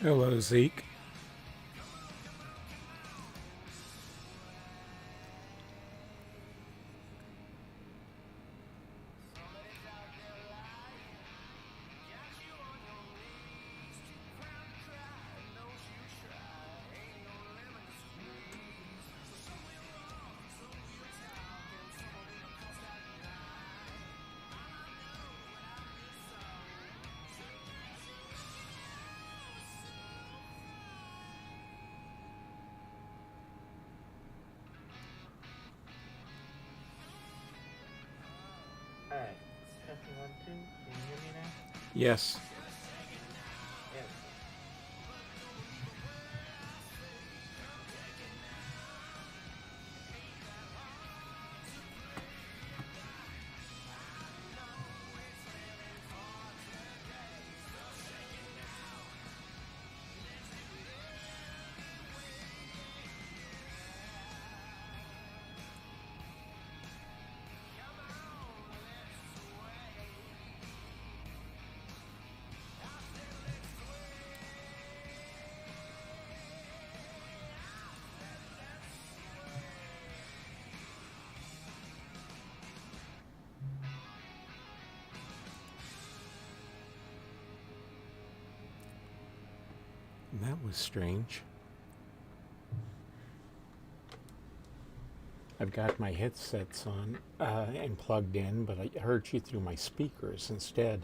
Hello, Zeke. Alright, testing 1, 2. Can you hear me now? Yes. Yes. That was strange. I've got my headsets on and plugged in, but I heard you through my speakers instead.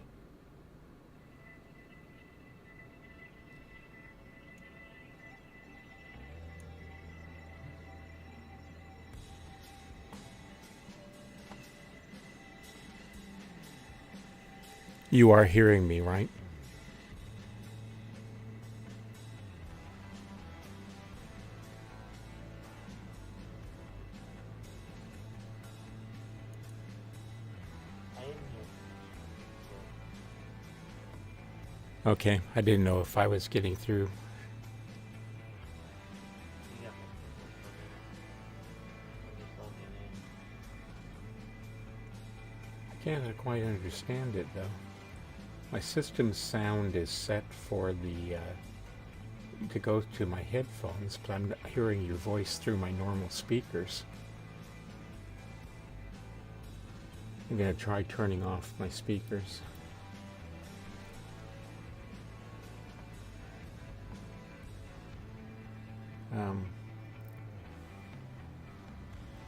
You are hearing me, right? I am here. Okay, I didn't know if I was getting through. Yeah. Just logging I can't quite understand it though. My system's sound is set for the to go to my headphones, but I'm hearing your voice through my normal speakers. I'm going to try turning off my speakers.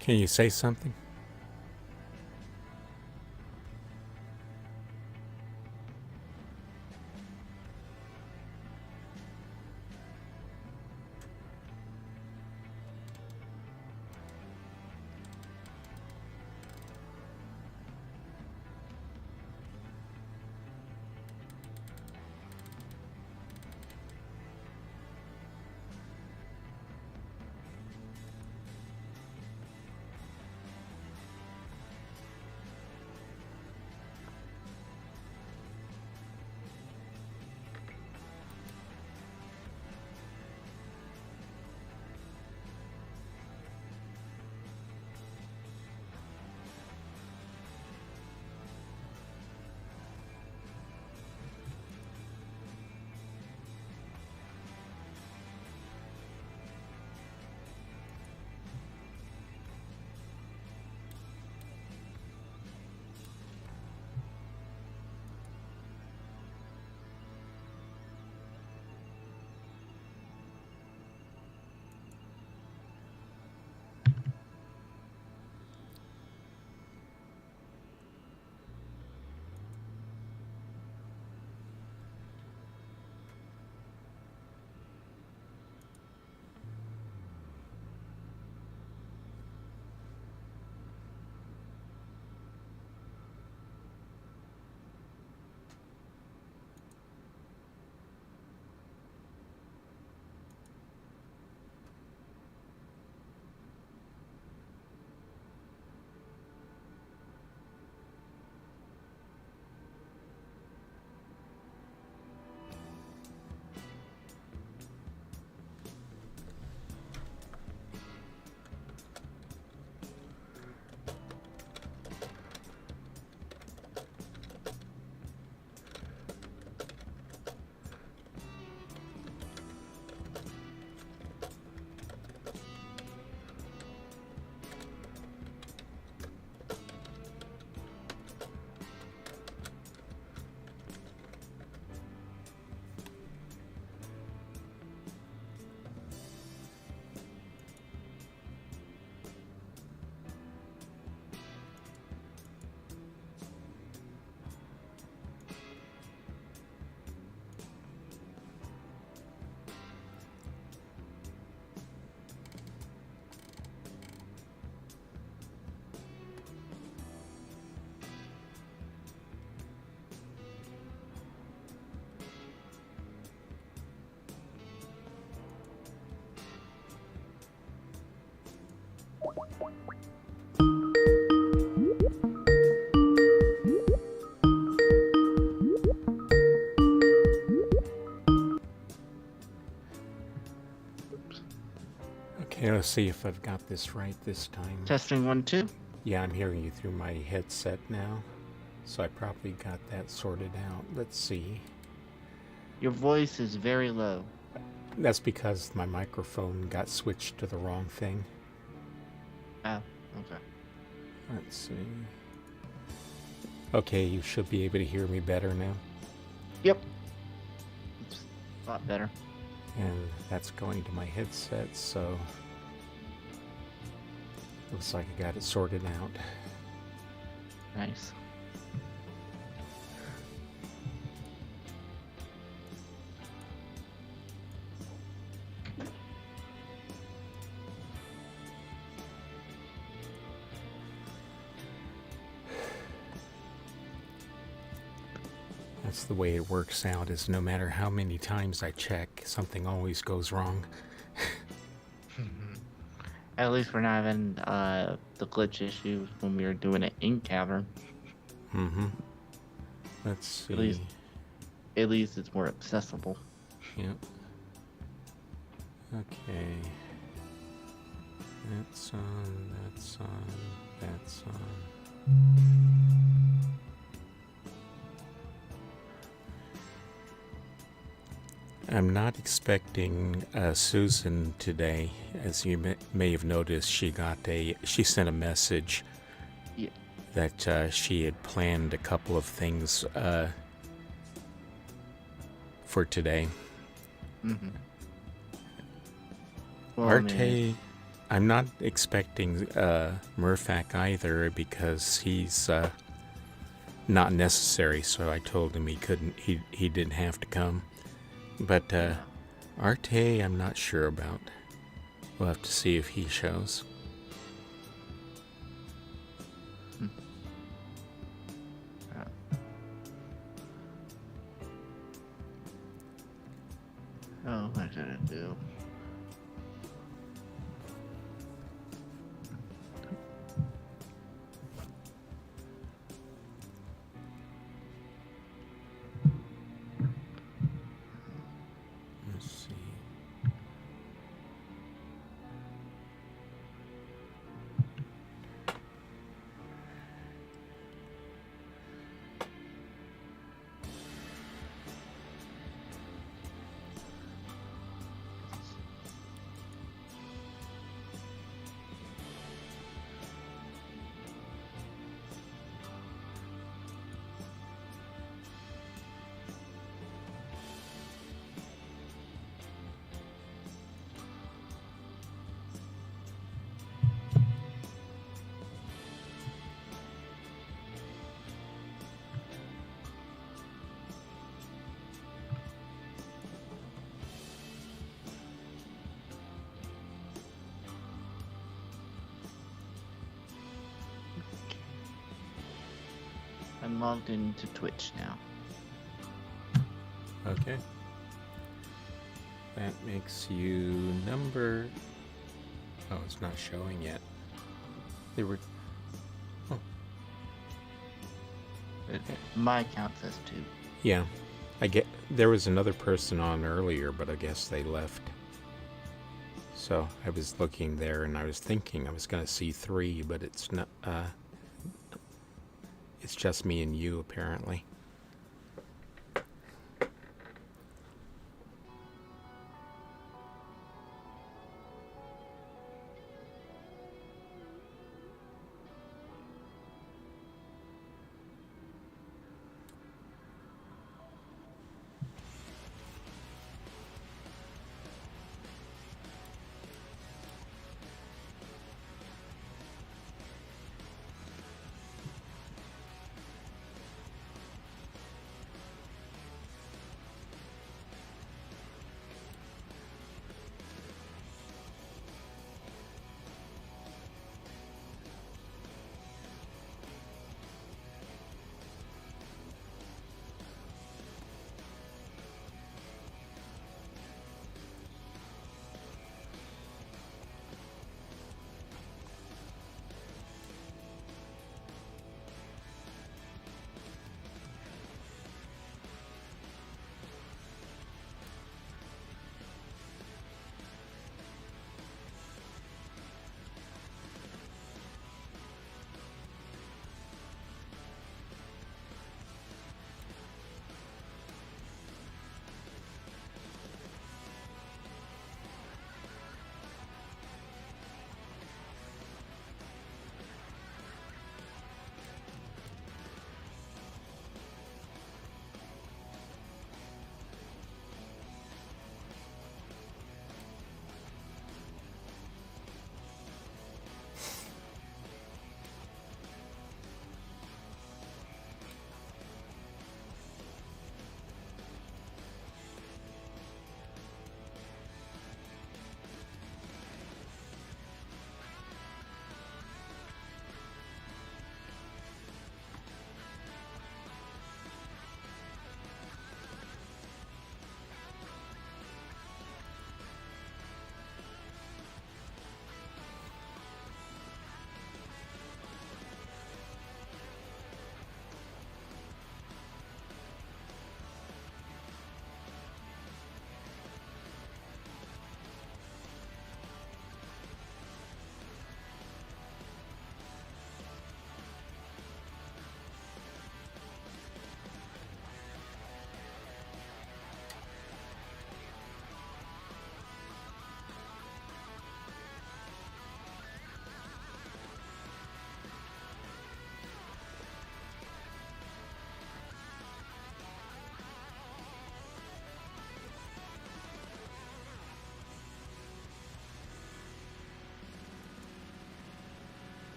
Can you say something? Okay, let's see if I've got this right this time. Testing 1, 2. Yeah, I'm hearing you through my headset now. So I probably got that sorted out. Let's see. Your voice is very low. That's because my microphone got switched to the wrong thing. Oh, okay. Let's see. Okay, you should be able to hear me better now. Yep. It's a lot better. And that's going to my headset, so looks like I got it sorted out. Nice. That's the way it works out, is no matter how many times I check, something always goes wrong. At least we're not having the glitch issues when we were doing it in cavern. Mm-hmm. Let's see. At least it's more accessible. Yep. Okay. That's on, that's on, that's on. I'm not expecting Susan today. As you may have noticed, she sent a message that she had planned a couple of things for today. Mm-hmm. Arte, I'm not expecting Murphak either because he's not necessary. So I told him he couldn't. He didn't have to come. But Arte, I'm not sure about. We'll have to see if he shows. Oh, what did it do? Let's see. I'm logged into Twitch now. Okay. That makes you number... Oh, it's not showing yet. They were... Oh. My account says 2. Yeah. There was another person on earlier, but I guess they left. So I was looking there and I was thinking I was going to see 3, but it's not... It's just me and you, apparently.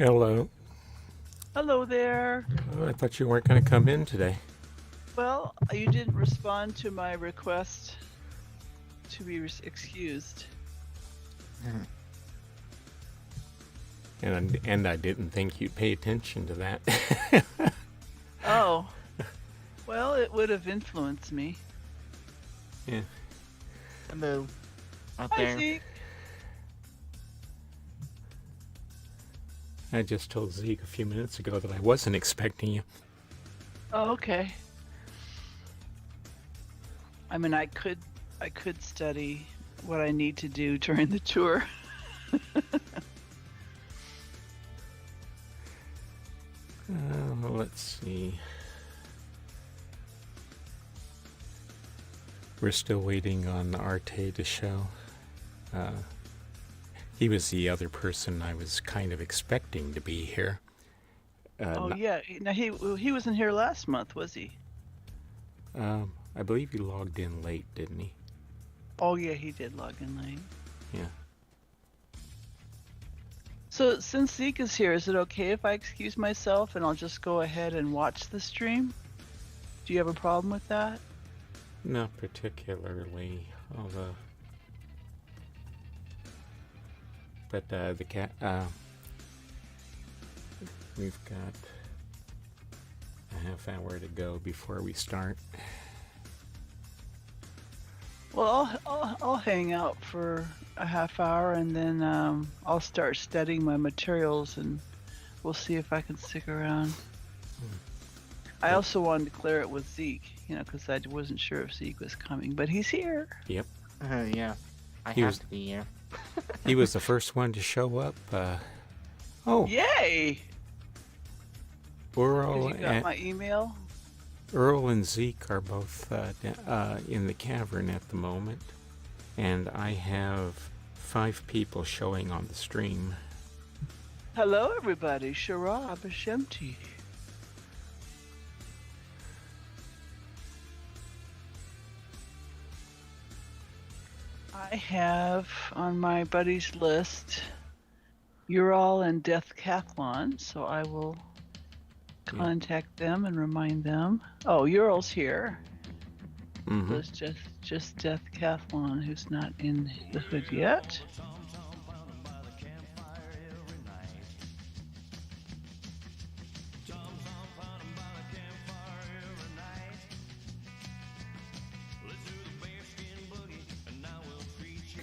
Hello. Hello there. Oh, I thought you weren't going to come in today. Well, you didn't respond to my request to be excused. And I didn't think you'd pay attention to that. Oh, well, it would have influenced me. Yeah. Hello. Out Hi, there. Zeke. I just told Zeke a few minutes ago that I wasn't expecting you. Oh, okay. I mean, I could study what I need to do during the tour. Let's see. We're still waiting on Arte to show. He was the other person I was kind of expecting to be here. Oh yeah. Now he wasn't here last month, was he? I believe he logged in late, didn't he? Oh yeah, he did log in late. Yeah. So since Zeke is here, is it okay if I excuse myself and I'll just go ahead and watch the stream? Do you have a problem with that? Not particularly, although... But the cat... we've got a half hour to go before we start. Well, I'll hang out for a half hour and then I'll start studying my materials and we'll see if I can stick around. I also wanted to clear it with Zeke, because I wasn't sure if Zeke was coming, but he's here. Yep. Yeah. I He have was- to be here. He was the first one to show up. Oh, Yay! Earl Have you got my email? Earl and Zeke are both in the cavern at the moment, and I have 5 people showing on the stream. Hello, everybody. Sharab Hashemti. I have on my buddies list Ural and Deathcathlon, so I will contact them and remind them. Oh, Ural's here. Mm-hmm. So it's just Deathcathlon who's not in the hood yet.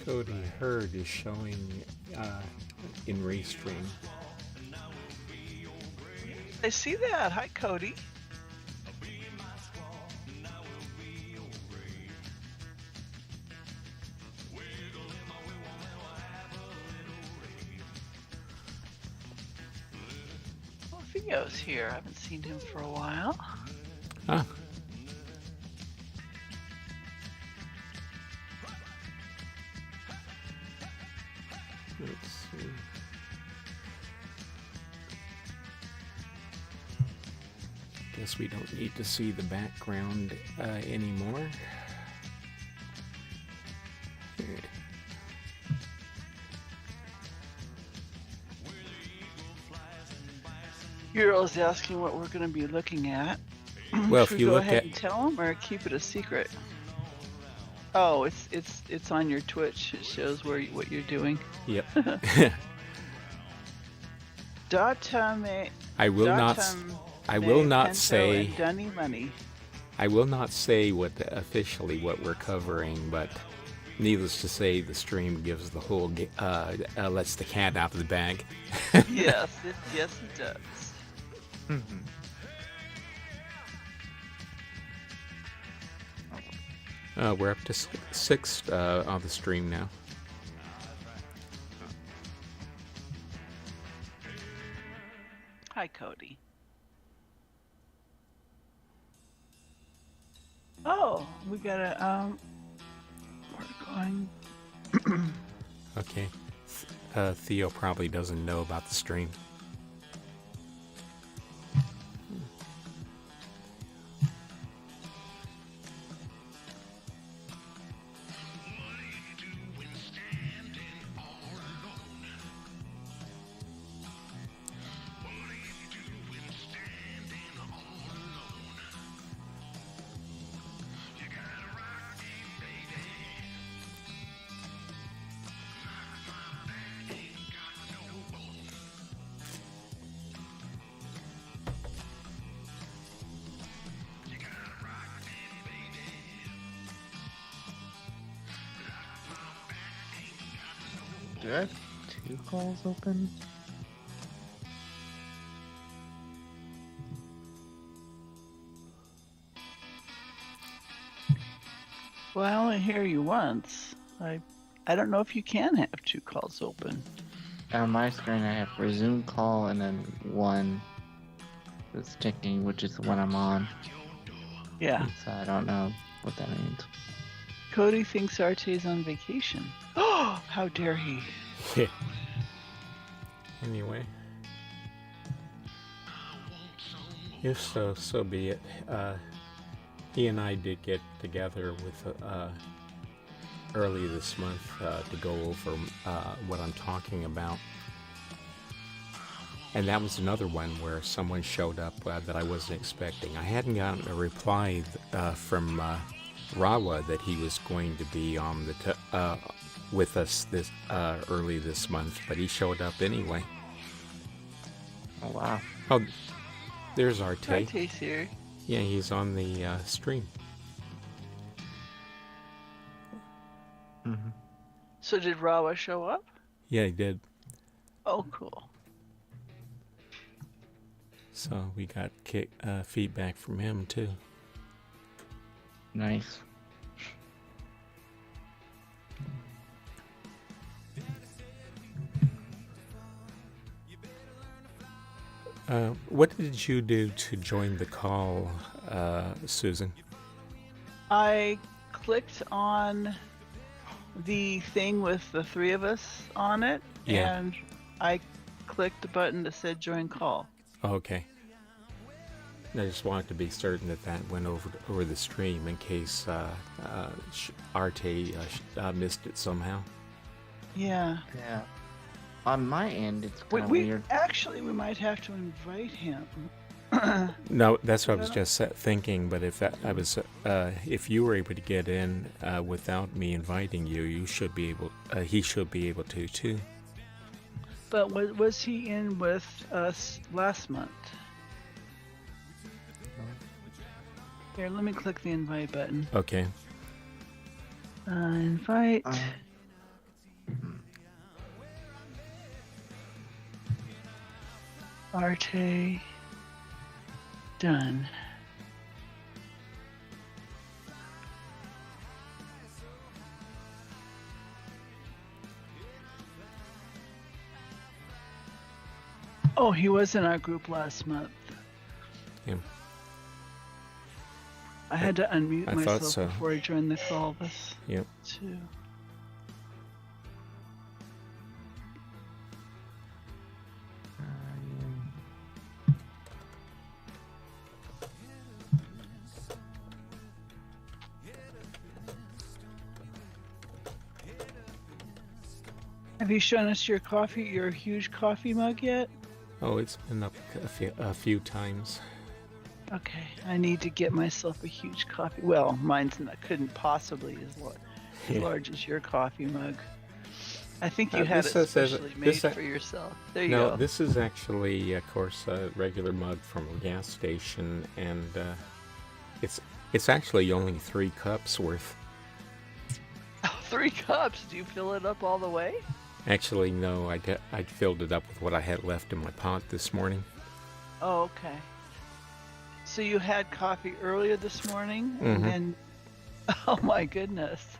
Cody Hurd is showing in Restream. I see that. Hi, Cody. Well, Theo's here. I haven't seen him for a while. Ah. Let's see. Guess we don't need to see the background anymore. Ural's asking what we're going to be looking at. Well, Should if we you go look ahead at and tell him or keep it a secret? Oh, it's on your Twitch. It shows what you're doing. yep, Datahmnay. I will not. I will not Pento say. and Dunny Money. I will not say officially what we're covering, but needless to say, the stream gives the whole lets the cat out of the bag. Yes, it does. We're up to 6 on the stream now. Hi, Cody. Oh, we gotta we're going. Okay. Theo probably doesn't know about the stream. Do I have 2 calls open? Well, I only hear you once. I don't know if you can have 2 calls open. On my screen, I have resume call and then 1 that's ticking, which is the one I'm on. Yeah. So I don't know what that means. Cody thinks Arte's on vacation. Oh, how dare he? Yeah. Anyway. If so, so be it. He and I did get together with early this month to go over what I'm talking about. And that was another one where someone showed up that I wasn't expecting. I hadn't gotten a reply from Rawa that he was going to be on the with us this early this month, but he showed up anyway. Oh, wow. Oh, there's Arte. Arte's here. Yeah, he's on the stream. Mm-hmm. So did Rawa show up? Yeah, he did. Oh, cool. So we got feedback from him too. Nice. What did you do to join the call, Susan? I clicked on the thing with the 3 of us on it, Yeah. and I clicked the button that said join call. Oh, okay. I just wanted to be certain that went over the stream in case Arte missed it somehow. Yeah. Yeah. On my end, it's kind of We weird. actually, we might have to invite him. No, that's what I was just thinking. But if you were able to get in without me inviting you, you should be able. He should be able to too. But was he in with us last month? Here, let me click the invite button. Okay. Invite. Arte. Done. Oh, he was in our group last month. Yeah. I had to unmute I thought myself so. before I joined the call this Yep. too. Have you shown us your huge coffee mug yet? Oh, it's been up a few times. Okay, I need to get myself a huge coffee. Well, couldn't possibly as large as your coffee mug. I think you had it specially made for yourself. There you go. No, this is actually, of course, a regular mug from a gas station, and it's actually only 3 cups worth. Oh, 3 cups. Do you fill it up all the way? Actually, no. I filled it up with what I had left in my pot this morning. Oh, okay. So you had coffee earlier this morning, and then, oh my goodness.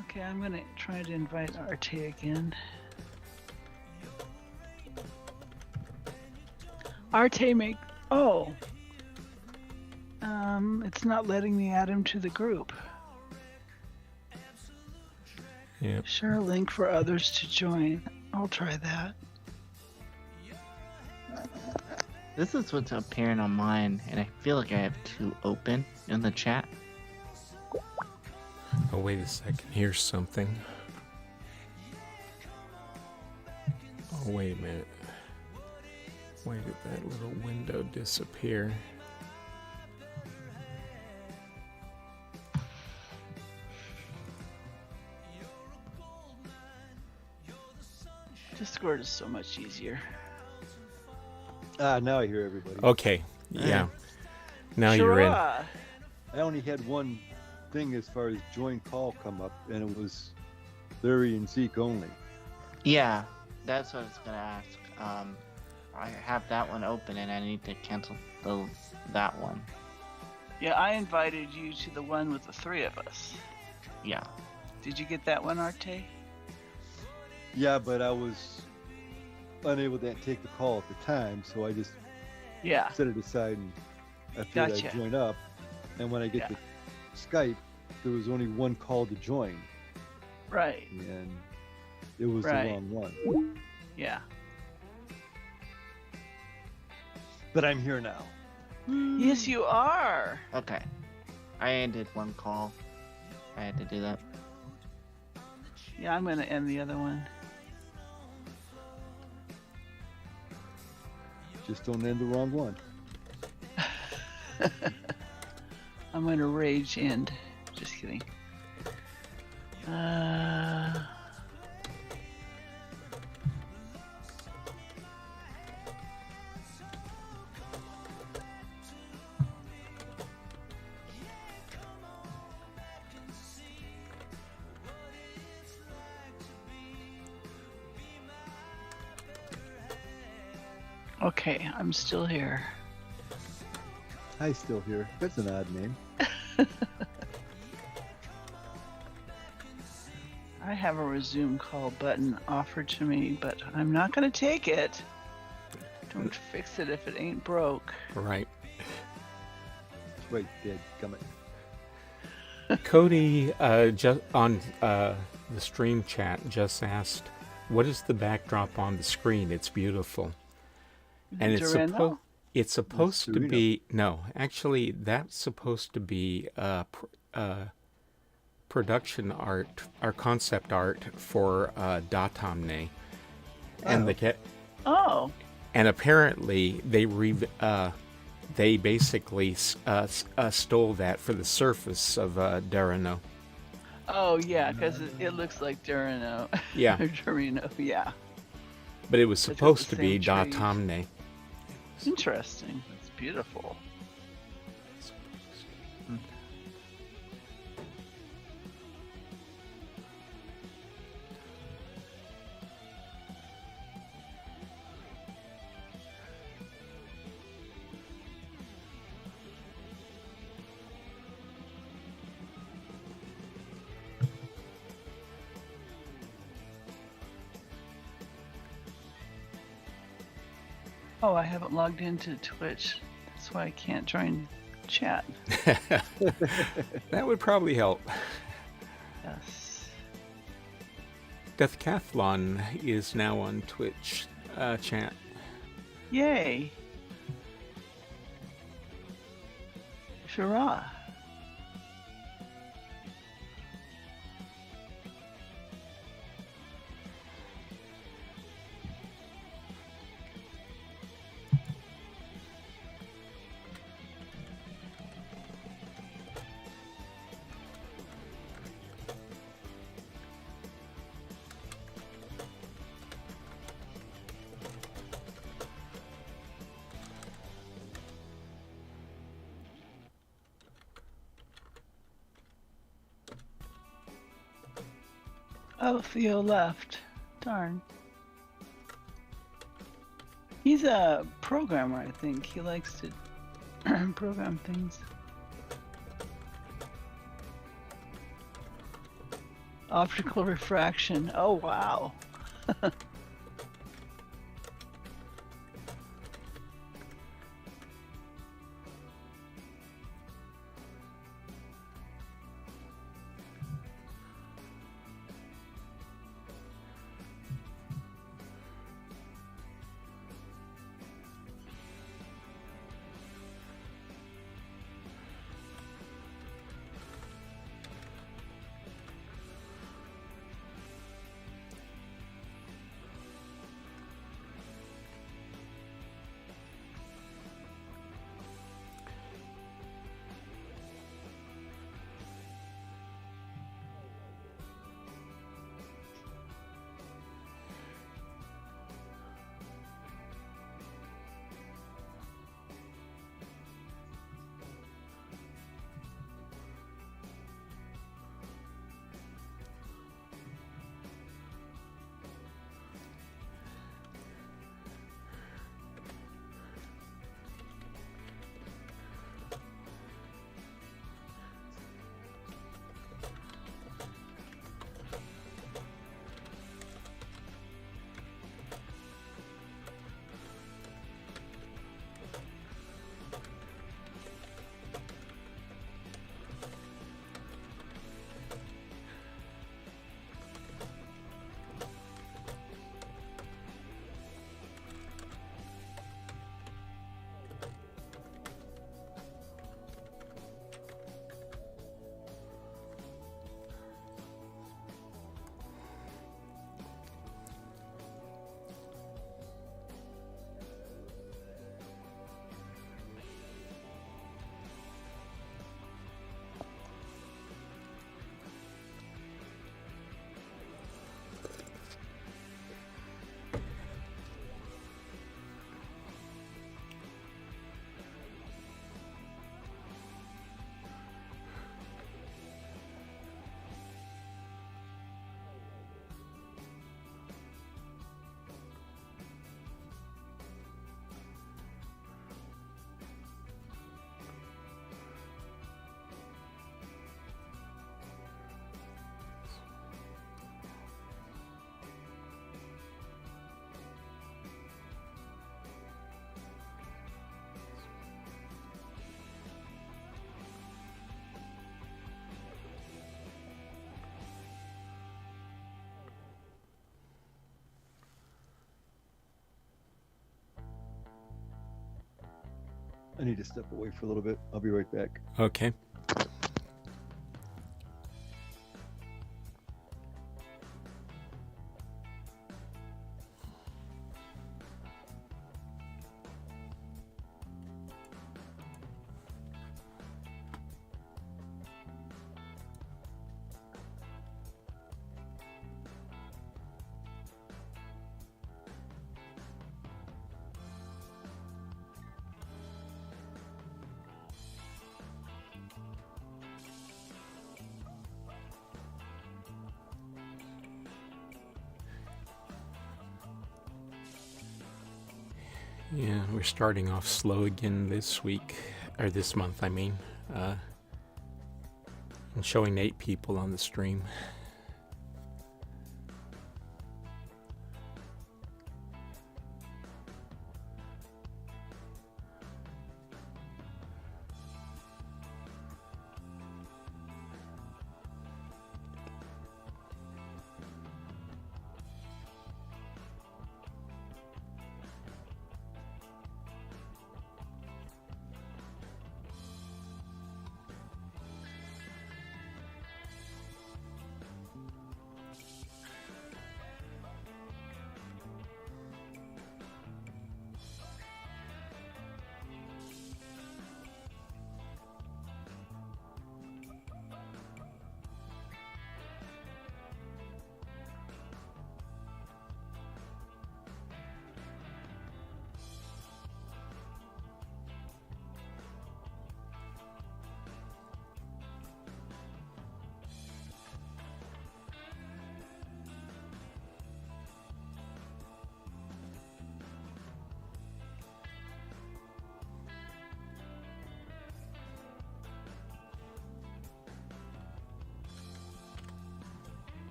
Okay, I'm gonna try to invite Arte again. Arte it's not letting me add him to the group. Yeah. Share a link for others to join. I'll try that. This is what's appearing on mine, and I feel like I have 2 open in the chat. Oh, wait a second. Here's something. Oh, wait a minute. Why did that little window disappear? Just Discord is so much easier. Ah, now I hear everybody. Okay. Yeah. Now you're in. Shura! I only had one thing as far as join call come up, and it was Larry and Zeke only. Yeah, that's what I was gonna ask. I have that one open and I need to cancel that one. Yeah, I invited you to the one with the 3 of us. Yeah. Did you get that one, Arte? Yeah, but I was unable to take the call at the time, so I just Yeah. set it aside and I figured Gotcha. I'd join up. And when I get Yeah. to Skype, there was only one call to join, Right. and it was Right. the wrong one. Yeah. But I'm here now. Yes, you are. Okay. I ended one call. I had to do that. Yeah, I'm gonna end the other one. Just don't end the wrong one. I'm gonna rage end. Just kidding. Okay, I'm still here. Hi, still here. That's an odd name. I have a resume call button offered to me, but I'm not gonna take it. Don't fix it if it ain't broke. Right. That's right, Dad. Come Cody, just on the stream chat, just asked, "What is the backdrop on the screen? It's beautiful." And Doreno? it's supposed to Sereno. be actually that's supposed to be production art or concept art for Datahmnay, and Oh, and apparently they basically stole that for the surface of Doreno. oh yeah, because it looks like Doreno. Yeah. Or Doreno, yeah. But it was It's got supposed the to be same trees. Datahmnay. Interesting. It's beautiful. Oh, I haven't logged into Twitch. That's why I can't join chat. That would probably help. Yes. Deathcathlon is now on Twitch chat. Yay. Hurrah. Oh, Theo left. Darn. He's a programmer, I think. He likes to program things. Optical refraction. Oh, wow. I need to step away for a little bit. I'll be right back. Okay. Yeah, we're starting off slow again this week, or this month, I mean. I'm showing 8 people on the stream.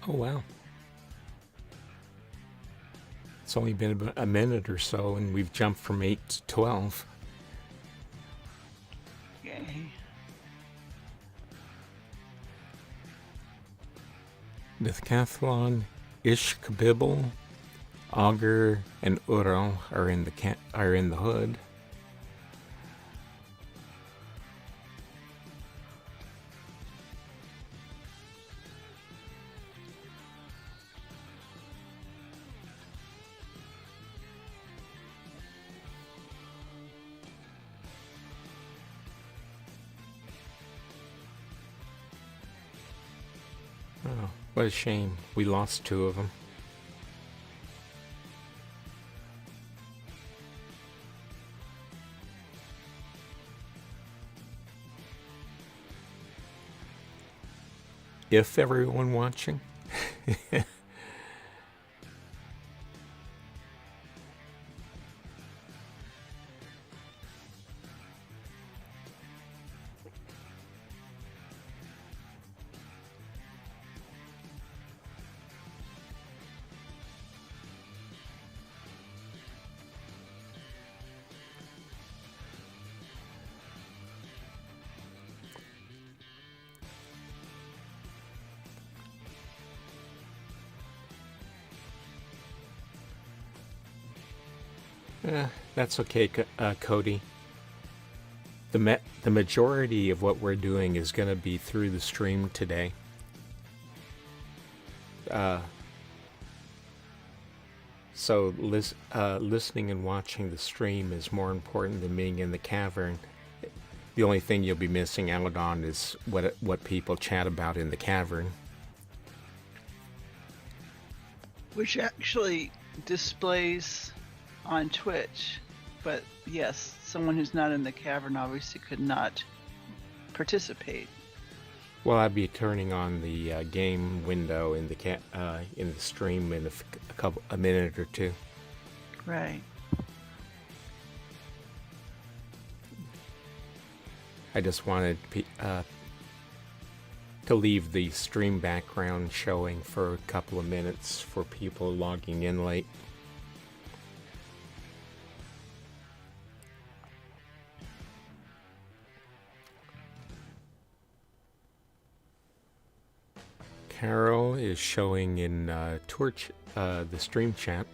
Oh, wow. It's only been about a minute or so, and we've jumped from 8 to 12. Yay. Nithcathlon, Ishkabibble, Augur, and Ural are in the hood. Oh, what a shame. We lost 2 of them. If everyone watching. That's okay, Cody. The majority of what we're doing is going to be through the stream today. So listening and watching the stream is more important than being in the cavern. The only thing you'll be missing out on is what people chat about in the cavern. Which actually displays on Twitch, but yes, someone who's not in the cavern obviously could not participate. Well, I'd be turning on the game window in the stream in a minute or two. Right. I just wanted to leave the stream background showing for a couple of minutes for people logging in late. Carol is showing in the stream chat.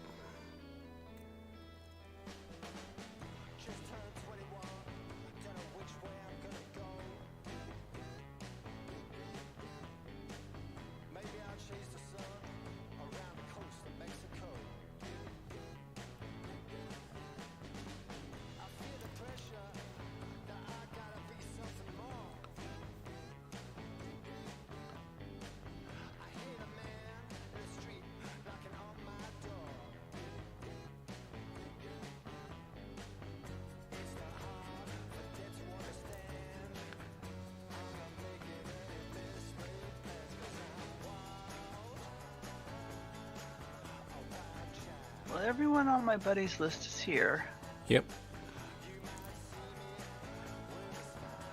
Well, everyone on my buddies list is here. Yep.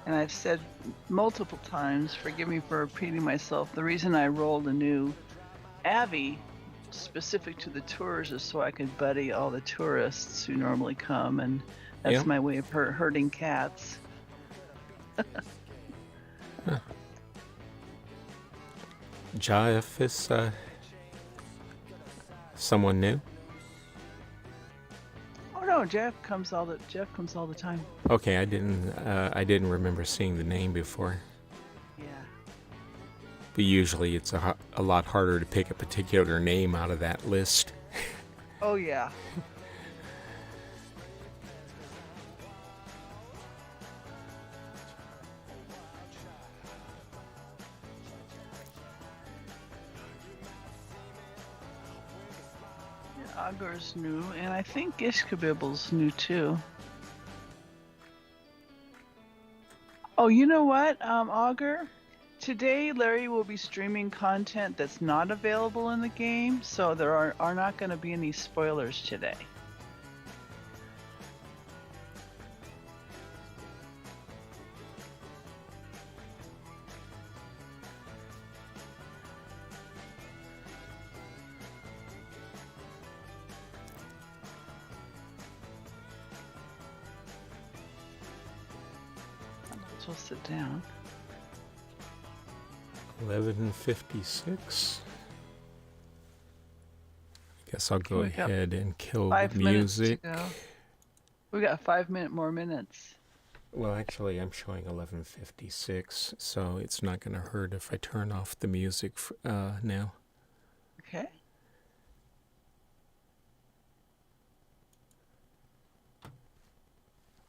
And I've said multiple times, forgive me for repeating myself, the reason I rolled a new Avi specific to the tours is so I could buddy all the tourists who normally come, and that's Yeah. my way of herding cats. Jaif is someone new? Oh no, Jeff comes all the time. Okay, I didn't remember seeing the name before. Yeah. But usually it's a lot harder to pick a particular name out of that list. Oh yeah. Agur's new, and I think Ishkabibel's new too. Oh, you know what, Augur? Today, Larry will be streaming content that's not available in the game, so there are not going to be any spoilers today. I might as well sit down. 11:56. I guess I'll go We got ahead and kill the 5 minutes to music. go. We got 5 more minutes. Well, actually, I'm showing 11:56, so it's not going to hurt if I turn off the music now. Okay.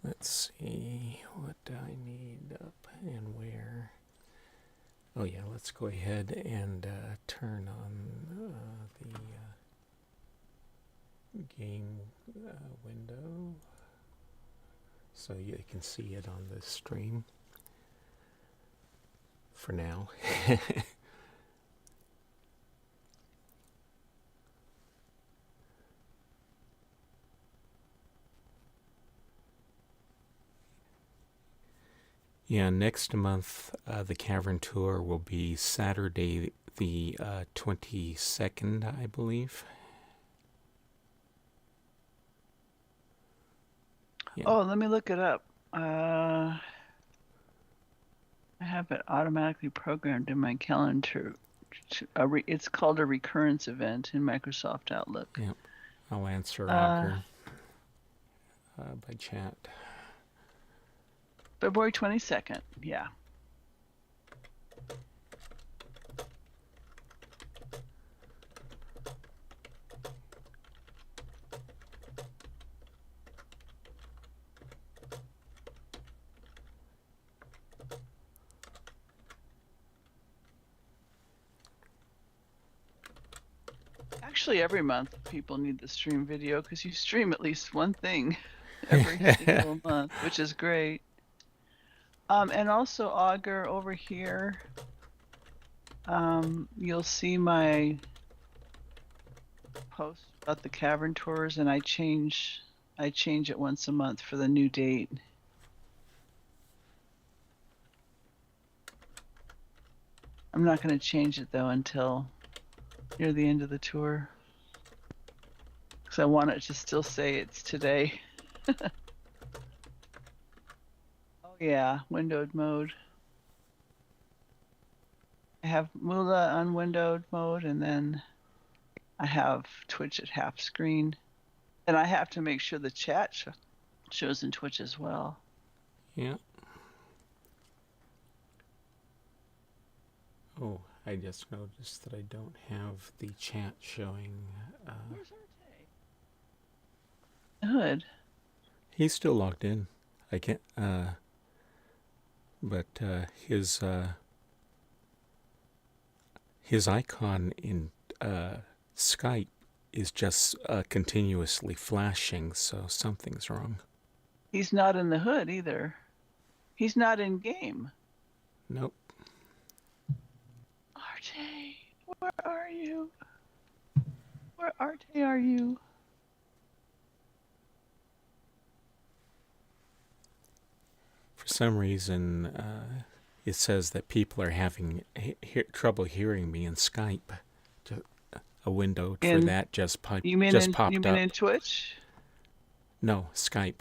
Let's see, what do I need up and where? Oh yeah, let's go ahead and turn on the game window so you can see it on the stream for now. Yeah, next month the Cavern Tour will be Saturday the 22nd, I believe. Yeah. Oh, let me look it up. I have it automatically programmed in my calendar. It's called a recurrence event in Microsoft Outlook. Yeah, I'll answer Augur by chat. February 22nd, yeah. Actually, every month people need the stream video because you stream at least one thing every single month, which is great. And also, Augur, over here, you'll see my post about the cavern tours, and I change it once a month for the new date. I'm not going to change it though until near the end of the tour. Because I want it to still say it's today. Oh yeah, windowed mode. I have Moolah on windowed mode, and then I have Twitch at half screen. And I have to make sure the chat shows in Twitch as well. Yeah. Oh, I just noticed that I don't have the chat showing. Where's Arte? Hood. He's still logged in. I can't. But his icon in Skype is just continuously flashing, so something's wrong. He's not in the hood either. He's not in game. Nope. Arte, where are you? Where Arte are you? For some reason, it says that people are having trouble hearing me in Skype. A window for that just popped You mean up. in Twitch? No, Skype.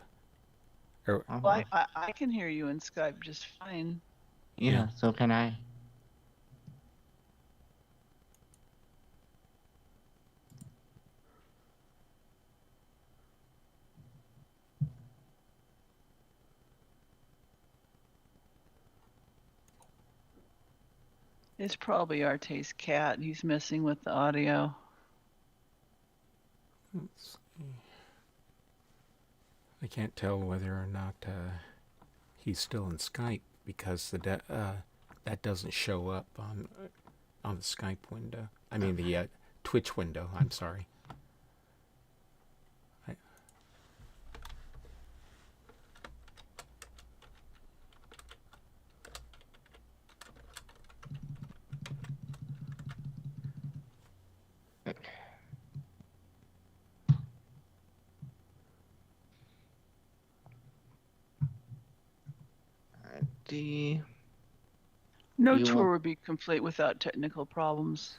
Well, I can hear you in Skype just fine. Yeah, so can I. It's probably Arte's cat. He's messing with the audio. Let's see. I can't tell whether or not he's still in Skype because that doesn't show up on the Skype window. I mean the Twitch window. I'm sorry. No tour would be complete without technical problems.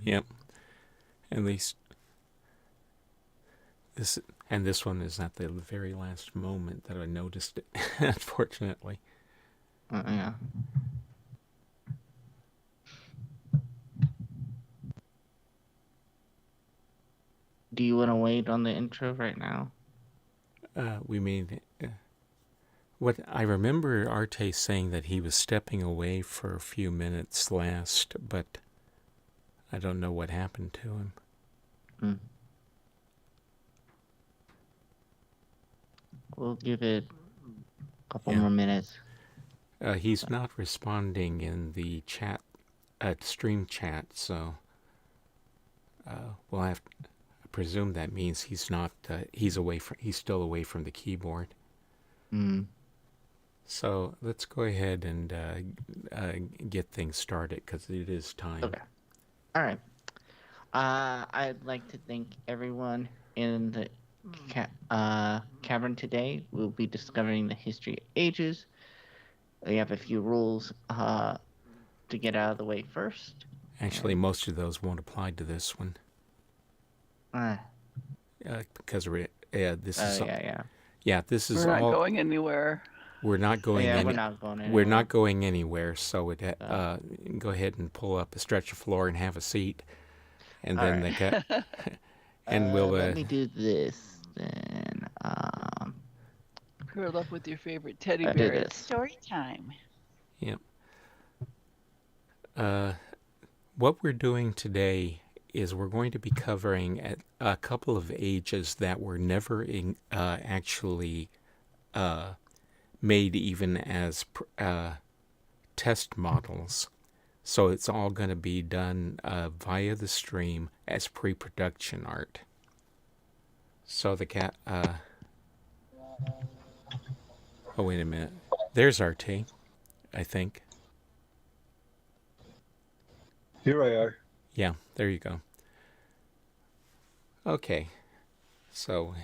Yep. At least this one is at the very last moment that I noticed it, unfortunately. Yeah. Do you want to wait on the intro right now? We mean... what I remember Arte saying that he was stepping away for a few minutes last, but I don't know what happened to him. We'll give it a couple more minutes. He's not responding in the chat, stream chat, so we'll have to presume that means he's not. He's still away from the keyboard. So let's go ahead and get things started because it is time. Okay. All right. I'd like to thank everyone in the cavern today. We'll be discovering the history of ages. We have a few rules to get out of the way first. Actually, most of those won't apply to this one. Because this is... Yeah, this is We're not going anywhere. We're not going anywhere. We're not going anywhere. We're not going anywhere, so go ahead and pull up a stretch of floor and have a seat. And then and we'll... let me do this, then. Curl up with your favorite teddy bear. It's story time. Yep. What we're doing today is we're going to be covering a couple of ages that were never actually made even as test models. So it's all going to be done via the stream as pre-production art. So the cat... oh, wait a minute. There's Arte, I think. Here I are. Yeah, there you go. Okay. So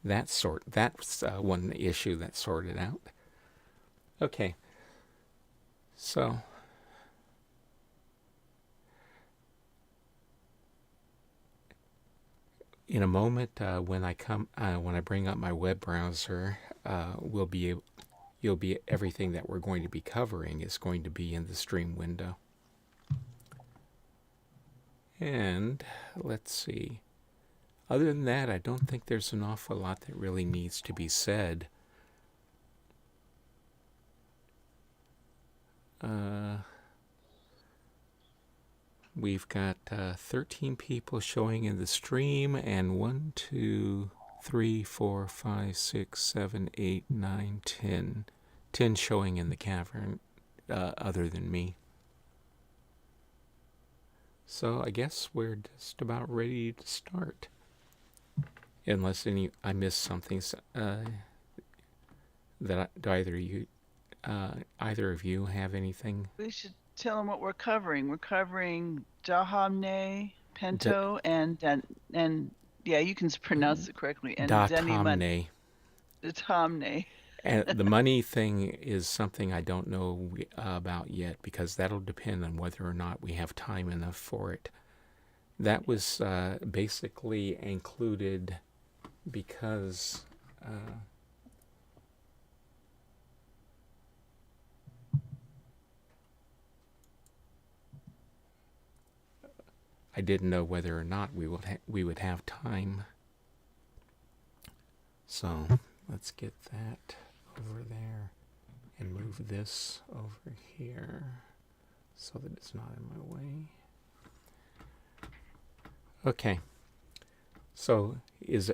that's one issue that's sorted out. Okay. So in a moment, when I bring up my web browser, everything that we're going to be covering is going to be in the stream window. And let's see. Other than that, I don't think there's an awful lot that really needs to be said. We've got 13 people showing in the stream, and 1, 2, 3, 4, 5, 6, 7, 8, 9, 10. 10 showing in the cavern, other than me. So I guess we're just about ready to start. Unless I missed something that either of you have anything? We should tell them what we're covering. We're covering Datahmnay, Pento, and yeah, you can pronounce it correctly. And Datahmnay. Datahmnay. And the money thing is something I don't know about yet, because that'll depend on whether or not we have time enough for it. That was basically included because I didn't know whether or not we would have time. So let's get that over there and move this over here so that it's not in my way. Okay. So is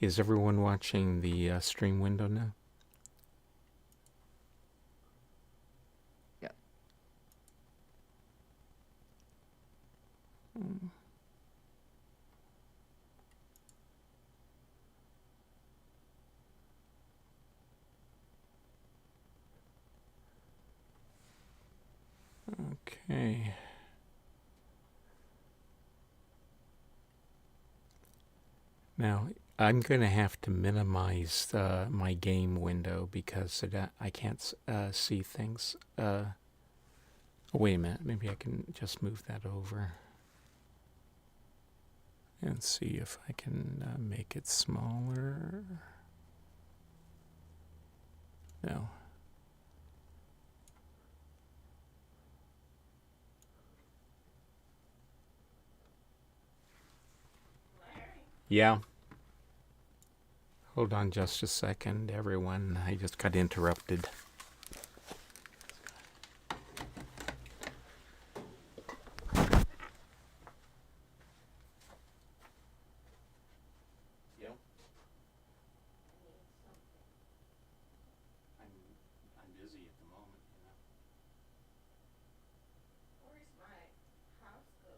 everyone watching the stream window now? Yeah. Okay. Now, I'm going to have to minimize my game window because I can't see things. Oh, wait a minute. Maybe I can just move that over and see if I can make it smaller. No. Yeah. Hold on just a second, everyone. I just got interrupted. Yep. I'm busy at the moment, you know. Where's my house go?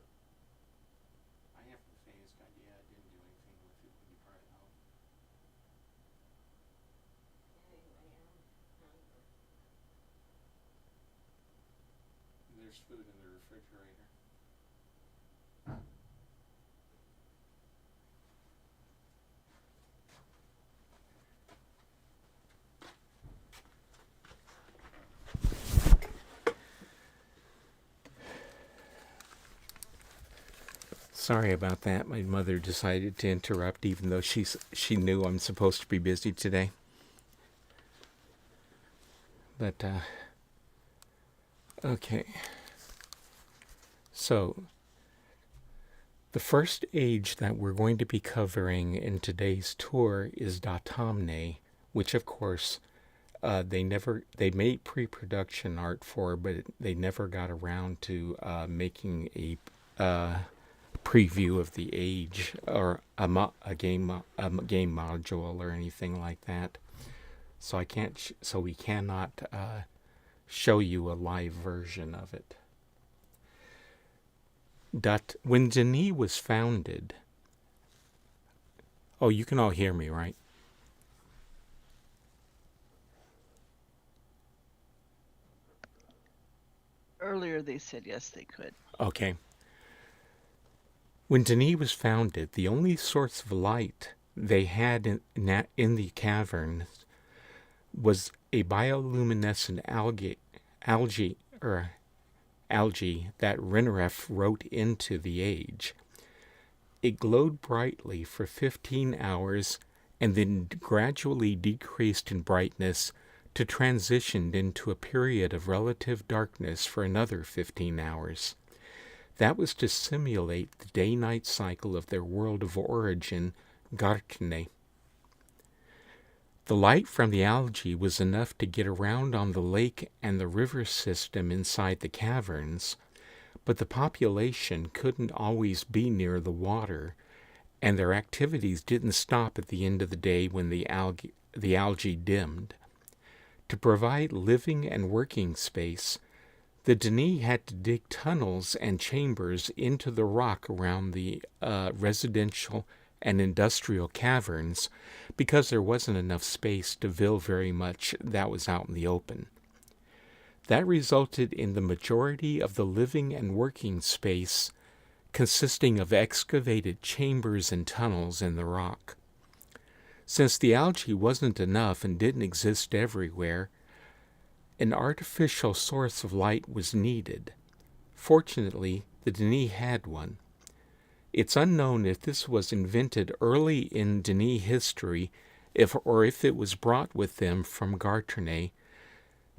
I have the faintest idea. I didn't do anything with it when you brought it home. Anyway, I'm hungry. There's food in the refrigerator. Sorry about that. My mother decided to interrupt even though she knew I'm supposed to be busy today. But, okay. So, the first age that we're going to be covering in today's tour is Datahmnay, which of course they made pre-production art for, but they never got around to making a preview of the age or a game module or anything like that. So we cannot show you a live version of it. When Datahmnay was founded, oh, you can all hear me, right? Earlier they said yes, they could. Okay. When Datahmnay was founded, the only source of light they had in the caverns was a bioluminescent algae that Renref wrote into the age. It glowed brightly for 15 hours and then gradually decreased in brightness to transition into a period of relative darkness for another 15 hours. That was to simulate the day-night cycle of their world of origin, Datahmnay. The light from the algae was enough to get around on the lake and the river system inside the caverns, but the population couldn't always be near the water, and their activities didn't stop at the end of the day when the algae dimmed. To provide living and working space, the Datahmnay had to dig tunnels and chambers into the rock around the residential and industrial caverns because there wasn't enough space to build very much that was out in the open. That resulted in the majority of the living and working space consisting of excavated chambers and tunnels in the rock. Since the algae wasn't enough and didn't exist everywhere, an artificial source of light was needed. Fortunately, the Datahmnay had one. It's unknown if this was invented early in Datahmnay history or if it was brought with them from Datahmnay,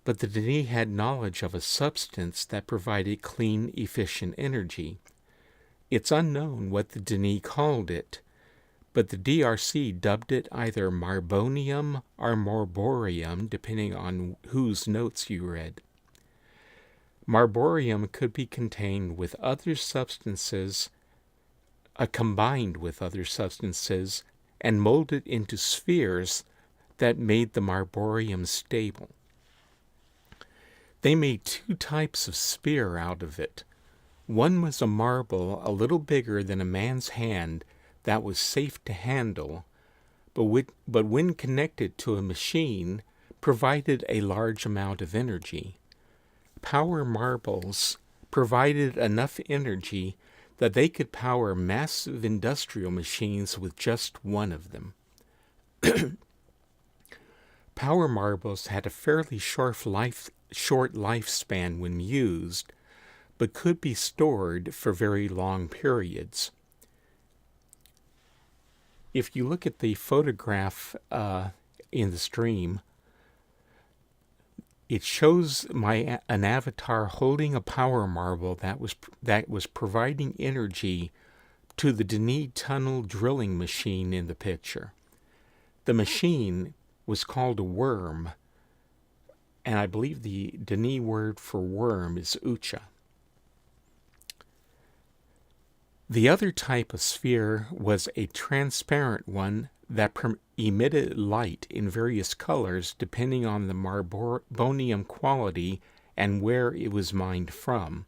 but the Datahmnay had knowledge of a substance that provided clean, efficient energy. It's unknown what the Datahmnay called it, but the DRC dubbed it either marbonium or morborium, depending on whose notes you read. Marborium could be contained with other substances, combined with other substances, and molded into spheres that made the marborium stable. They made two types of sphere out of it. One was a marble a little bigger than a man's hand that was safe to handle, but when connected to a machine, provided a large amount of energy. Power marbles provided enough energy that they could power massive industrial machines with just one of them. Power marbles had a fairly short lifespan when used, but could be stored for very long periods. If you look at the photograph in the stream, it shows an avatar holding a power marble that was providing energy to the Datahmnay tunnel drilling machine in the picture. The machine was called a worm, and I believe the Datahmnay word for worm is ucha. The other type of sphere was a transparent one that emitted light in various colors depending on the marbonium quality and where it was mined from.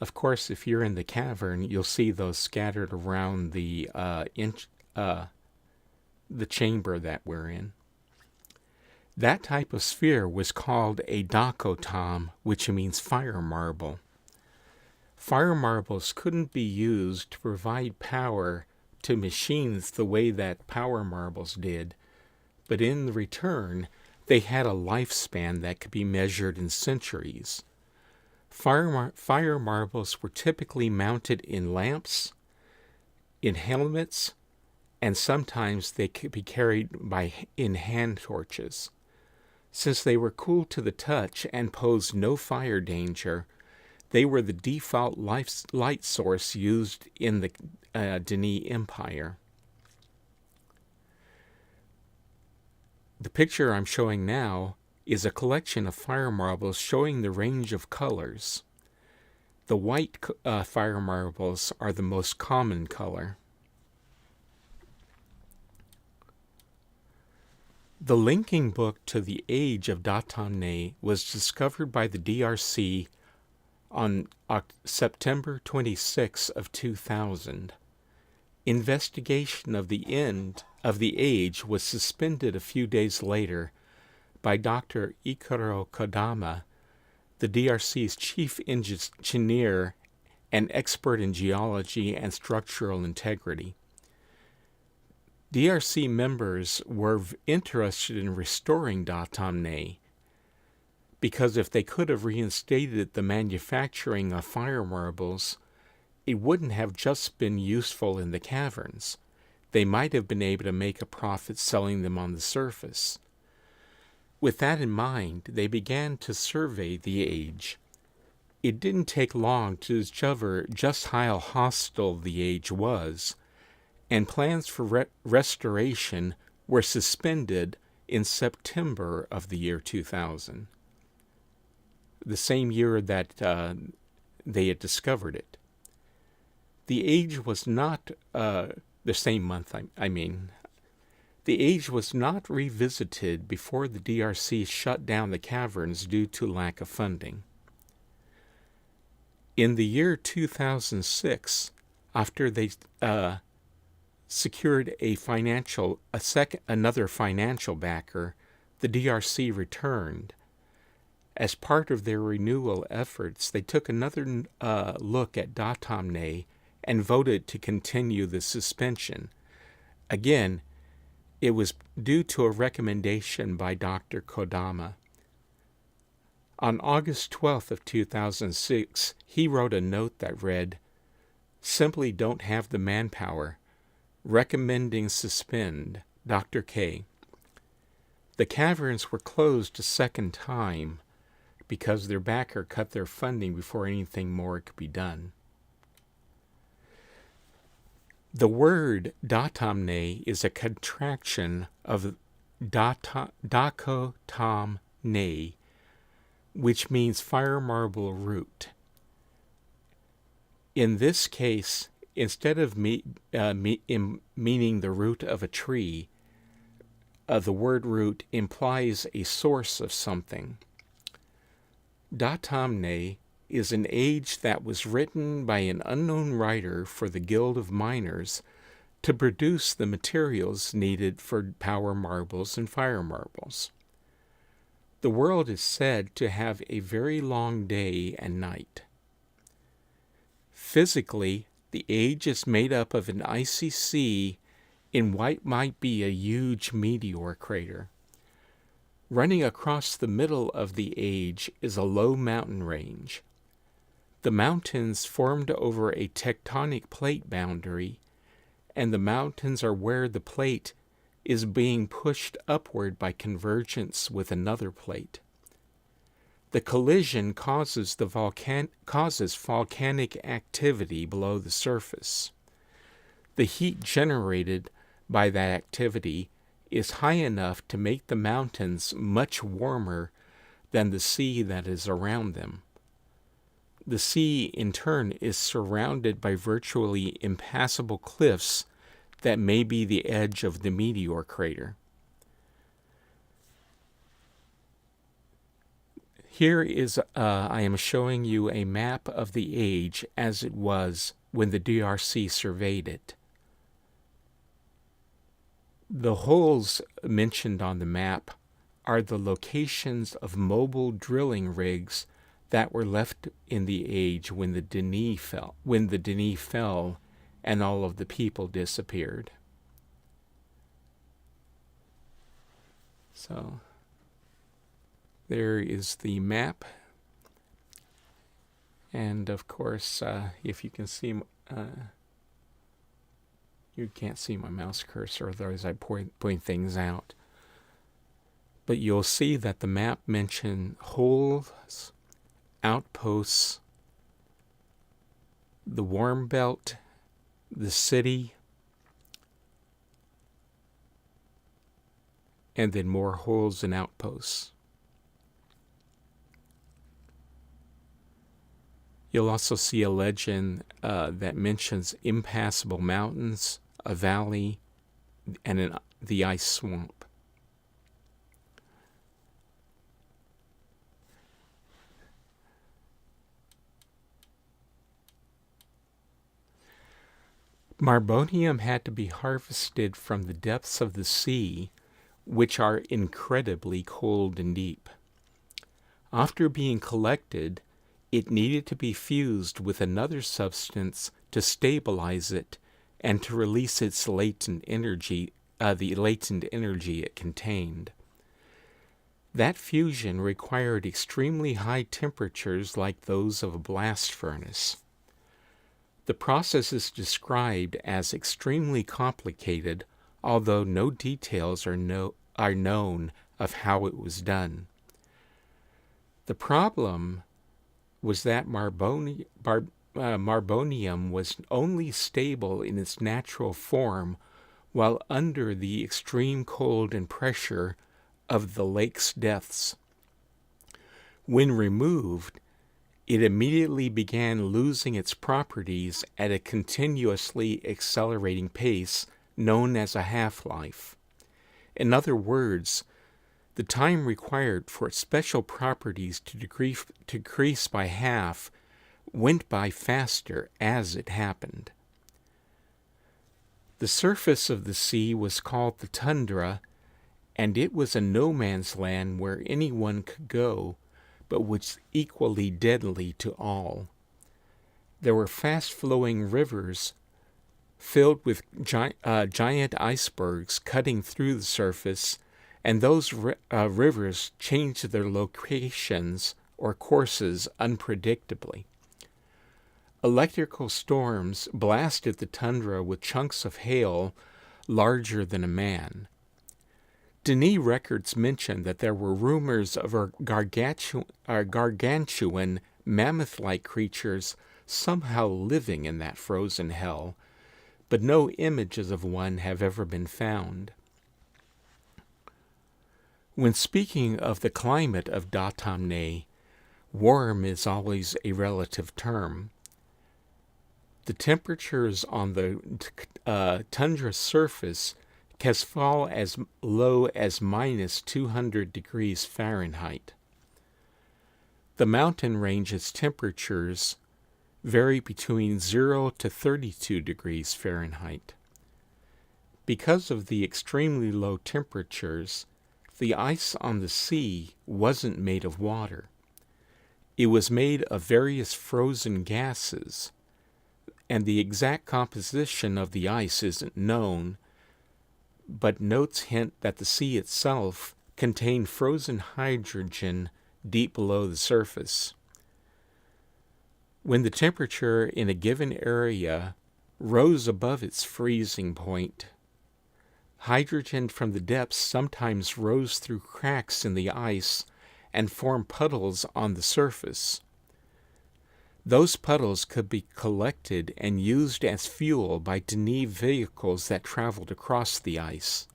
Of course, if you're in the cavern, you'll see those scattered around the chamber that we're in. That type of sphere was called a dakotam, which means fire marble. Fire marbles couldn't be used to provide power to machines the way that power marbles did, but in return, they had a lifespan that could be measured in centuries. Fire marbles were typically mounted in lamps, in helmets, and sometimes they could be carried in hand torches. Since they were cool to the touch and posed no fire danger, they were the default light source used in the Datahmnay Empire. The picture I'm showing now is a collection of fire marbles showing the range of colors. The white fire marbles are the most common color. The linking book to the age of Datahmnay was discovered by the DRC on September 26 of 2000. Investigation of the end of the age was suspended a few days later by Dr. Ikaro Kodama, the DRC's chief engineer and expert in geology and structural integrity. DRC members were interested in restoring Datahmnay because if they could have reinstated the manufacturing of fire marbles, it wouldn't have just been useful in the caverns. They might have been able to make a profit selling them on the surface. With that in mind, they began to survey the age. It didn't take long to discover just how hostile the age was, and plans for restoration were suspended in September of the year 2000, the same year that they had discovered it. The age was not, the same month, I mean. The age was not revisited before the DRC shut down the caverns due to lack of funding. In the year 2006, after they secured another financial backer, the DRC returned. As part of their renewal efforts, they took another look at Datahmnay and voted to continue the suspension. Again, it was due to a recommendation by Dr. Kodama. On August 12th of 2006, he wrote a note that read, "Simply don't have the manpower. Recommending suspend. Dr. K." The caverns were closed a second time because their backer cut their funding before anything more could be done. The word Datahmnay is a contraction of Datahmnay, which means fire marble root. In this case, instead of meaning the root of a tree, the word root implies a source of something. Datahmnay is an age that was written by an unknown writer for the Guild of Miners to produce the materials needed for power marbles and fire marbles. The world is said to have a very long day and night. Physically, the age is made up of an icy sea in what might be a huge meteor crater. Running across the middle of the age is a low mountain range. The mountains formed over a tectonic plate boundary, and the mountains are where the plate is being pushed upward by convergence with another plate. The collision causes volcanic activity below the surface. The heat generated by that activity is high enough to make the mountains much warmer than the sea that is around them. The sea, in turn, is surrounded by virtually impassable cliffs that may be the edge of the meteor crater. Here is, I am showing you a map of the age as it was when the DRC surveyed it. The holes mentioned on the map are the locations of mobile drilling rigs that were left in the age when the Denis fell and all of the people disappeared. So there is the map, and of course, if you can see, you can't see my mouse cursor, otherwise I point things out. But you'll see that the map mentions holes, outposts, the warm belt, the city, and then more holes and outposts. You'll also see a legend that mentions impassable mountains, a valley, and the ice swamp. Marbonium had to be harvested from the depths of the sea, which are incredibly cold and deep. After being collected, it needed to be fused with another substance to stabilize it and to release its latent energy, the latent energy it contained. That fusion required extremely high temperatures like those of a blast furnace. The process is described as extremely complicated, although no details are known of how it was done. The problem was that Marbonium was only stable in its natural form while under the extreme cold and pressure of the lake's depths. When removed, it immediately began losing its properties at a continuously accelerating pace known as a half-life. In other words, the time required for its special properties to decrease by half went by faster as it happened. The surface of the sea was called the tundra, and it was a no-man's land where anyone could go, but was equally deadly to all. There were fast-flowing rivers filled with giant icebergs cutting through the surface, and those rivers changed their locations or courses unpredictably. Electrical storms blasted the tundra with chunks of hail larger than a man. Denis records mention that there were rumors of gargantuan mammoth-like creatures somehow living in that frozen hell, but no images of one have ever been found. When speaking of the climate of Datahmnay, warm is always a relative term. The temperatures on the tundra surface can fall as low as minus 200 degrees Fahrenheit. The mountain range's temperatures vary between 0 to 32 degrees Fahrenheit. Because of the extremely low temperatures, the ice on the sea wasn't made of water. It was made of various frozen gases, and the exact composition of the ice isn't known, but notes hint that the sea itself contained frozen hydrogen deep below the surface. When the temperature in a given area rose above its freezing point, hydrogen from the depths sometimes rose through cracks in the ice and formed puddles on the surface. Those puddles could be collected and used as fuel by Denis vehicles that traveled across the ice.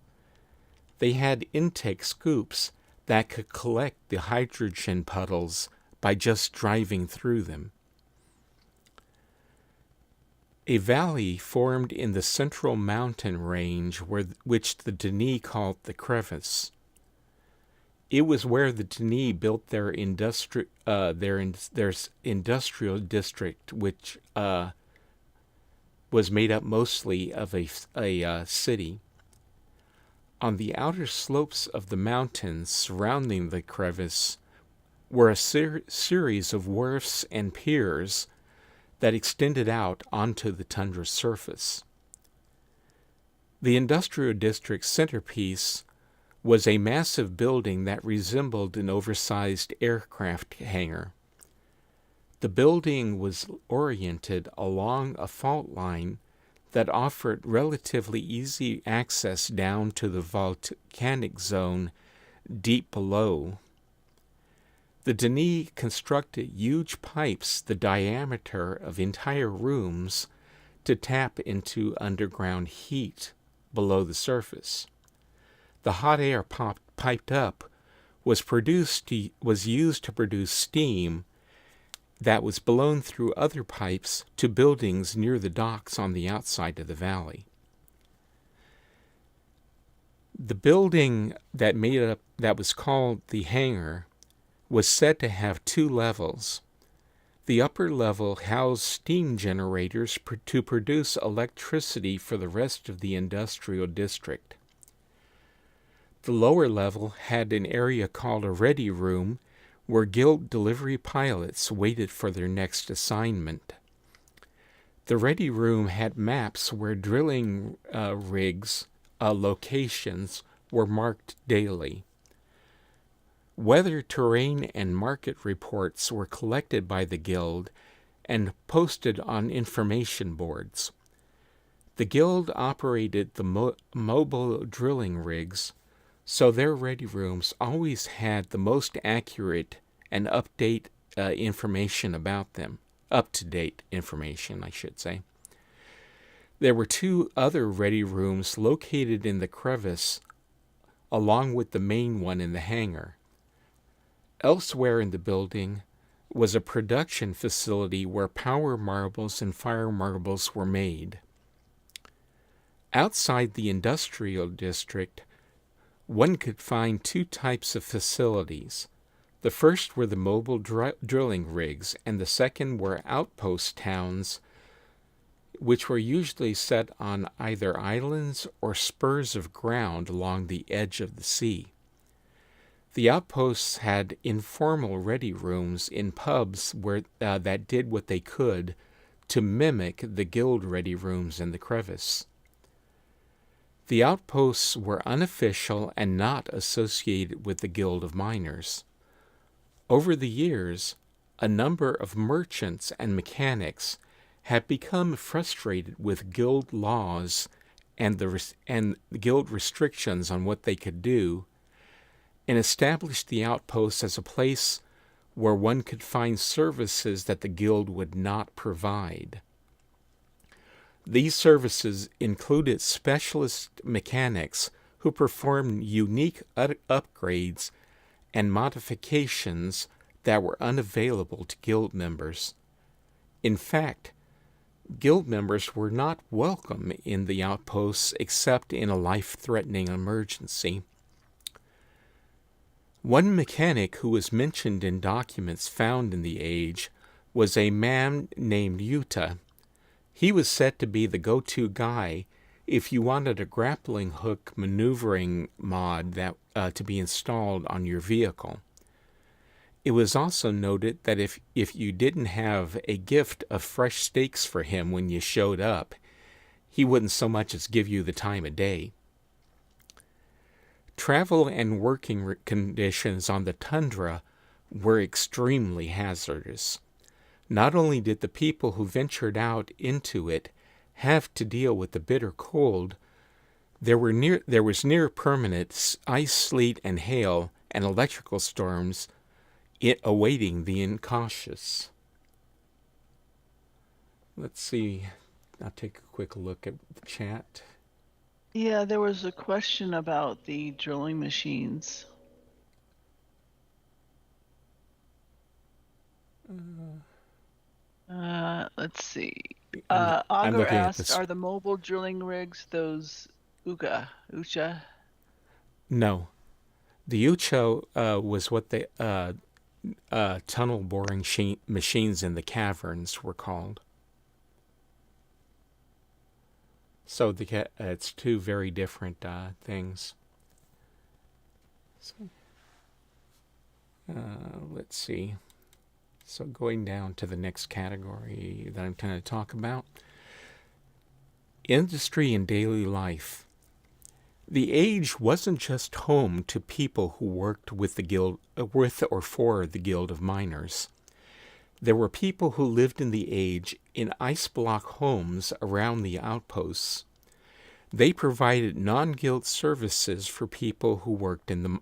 They had intake scoops that could collect the hydrogen puddles by just driving through them. A valley formed in the central mountain range which the Denis called the crevice. It was where the Denis built their industrial district, which was made up mostly of a city. On the outer slopes of the mountains surrounding the crevice were a series of wharfs and piers that extended out onto the tundra surface. The industrial district's centerpiece was a massive building that resembled an oversized aircraft hangar. The building was oriented along a fault line that offered relatively easy access down to the volcanic zone deep below. The Denis constructed huge pipes the diameter of entire rooms to tap into underground heat below the surface. The hot air piped up was used to produce steam that was blown through other pipes to buildings near the docks on the outside of the valley. The building that was called the hangar was said to have 2 levels. The upper level housed steam generators to produce electricity for the rest of the industrial district. The lower level had an area called a ready room where guild delivery pilots waited for their next assignment. The ready room had maps where drilling rigs locations were marked daily. Weather, terrain, and market reports were collected by the guild and posted on information boards. The guild operated the mobile drilling rigs, so their ready rooms always had the most accurate and up-to-date information about them. Up-to-date information, I should say. There were 2 other ready rooms located in the crevice, along with the main one in the hangar. Elsewhere in the building was a production facility where power marbles and fire marbles were made. Outside the industrial district, one could find 2 types of facilities. The first were the mobile drilling rigs, and the second were outpost towns, which were usually set on either islands or spurs of ground along the edge of the sea. The outposts had informal ready rooms in pubs that did what they could to mimic the guild ready rooms in the crevice. The outposts were unofficial and not associated with the Guild of Miners. Over the years, a number of merchants and mechanics had become frustrated with guild laws and the guild restrictions on what they could do, and established the outposts as a place where one could find services that the guild would not provide. These services included specialist mechanics who performed unique upgrades and modifications that were unavailable to guild members. In fact, guild members were not welcome in the outposts except in a life-threatening emergency. One mechanic who was mentioned in documents found in the Age was a man named Yuta. He was said to be the go-to guy if you wanted a grappling hook maneuvering mod that to be installed on your vehicle. It was also noted that if you didn't have a gift of fresh steaks for him when you showed up, he wouldn't so much as give you the time of day. Travel and working conditions on the tundra were extremely hazardous. Not only did the people who ventured out into it have to deal with the bitter cold, there was near permanent ice, sleet, and hail and electrical storms awaiting the incautious. Let's see. I'll take a quick look at the chat. Yeah, there was a question about the drilling machines. Let's see. I'm Augur looking at asked, this. are the mobile drilling rigs those Ucha? No. The Ucho was what the tunnel boring machines in the caverns were called. So it's 2 very different things. So, let's see. So going down to the next category that I'm going to talk about. Industry and daily life. The Age wasn't just home to people who worked with the guild, with or for the Guild of Miners. There were people who lived in the Age in ice block homes around the outposts. They provided non-guild services for people who worked in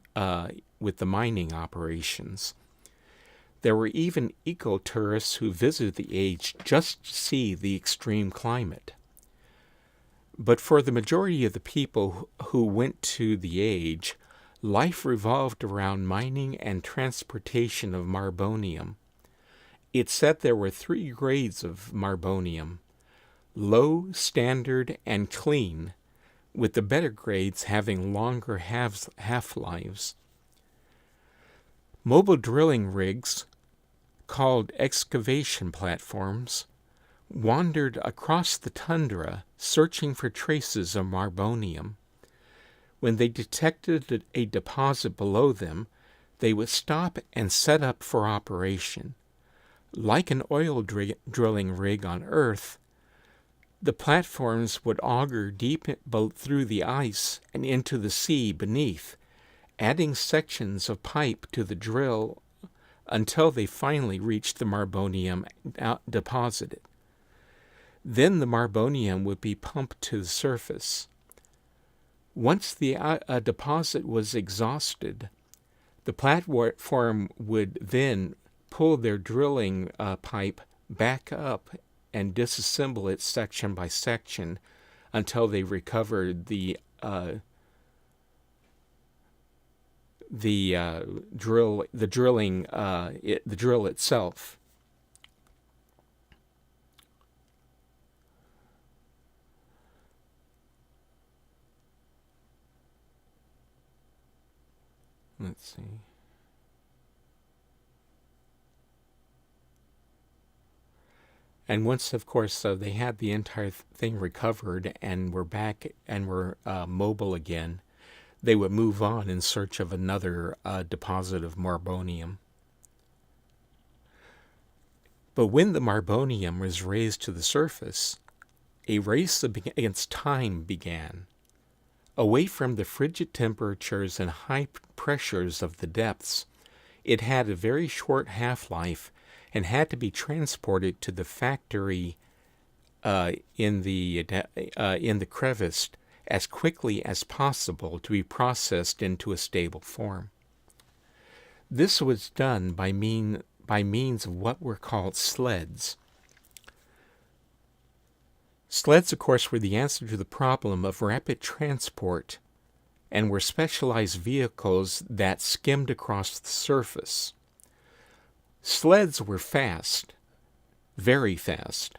with the mining operations. There were even eco-tourists who visited the Age just to see the extreme climate. But for the majority of the people who went to the Age, life revolved around mining and transportation of marbonium. It said there were 3 grades of marbonium: low, standard, and clean, with the better grades having longer half-lives. Mobile drilling rigs, called excavation platforms, wandered across the tundra searching for traces of marbonium. When they detected a deposit below them, they would stop and set up for operation. Like an oil drilling rig on Earth, the platforms would auger deep through the ice and into the sea beneath, adding sections of pipe to the drill until they finally reached the marbonium deposited. Then the marbonium would be pumped to the surface. Once the deposit was exhausted, the platform would then pull their drilling pipe back up and disassemble it section by section until they recovered the drill itself. Let's see. And once, of course, they had the entire thing recovered and were back and were mobile again, they would move on in search of another deposit of marbonium. But when the marbonium was raised to the surface, a race against time began. Away from the frigid temperatures and high pressures of the depths, it had a very short half-life and had to be transported to the factory in the crevice as quickly as possible to be processed into a stable form. This was done by means of what were called sleds. Sleds, of course, were the answer to the problem of rapid transport and were specialized vehicles that skimmed across the surface. Sleds were fast, very fast.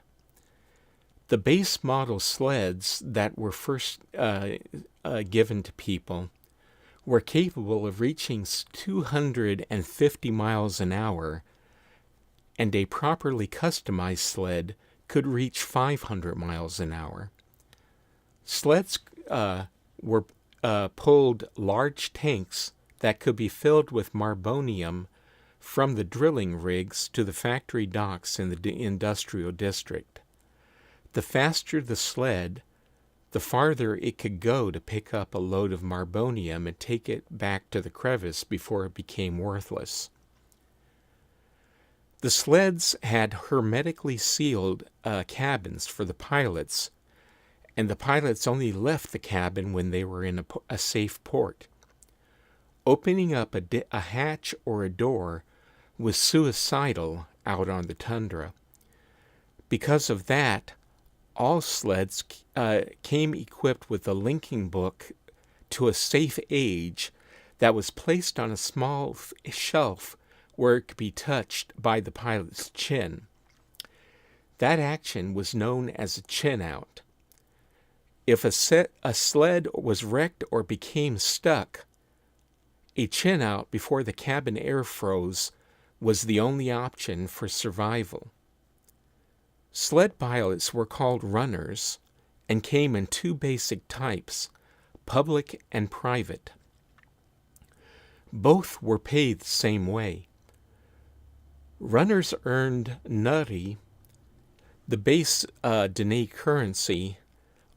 The base model sleds that were first given to people were capable of reaching 250 miles an hour, and a properly customized sled could reach 500 miles an hour. Sleds pulled large tanks that could be filled with marbonium from the drilling rigs to the factory docks in the industrial district. The faster the sled, the farther it could go to pick up a load of marbonium and take it back to the crevice before it became worthless. The sleds had hermetically sealed cabins for the pilots, and the pilots only left the cabin when they were in a safe port. Opening up a hatch or a door was suicidal out on the tundra. Because of that, all sleds came equipped with a linking book to a safe age that was placed on a small shelf where it could be touched by the pilot's chin. That action was known as a chin out. If a sled was wrecked or became stuck, a chin out before the cabin air froze was the only option for survival. Sled pilots were called runners and came in two basic types, public and private. Both were paid the same way. Runners earned nutty, the base Datahmnay currency,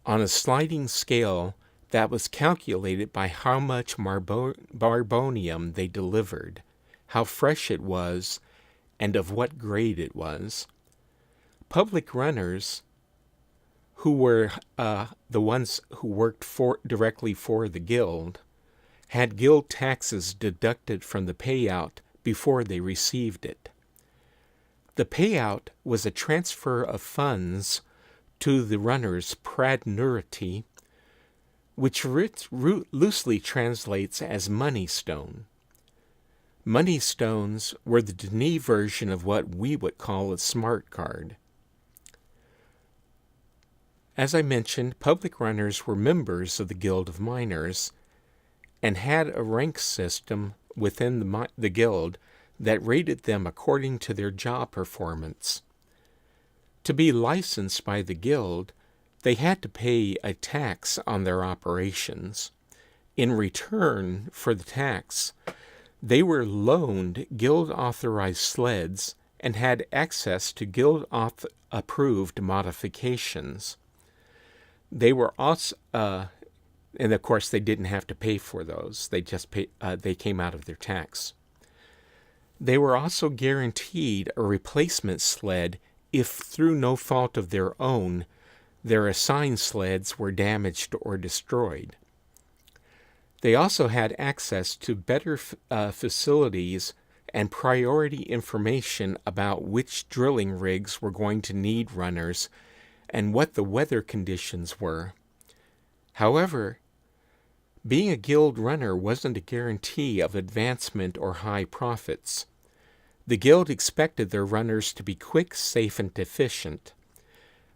on a sliding scale that was calculated by how much marbonium they delivered, how fresh it was, and of what grade it was. Public runners, who were the ones who worked directly for the guild, had guild taxes deducted from the payout before they received it. The payout was a transfer of funds to the runner's pradnurity, which loosely translates as money stone. Money stones were the Datahmnay version of what we would call a smart card. As I mentioned, public runners were members of the Guild of Miners and had a rank system within the guild that rated them according to their job performance. To be licensed by the guild, they had to pay a tax on their operations. In return for the tax, they were loaned guild-authorized sleds and had access to guild-approved modifications. They were also, and of course they didn't have to pay for those. They just they came out of their tax. They were also guaranteed a replacement sled if, through no fault of their own, their assigned sleds were damaged or destroyed. They also had access to better facilities and priority information about which drilling rigs were going to need runners and what the weather conditions were. However, being a guild runner wasn't a guarantee of advancement or high profits. The guild expected their runners to be quick, safe, and efficient.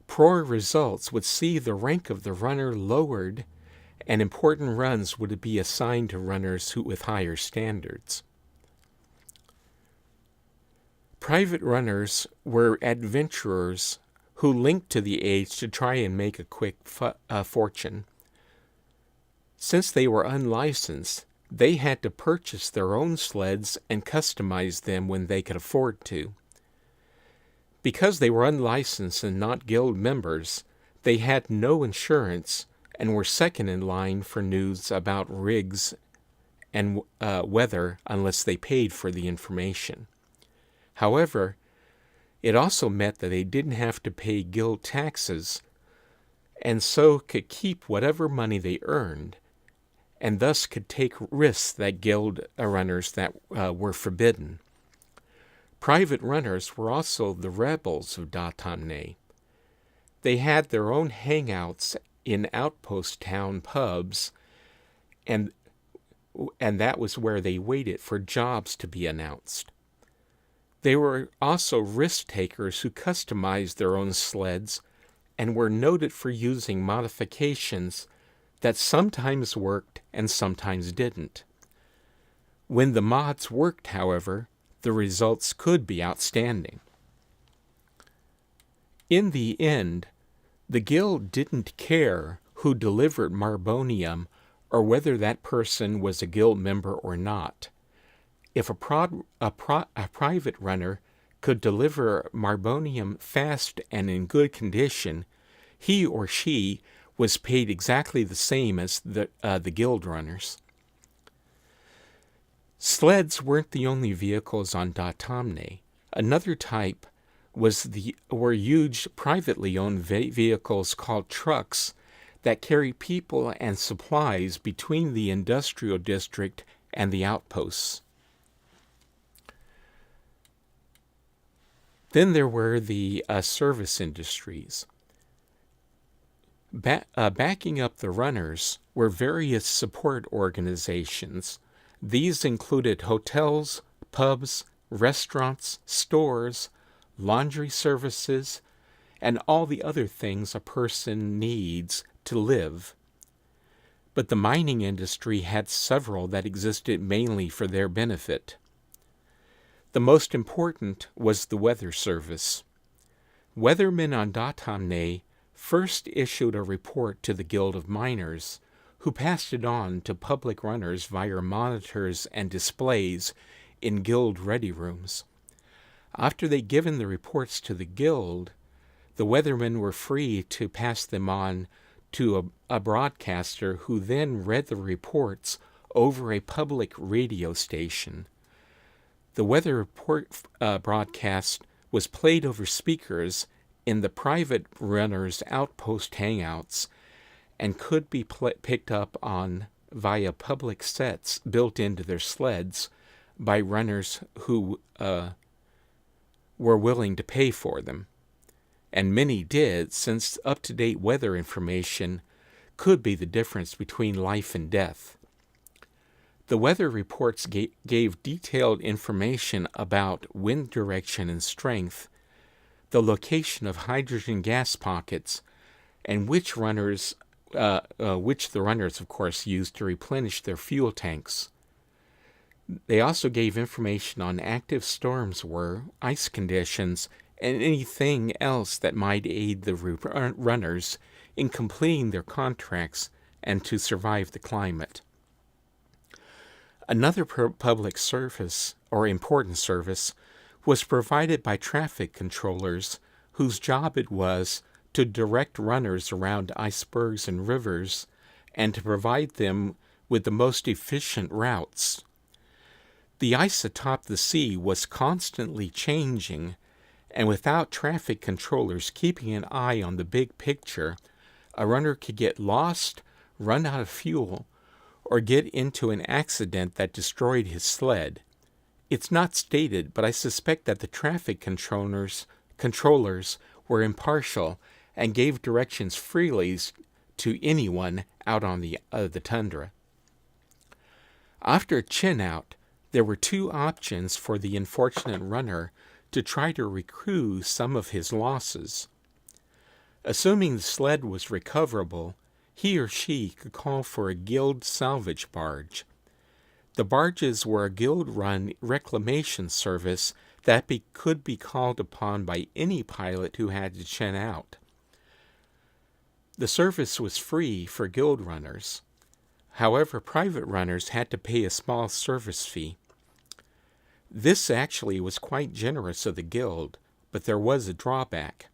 Poor results would see the rank of the runner lowered, and important runs would be assigned to runners with higher standards. Private runners were adventurers who linked to the age to try and make a quick fortune. Since they were unlicensed, they had to purchase their own sleds and customize them when they could afford to. Because they were unlicensed and not guild members, they had no insurance and were second in line for news about rigs and weather unless they paid for the information. However, it also meant that they didn't have to pay guild taxes and so could keep whatever money they earned, and thus could take risks that guild runners that were forbidden. Private runners were also the rebels of Datahmnay. They had their own hangouts in outpost town pubs, and that was where they waited for jobs to be announced. They were also risk-takers who customized their own sleds and were noted for using modifications that sometimes worked and sometimes didn't. When the mods worked, however, the results could be outstanding. In the end, the guild didn't care who delivered Marbonium or whether that person was a guild member or not. If a private runner could deliver Marbonium fast and in good condition, he or she was paid exactly the same as the guild runners. Sleds weren't the only vehicles on Datahmnay. Another type were huge privately owned vehicles called trucks that carried people and supplies between the industrial district and the outposts. Then there were the service industries. Backing up the runners were various support organizations. These included hotels, pubs, restaurants, stores, laundry services, and all the other things a person needs to live. But the mining industry had several that existed mainly for their benefit. The most important was the weather service. Weathermen on Datahmnay first issued a report to the Guild of Miners, who passed it on to public runners via monitors and displays in guild ready rooms. After they'd given the reports to the guild, the weathermen were free to pass them on to a broadcaster who then read the reports over a public radio station. The weather report broadcast was played over speakers in the private runners' outpost hangouts and could be picked up on via public sets built into their sleds by runners who were willing to pay for them. And many did, since up-to-date weather information could be the difference between life and death. The weather reports gave detailed information about wind direction and strength, the location of hydrogen gas pockets, and which the runners, of course, used to replenish their fuel tanks. They also gave information on active storms ice conditions, and anything else that might aid the runners in completing their contracts and to survive the climate. Another public service, or important service, was provided by traffic controllers whose job it was to direct runners around icebergs and rivers and to provide them with the most efficient routes. The ice atop the sea was constantly changing, and without traffic controllers keeping an eye on the big picture, a runner could get lost, run out of fuel, or get into an accident that destroyed his sled. It's not stated, but I suspect that the traffic controllers were impartial and gave directions freely to anyone out on the tundra. After chin out, there were two options for the unfortunate runner to try to recoup some of his losses. Assuming the sled was recoverable, he or she could call for a guild salvage barge. The barges were a guild-run reclamation service that could be called upon by any pilot who had to chin out. The service was free for guild runners. However, private runners had to pay a small service fee. This actually was quite generous of the guild, but there was a drawback.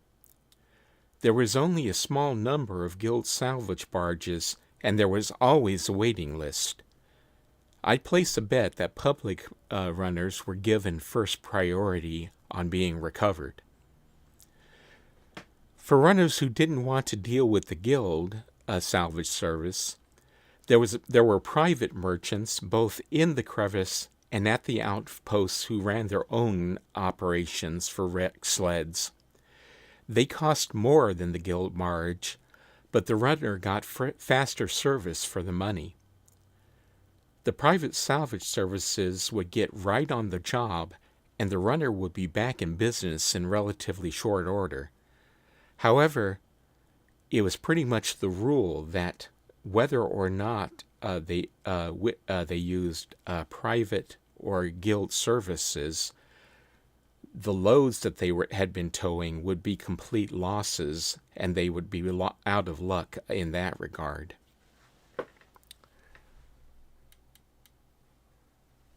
There was only a small number of guild salvage barges, and there was always a waiting list. I'd place a bet that public runners were given first priority on being recovered. For runners who didn't want to deal with the guild salvage service, there were private merchants both in the crevice and at the outposts who ran their own operations for wrecked sleds. They cost more than the guild barge, but the runner got faster service for the money. The private salvage services would get right on the job, and the runner would be back in business in relatively short order. However, it was pretty much the rule that whether or not they used private or guild services, the loads that they had been towing would be complete losses, and they would be out of luck in that regard.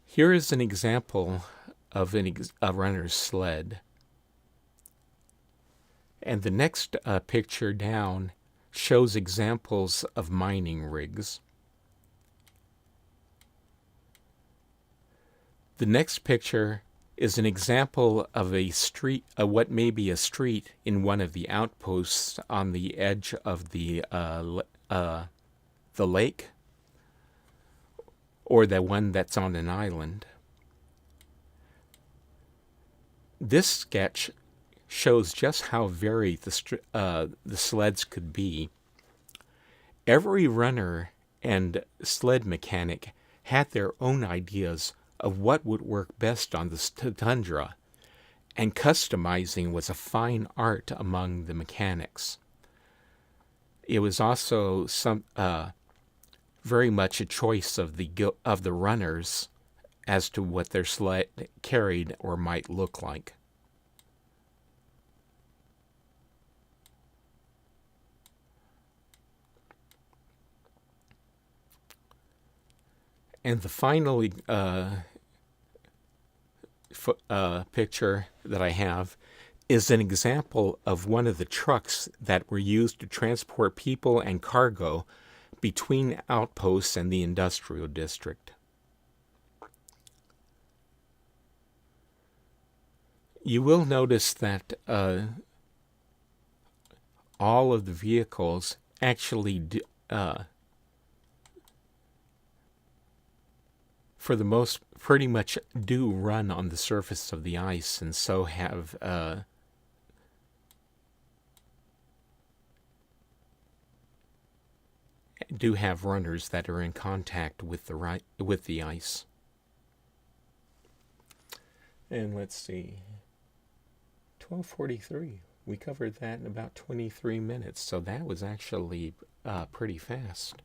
Here is an example of a runner's sled. And the next picture down shows examples of mining rigs. The next picture is an example of a street, what may be a street in one of the outposts on the edge of the lake, or the one that's on an island. This sketch shows just how varied the sleds could be. Every runner and sled mechanic had their own ideas of what would work best on the tundra, and customizing was a fine art among the mechanics. It was also very much a choice of the runners as to what their sled carried or might look like. And the final picture that I have is an example of one of the trucks that were used to transport people and cargo between outposts and the industrial district. You will notice that all of the vehicles actually for the most, pretty much do run on the surface of the ice, and so have runners that are in contact with the ice. And let's see, 12:43. We covered that in about 23 minutes, so that was actually pretty fast.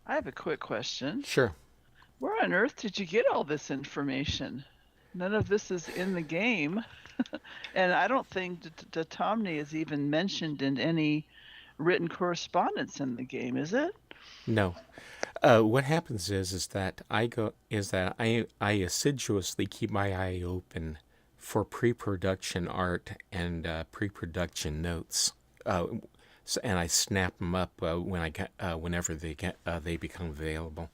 I have a quick question. Sure. Where on earth did you get all this information? None of this is in the game. And I don't think Datahmnay is even mentioned in any written correspondence in the game, is it? No. What happens is that I assiduously keep my eye open for pre-production art and pre-production notes, and I snap them up whenever they become available.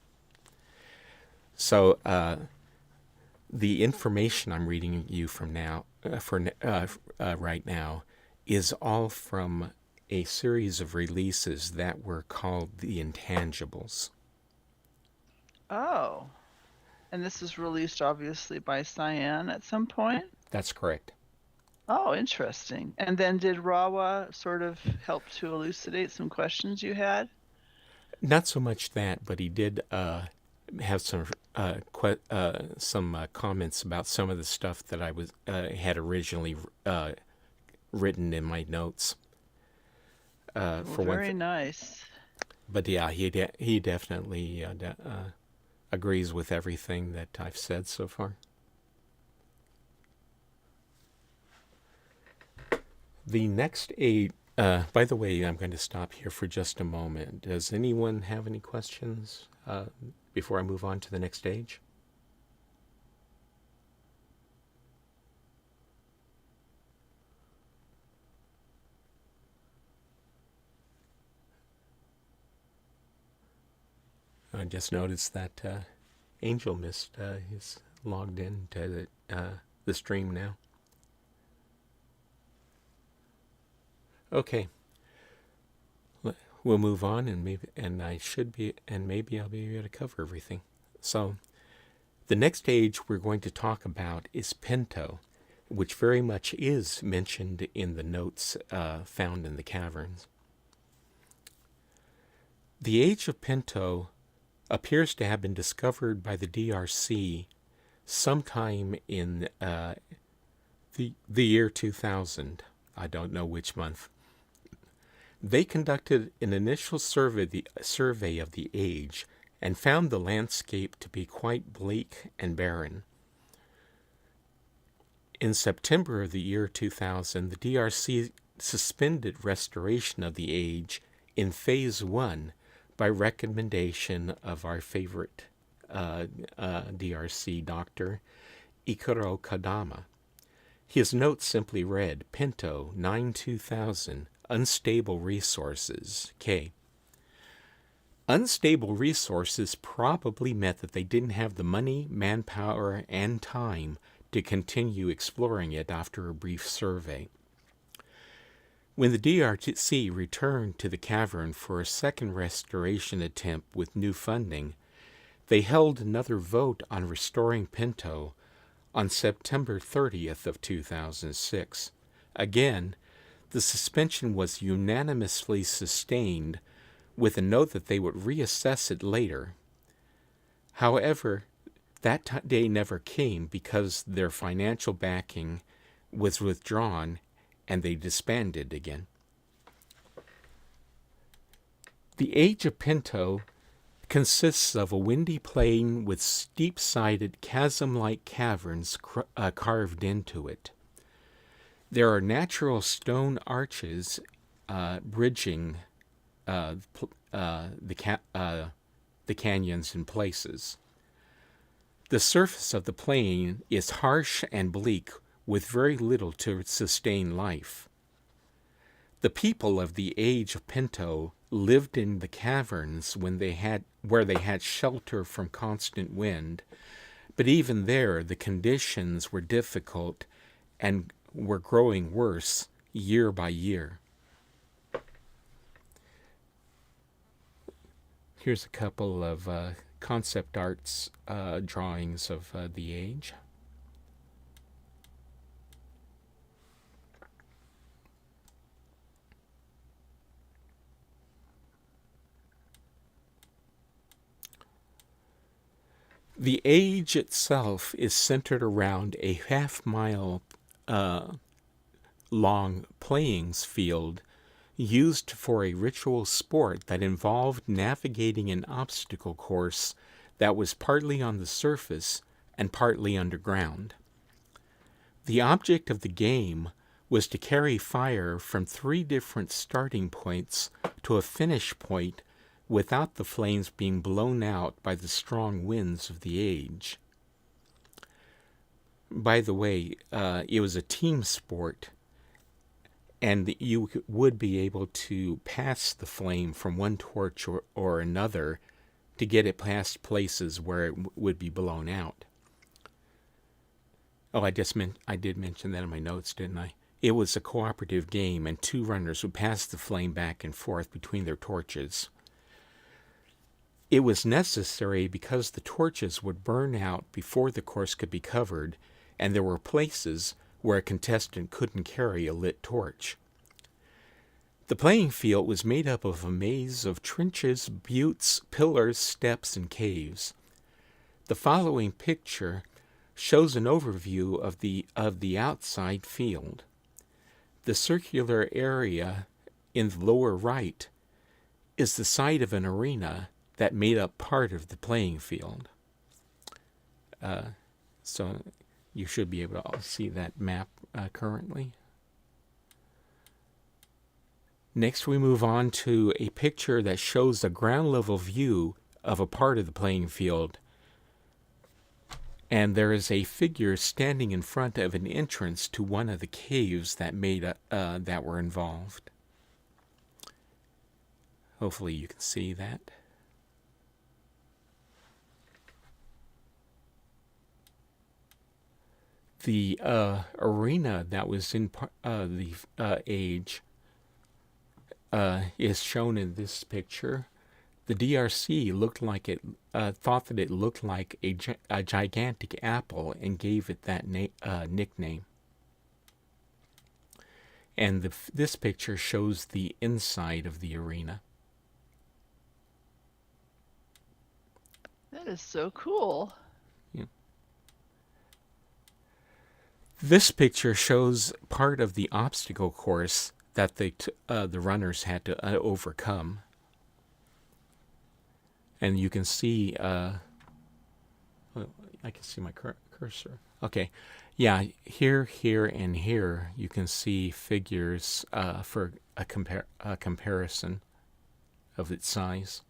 So the information I'm reading you from now, right now, is all from a series of releases that were called The Intangibles. Oh. And this was released obviously by Cyan at some point? That's correct. Oh, interesting. And then did Rawa sort of help to elucidate some questions you had? Not so much that, but he did have some comments about some of the stuff that I was had originally written in my notes. Well, For one, very nice. but yeah, he definitely agrees with everything that I've said so far. The next age. By the way, I'm going to stop here for just a moment. Does anyone have any questions before I move on to the next stage? I just noticed that Angel Myst is logged into the stream now. Okay. We'll move on, and maybe I'll be able to cover everything. So, the next stage we're going to talk about is Pento, which very much is mentioned in the notes found in the caverns. The age of Pento appears to have been discovered by the DRC sometime in the year 2000. I don't know which month. They conducted an initial survey of the age and found the landscape to be quite bleak and barren. In September of the year 2000, the DRC suspended restoration of the age in Phase 1 by recommendation of our favorite DRC doctor, Ikaro Kadama. His note simply read, Pento 9-2000, unstable resources, K. Unstable resources probably meant that they didn't have the money, manpower, and time to continue exploring it after a brief survey. When the DRC returned to the cavern for a second restoration attempt with new funding, they held another vote on restoring Pento on September 30th of 2006. Again, the suspension was unanimously sustained with a note that they would reassess it later. However, that day never came because their financial backing was withdrawn and they disbanded again. The age of Pento consists of a windy plain with steep-sided chasm-like caverns carved into it. There are natural stone arches bridging the canyons in places. The surface of the plain is harsh and bleak, with very little to sustain life. The people of the age of Pento lived in the caverns where they had shelter from constant wind, but even there the conditions were difficult and were growing worse year by year. Here's a couple of concept arts drawings of the age. The age itself is centered around a half-mile long playing field used for a ritual sport that involved navigating an obstacle course that was partly on the surface and partly underground. The object of the game was to carry fire from 3 different starting points to a finish point without the flames being blown out by the strong winds of the age. By the way, it was a team sport, and you would be able to pass the flame from one torch or another to get it past places where it would be blown out. Oh, I did mention that in my notes, didn't I? It was a cooperative game, and two runners would pass the flame back and forth between their torches. It was necessary because the torches would burn out before the course could be covered, and there were places where a contestant couldn't carry a lit torch. The playing field was made up of a maze of trenches, buttes, pillars, steps, and caves. The following picture shows an overview of the outside field. The circular area in the lower right is the site of an arena that made up part of the playing field. So you should be able to see that map currently. Next, we move on to a picture that shows a ground level view of a part of the playing field. And there is a figure standing in front of an entrance to one of the caves that were involved. Hopefully you can see that. The arena that was in the age is shown in this picture. The DRC thought that it looked like a gigantic apple and gave it that nickname. And this picture shows the inside of the arena. That is so cool. Yeah. This picture shows part of the obstacle course that the runners had to overcome. And you can see, I can see my cursor. Okay, yeah, here, and here, you can see figures for a comparison of its size.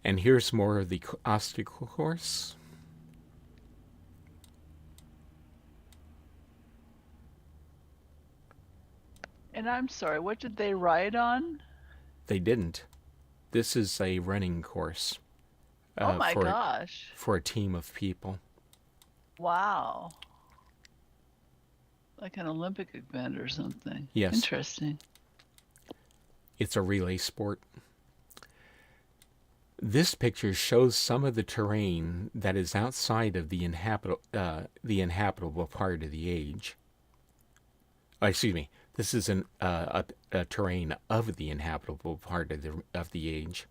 And here's more of the obstacle course. And I'm sorry, what did they ride on? They didn't. This is a running course. Oh my gosh. For a team of people. Wow. Like an Olympic event or something. Yes. Interesting. It's a relay sport. This picture shows some of the terrain that is outside of the inhabitable part of the age. Excuse me. This is a terrain of the inhabitable part of the age.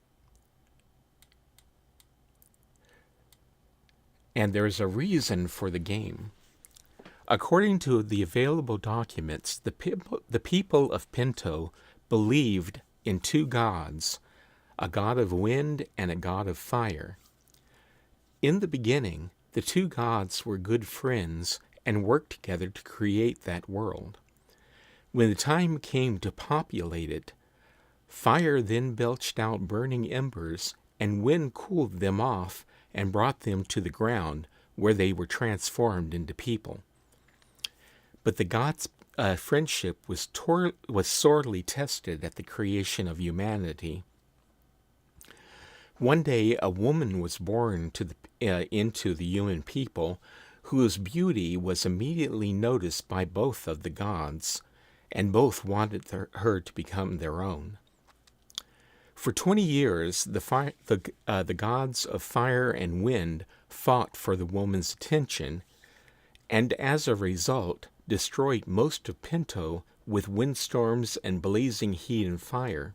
And there's a reason for the game. According to the available documents, the people of Pento believed in two gods, a god of wind and a god of fire. In the beginning, the two gods were good friends and worked together to create that world. When the time came to populate it, fire then belched out burning embers, and wind cooled them off and brought them to the ground, where they were transformed into people. But the gods' friendship was sorely tested at the creation of humanity. One day, a woman was born into the human people, whose beauty was immediately noticed by both of the gods, and both wanted her to become their own. For 20 years, the gods of fire and wind fought for the woman's attention, and as a result, destroyed most of Pento with windstorms and blazing heat and fire.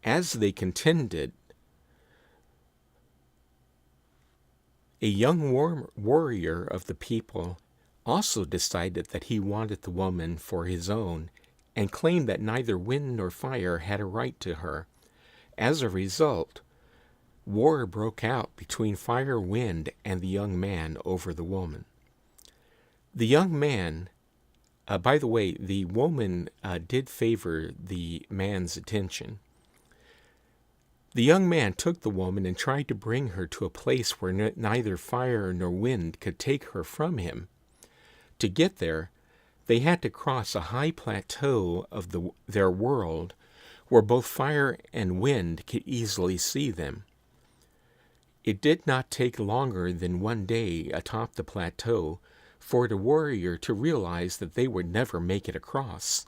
As they contended, a young warrior of the people also decided that he wanted the woman for his own, and claimed that neither wind nor fire had a right to her. As a result, war broke out between fire, wind, and the young man over the woman. The young man, by the way, the woman did favor the man's attention. The young man took the woman and tried to bring her to a place where neither fire nor wind could take her from him. To get there, they had to cross a high plateau of their world where both fire and wind could easily see them. It did not take longer than one day atop the plateau for the warrior to realize that they would never make it across.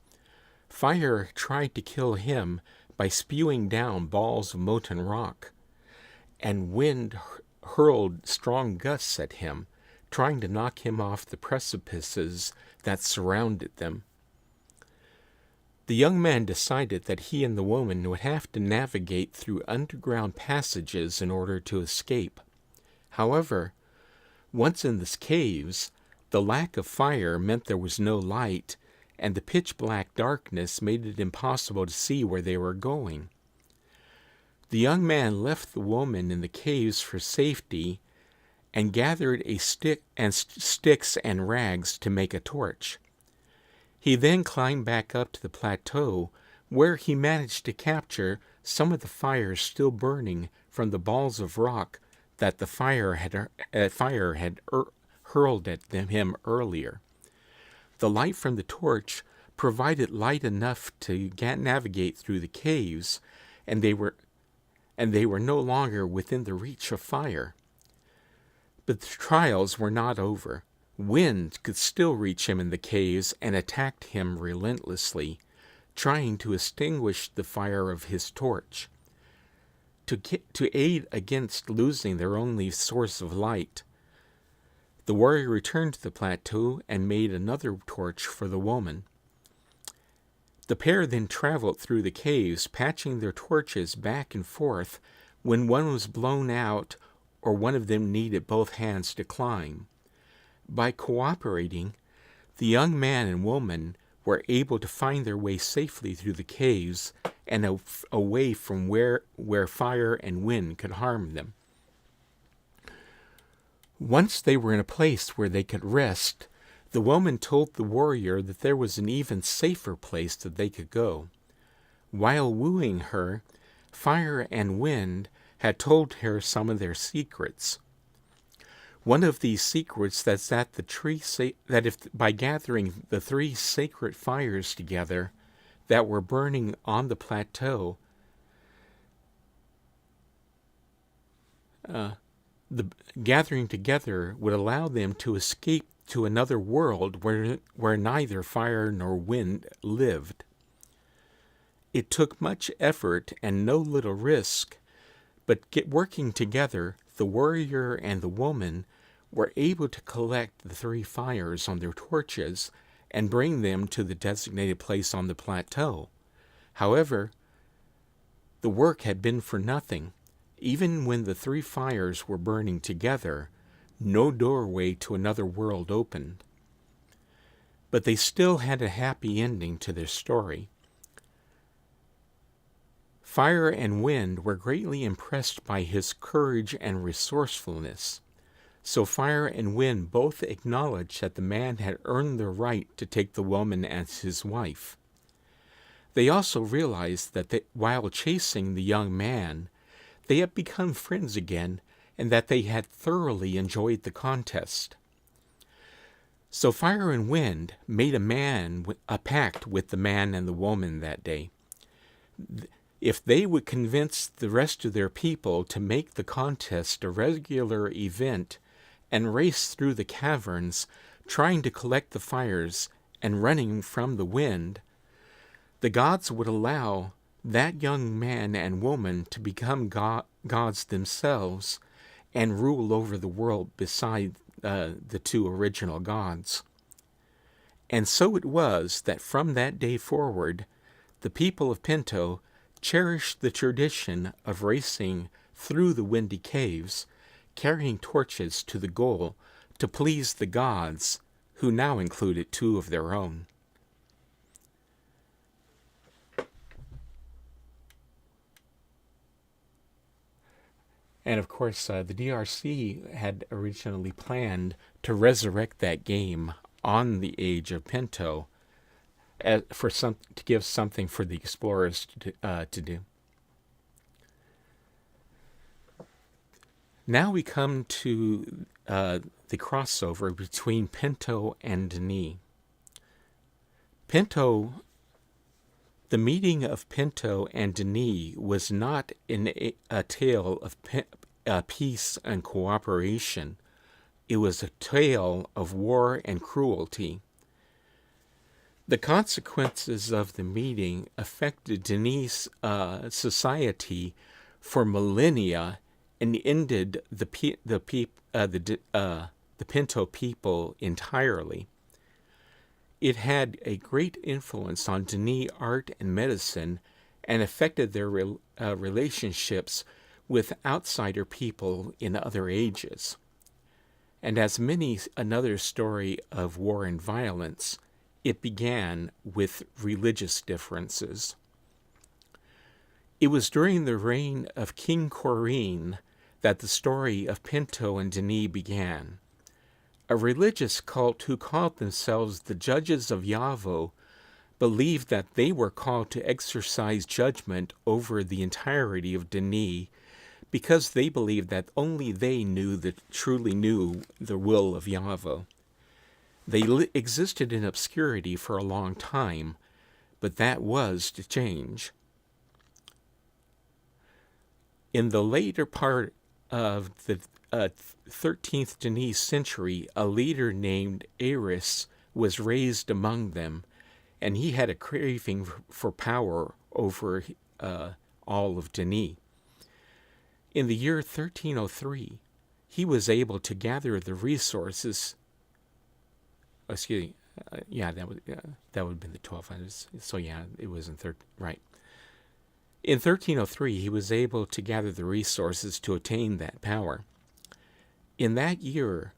Fire tried to kill him by spewing down balls of molten rock, and wind hurled strong gusts at him, trying to knock him off the precipices that surrounded them. The young man decided that he and the woman would have to navigate through underground passages in order to escape. However, once in the caves, the lack of fire meant there was no light, and the pitch-black darkness made it impossible to see where they were going. The young man left the woman in the caves for safety and gathered sticks and rags to make a torch. He then climbed back up to the plateau, where he managed to capture some of the fire still burning from the balls of rock that the fire had hurled at him earlier. The light from the torch provided light enough to navigate through the caves, and they were no longer within the reach of fire. But the trials were not over. Wind could still reach him in the caves and attacked him relentlessly, trying to extinguish the fire of his torch. To aid against losing their only source of light, the warrior returned to the plateau and made another torch for the woman. The pair then traveled through the caves, patching their torches back and forth when one was blown out or one of them needed both hands to climb. By cooperating, the young man and woman were able to find their way safely through the caves and away from where fire and wind could harm them. Once they were in a place where they could rest, the woman told the warrior that there was an even safer place that they could go. While wooing her, fire and wind had told her some of their secrets. One of these secrets that's that by gathering the 3 sacred fires together that were burning on the plateau, the gathering together would allow them to escape to another world where neither fire nor wind lived. It took much effort and no little risk, but working together, the warrior and the woman were able to collect the 3 fires on their torches and bring them to the designated place on the plateau. However, the work had been for nothing. Even when the 3 fires were burning together, no doorway to another world opened. But they still had a happy ending to their story. Fire and wind were greatly impressed by his courage and resourcefulness. So fire and wind both acknowledged that the man had earned the right to take the woman as his wife. They also realized that while chasing the young man, they had become friends again and that they had thoroughly enjoyed the contest. So fire and wind made a pact with the man and the woman that day. If they would convince the rest of their people to make the contest a regular event and race through the caverns, trying to collect the fires and running from the wind, the gods would allow that young man and woman to become gods themselves and rule over the world beside the 2 original gods. And so it was that from that day forward, the people of Pento cherished the tradition of racing through the windy caves, carrying torches to the goal to please the gods, who now included 2 of their own. And of course, the DRC had originally planned to resurrect that game on the age of Pento to give something for the explorers to do. Now we come to the crossover between Pento and Denis. The meeting of Pento and Denis was not in a tale peace and cooperation. It was a tale of war and cruelty. The consequences of the meeting affected Denis' society for millennia and ended the Pento people entirely. It had a great influence on Denis' art and medicine and affected their relationships with outsider people in other ages. And as many another story of war and violence, it began with religious differences. It was during the reign of King Corin that the story of Pento and Denis began. A religious cult who called themselves the Judges of Yavo believed that they were called to exercise judgment over the entirety of Denis because they believed that only they truly knew the will of Yavo. They existed in obscurity for a long time, but that was to change. In the later part of the 13th Denis century, a leader named Eris was raised among them, and he had a craving for power over all of Denis. In the year 1303, he was able to gather the resources. That would have been the 1200s. So yeah, it was right. In 1303, he was able to gather the resources to attain that power. In that year,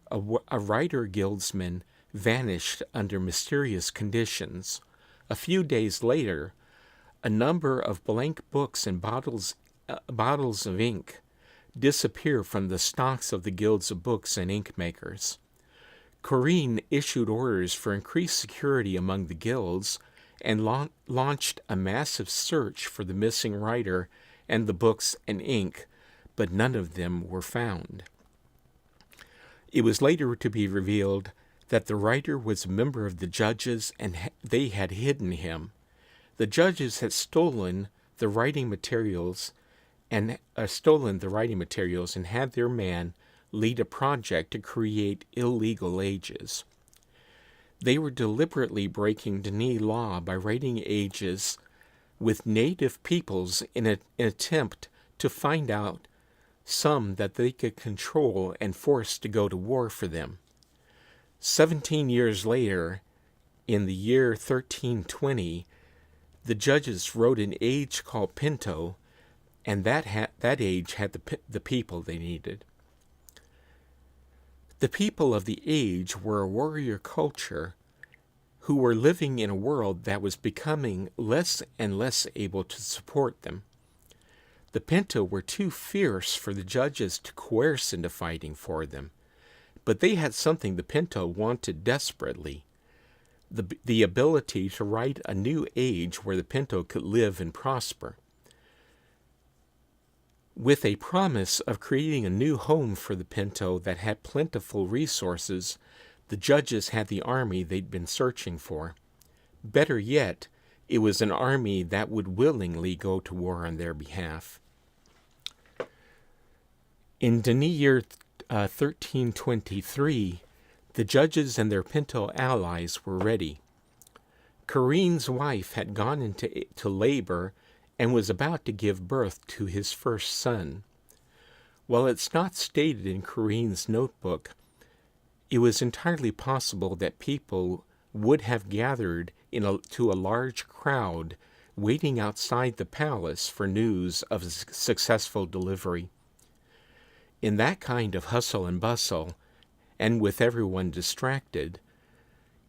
a writer guildsman vanished under mysterious conditions. A few days later, a number of blank books and bottles of ink disappear from the stocks of the guilds of books and ink makers. Corin issued orders for increased security among the guilds and launched a massive search for the missing writer and the books and ink, but none of them were found. It was later to be revealed that the writer was a member of the judges and they had hidden him. The judges had stolen the writing materials and had their man lead a project to create illegal ages. They were deliberately breaking Denis law by writing ages with native peoples in an attempt to find out some that they could control and force to go to war for them. 17 years later, in the year 1320, the judges wrote an age called Pento, and that age had the people they needed. The people of the age were a warrior culture who were living in a world that was becoming less and less able to support them. The Pento were too fierce for the judges to coerce into fighting for them, but they had something the Pento wanted desperately, the ability to write a new age where the Pento could live and prosper. With a promise of creating a new home for the Pento that had plentiful resources, the judges had the army they'd been searching for. Better yet, it was an army that would willingly go to war on their behalf. In Denis year 1323, the judges and their Pento allies were ready. Corin's wife had gone into labor and was about to give birth to his first son. While it's not stated in Corin's notebook, it was entirely possible that people would have gathered to a large crowd waiting outside the palace for news of a successful delivery. In that kind of hustle and bustle, and with everyone distracted,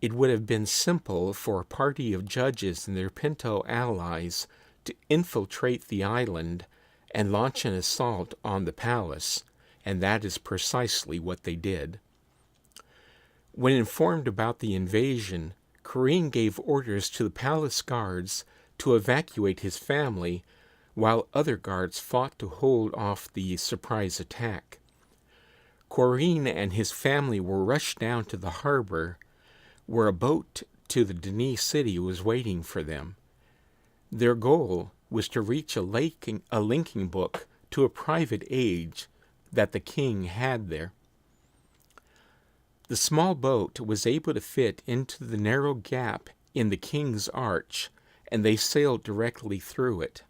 it would have been simple for a party of judges and their Pento allies to infiltrate the island and launch an assault on the palace, and that is precisely what they did. When informed about the invasion, Corin gave orders to the palace guards to evacuate his family, while other guards fought to hold off the surprise attack. Corin and his family were rushed down to the harbor, where a boat to the Denis city was waiting for them. Their goal was to reach a linking book to a private age that the king had there. The small boat was able to fit into the narrow gap in the king's arch, and they sailed directly through it.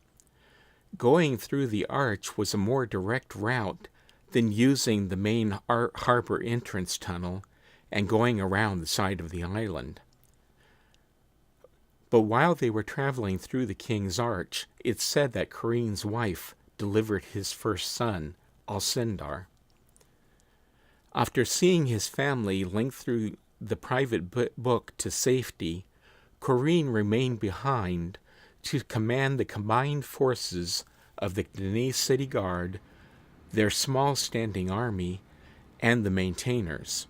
Going through the arch was a more direct route than using the main harbor entrance tunnel and going around the side of the island. But while they were traveling through the king's arch, it's said that Karin's wife delivered his first son, Alcindar. After seeing his family link through the private book to safety, Karin remained behind to command the combined forces of the Denis City Guard, their small standing army, and the maintainers.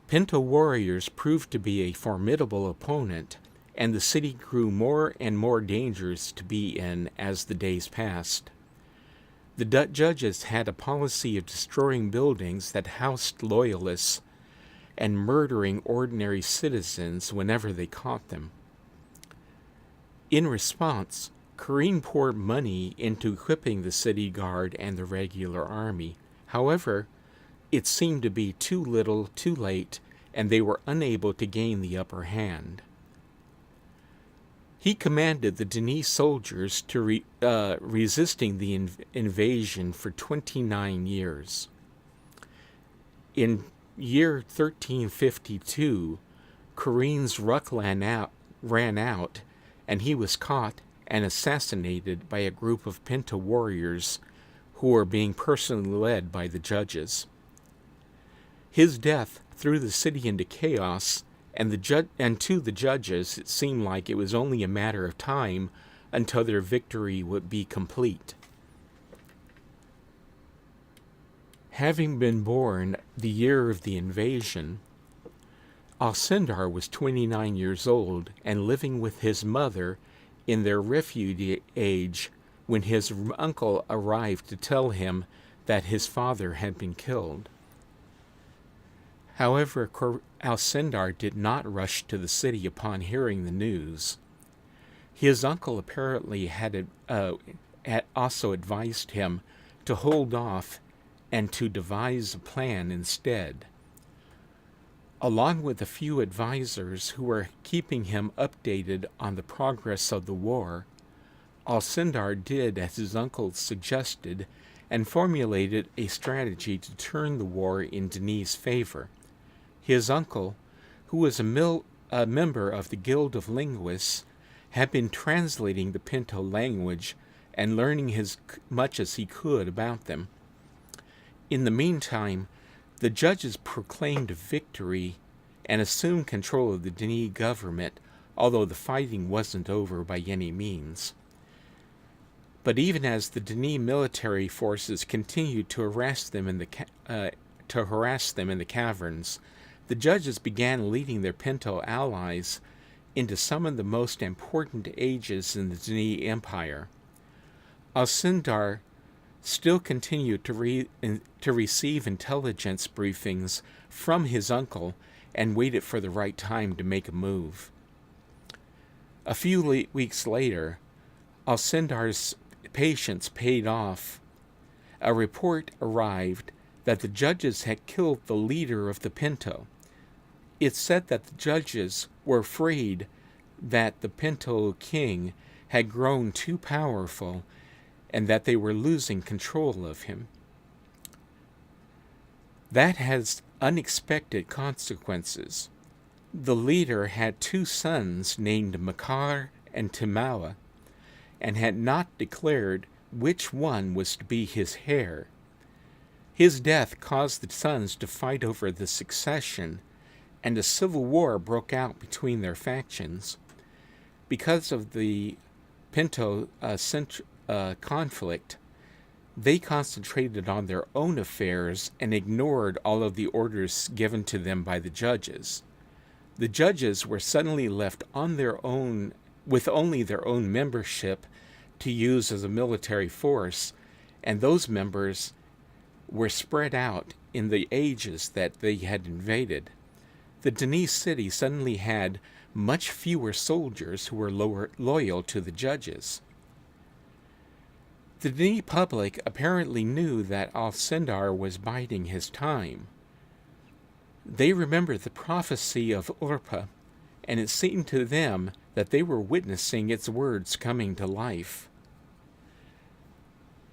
Pento warriors proved to be a formidable opponent, and the city grew more and more dangerous to be in as the days passed. The Dutch judges had a policy of destroying buildings that housed loyalists and murdering ordinary citizens whenever they caught them. In response, Karin poured money into equipping the city guard and the regular army. However, it seemed to be too little, too late, and they were unable to gain the upper hand. He commanded the Denis soldiers to resisting the invasion for 29 years. In year 1352, Karin's luck ran out, and he was caught and assassinated by a group of Pento warriors who were being personally led by the judges. His death threw the city into chaos, and to the judges it seemed like it was only a matter of time until their victory would be complete. Having been born the year of the invasion, Alcindar was 29 years old and living with his mother in their refuge age when his uncle arrived to tell him that his father had been killed. However, Alcindar did not rush to the city upon hearing the news. His uncle apparently had also advised him to hold off and to devise a plan instead. Along with a few advisors who were keeping him updated on the progress of the war, Alcindar did as his uncle suggested and formulated a strategy to turn the war in Denis' favor. His uncle, who was a member of the Guild of Linguists, had been translating the Pento language and learning as much as he could about them. In the meantime, the judges proclaimed a victory and assumed control of the Denis government, although the fighting wasn't over by any means. But even as the Denis military forces continued to harass them in the caverns, the judges began leading their Pento allies into some of the most important ages in the Denis Empire. Alcindar still continued to receive intelligence briefings from his uncle and waited for the right time to make a move. A few weeks later, Alcindar's patience paid off. A report arrived that the judges had killed the leader of the Pento. It said that the judges were afraid that the Pento king had grown too powerful and that they were losing control of him. That has unexpected consequences. The leader had two sons named Makar and Timawa, and had not declared which one was to be his heir. His death caused the sons to fight over the succession, and a civil war broke out between their factions. Because of the Pento conflict, they concentrated on their own affairs and ignored all of the orders given to them by the judges. The judges were suddenly left on their own, with only their own membership to use as a military force, and those members were spread out in the ages that they had invaded. The Denis city suddenly had much fewer soldiers who were loyal to the judges. The Denis public apparently knew that Alcindar was biding his time. They remembered the prophecy of Urpa, and it seemed to them that they were witnessing its words coming to life.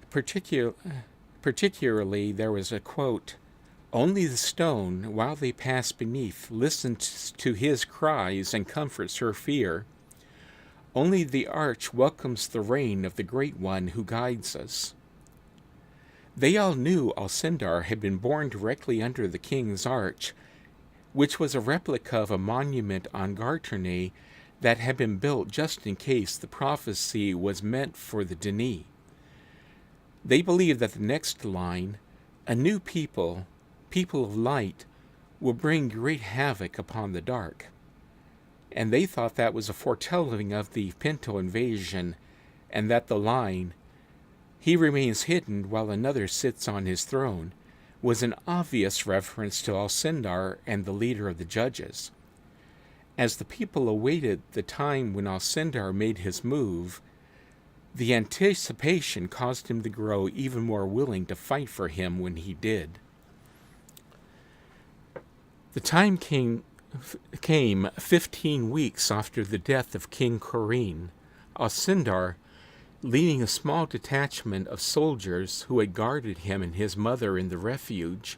Particularly, there was a quote, "Only the stone, while they pass beneath, listens to his cries and comforts her fear. Only the arch welcomes the reign of the Great One who guides us." They all knew Alcindar had been born directly under the king's arch, which was a replica of a monument on Datahmnay that had been built just in case the prophecy was meant for the Denis. They believed that the next line, "A new people, people of light, will bring great havoc upon the dark." And they thought that was a foretelling of the Pento invasion, and that the line, "He remains hidden while another sits on his throne," was an obvious reference to Alcindar and the leader of the judges. As the people awaited the time when Alcindar made his move, the anticipation caused him to grow even more willing to fight for him when he did. The time came 15 weeks after the death of King Corinne. Alcindar, leading a small detachment of soldiers who had guarded him and his mother in the refuge,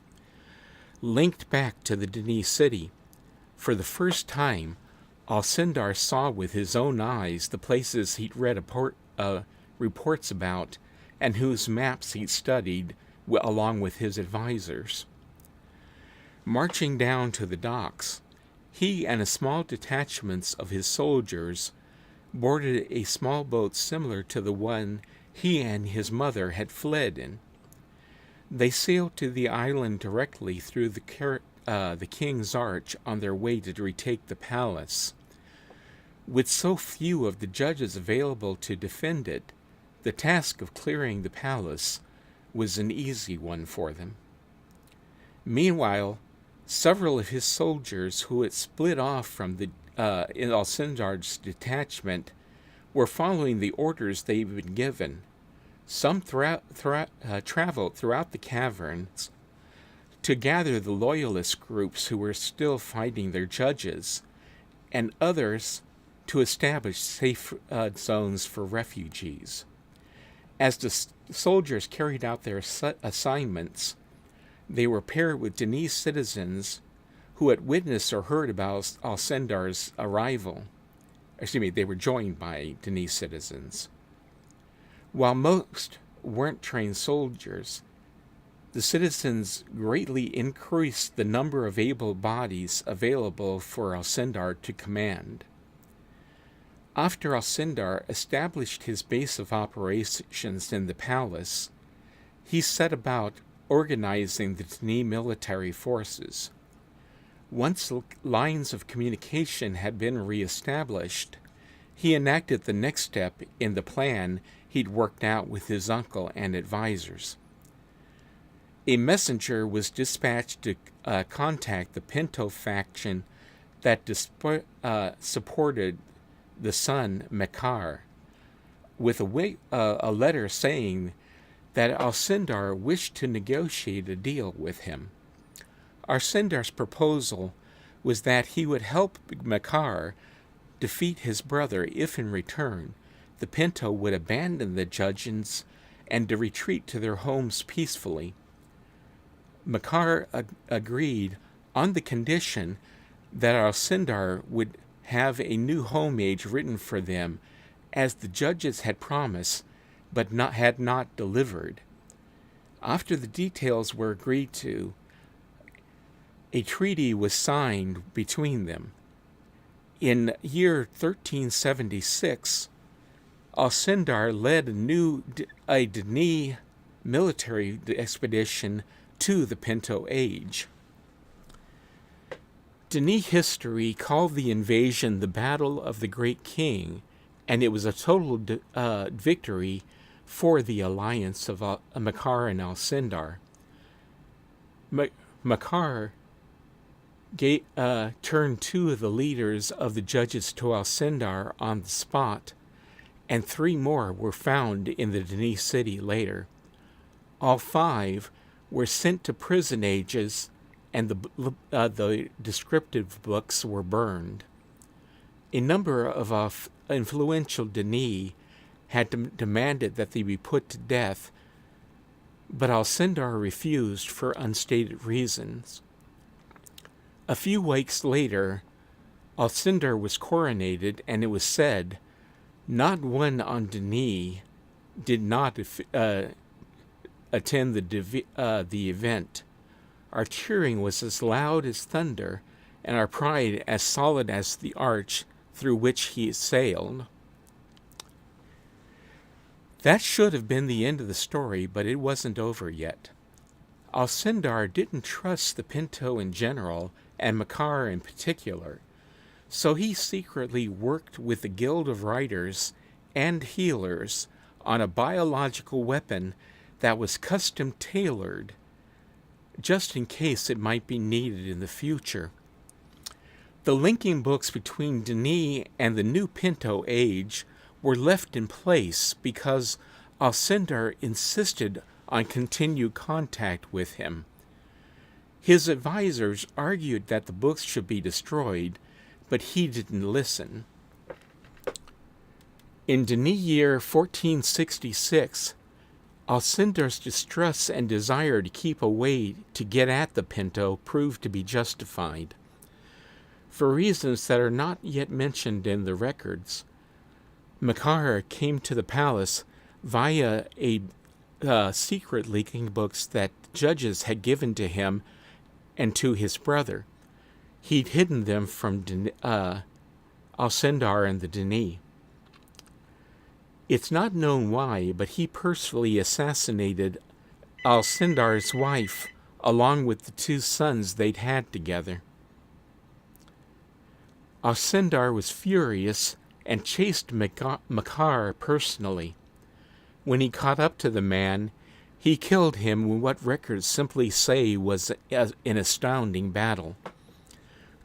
linked back to the Denis city. For the first time, Alcindar saw with his own eyes the places he'd read reports about and whose maps he'd studied along with his advisors. Marching down to the docks, he and a small detachment of his soldiers boarded a small boat similar to the one he and his mother had fled in. They sailed to the island directly through the King's Arch on their way to retake the palace. With so few of the judges available to defend it, the task of clearing the palace was an easy one for them. Meanwhile, several of his soldiers who had split off from Alcindar's detachment were following the orders they'd been given. Some traveled throughout the caverns to gather the loyalist groups who were still fighting their judges, and others to establish safe zones for refugees. As the soldiers carried out their assignments, they were paired with Denis citizens who had witnessed or heard about Alcindar's arrival. They were joined by Denis citizens. While most weren't trained soldiers, the citizens greatly increased the number of able bodies available for Alcindar to command. After Alcindar established his base of operations in the palace, he set about organizing the Denis military forces. Once lines of communication had been reestablished, he enacted the next step in the plan he'd worked out with his uncle and advisors. A messenger was dispatched to contact the Pento faction that supported the son Makar, with a letter saying that Alcindar wished to negotiate a deal with him. Alcindar's proposal was that he would help Makar defeat his brother if, in return, the Pento would abandon the judges and to retreat to their homes peacefully. Makar agreed on the condition that Alcindar would have a new homage written for them, as the judges had promised, but had not delivered. After the details were agreed to, a treaty was signed between them. In year 1376, Alcindar led a Denis military expedition to the Pento age. Denis history called the invasion the Battle of the Great King, and it was a total victory for the alliance of Makar and Alcindar. Makar turned two of the leaders of the judges to Alcindar on the spot, and 3 more were found in the Denis city later. All 5 were sent to prison ages, and the descriptive books were burned. A number of influential Denis had demanded that they be put to death, but Alcindor refused for unstated reasons. A few weeks later, Alcindor was coronated, and it was said, not one on Denis did not attend the event. Our cheering was as loud as thunder, and our pride as solid as the arch through which he sailed. That should have been the end of the story, but it wasn't over yet. Alcindor didn't trust the Pento in general, and Makar in particular, so he secretly worked with the Guild of Writers and Healers on a biological weapon that was custom-tailored, just in case it might be needed in the future. The linking books between Denis and the new Pento age were left in place because Alcindor insisted on continued contact with him. His advisors argued that the books should be destroyed, but he didn't listen. In Denis year 1466, Alcindor's distrust and desire to keep away to get at the Pento proved to be justified. For reasons that are not yet mentioned in the records, Makar came to the palace via a secret leaking books that judges had given to him and to his brother. He'd hidden them from Alcindor and the Denis. It's not known why, but he personally assassinated Alcindor's wife along with the 2 sons they'd had together. Alcindor was furious and chased Makar personally. When he caught up to the man, he killed him in what records simply say was an astounding battle.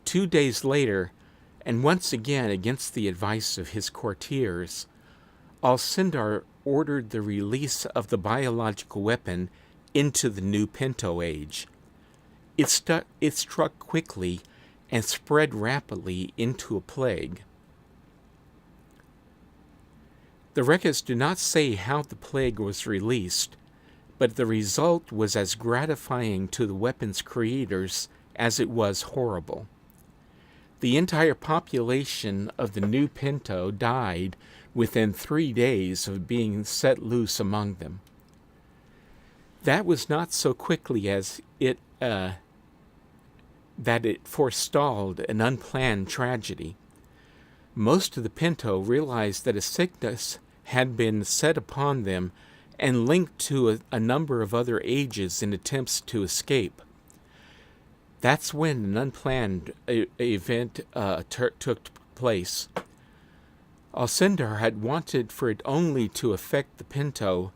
2 days later, and once again against the advice of his courtiers, Alcindor ordered the release of the biological weapon into the new Pento age. It struck quickly and spread rapidly into a plague. The records do not say how the plague was released, but the result was as gratifying to the weapon's creators as it was horrible. The entire population of the new Pento died within 3 days of being set loose among them. That was not so quickly as that it forestalled an unplanned tragedy. Most of the Pento realized that a sickness had been set upon them and linked to a number of other ages in attempts to escape. That's when an unplanned event took place. Alcindor had wanted for it only to affect the Pento,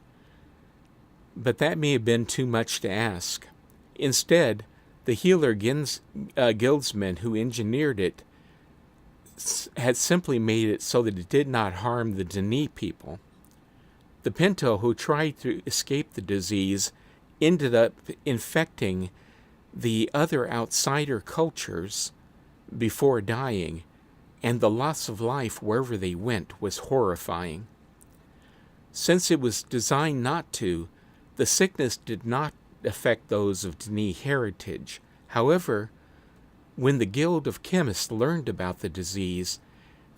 but that may have been too much to ask. Instead, the healer guildsmen who engineered it had simply made it so that it did not harm the Denis people. The Pento who tried to escape the disease ended up infecting the other outsider cultures before dying, and the loss of life wherever they went was horrifying. Since it was designed not to, the sickness did not affect those of Denis heritage. However, when the Guild of Chemists learned about the disease,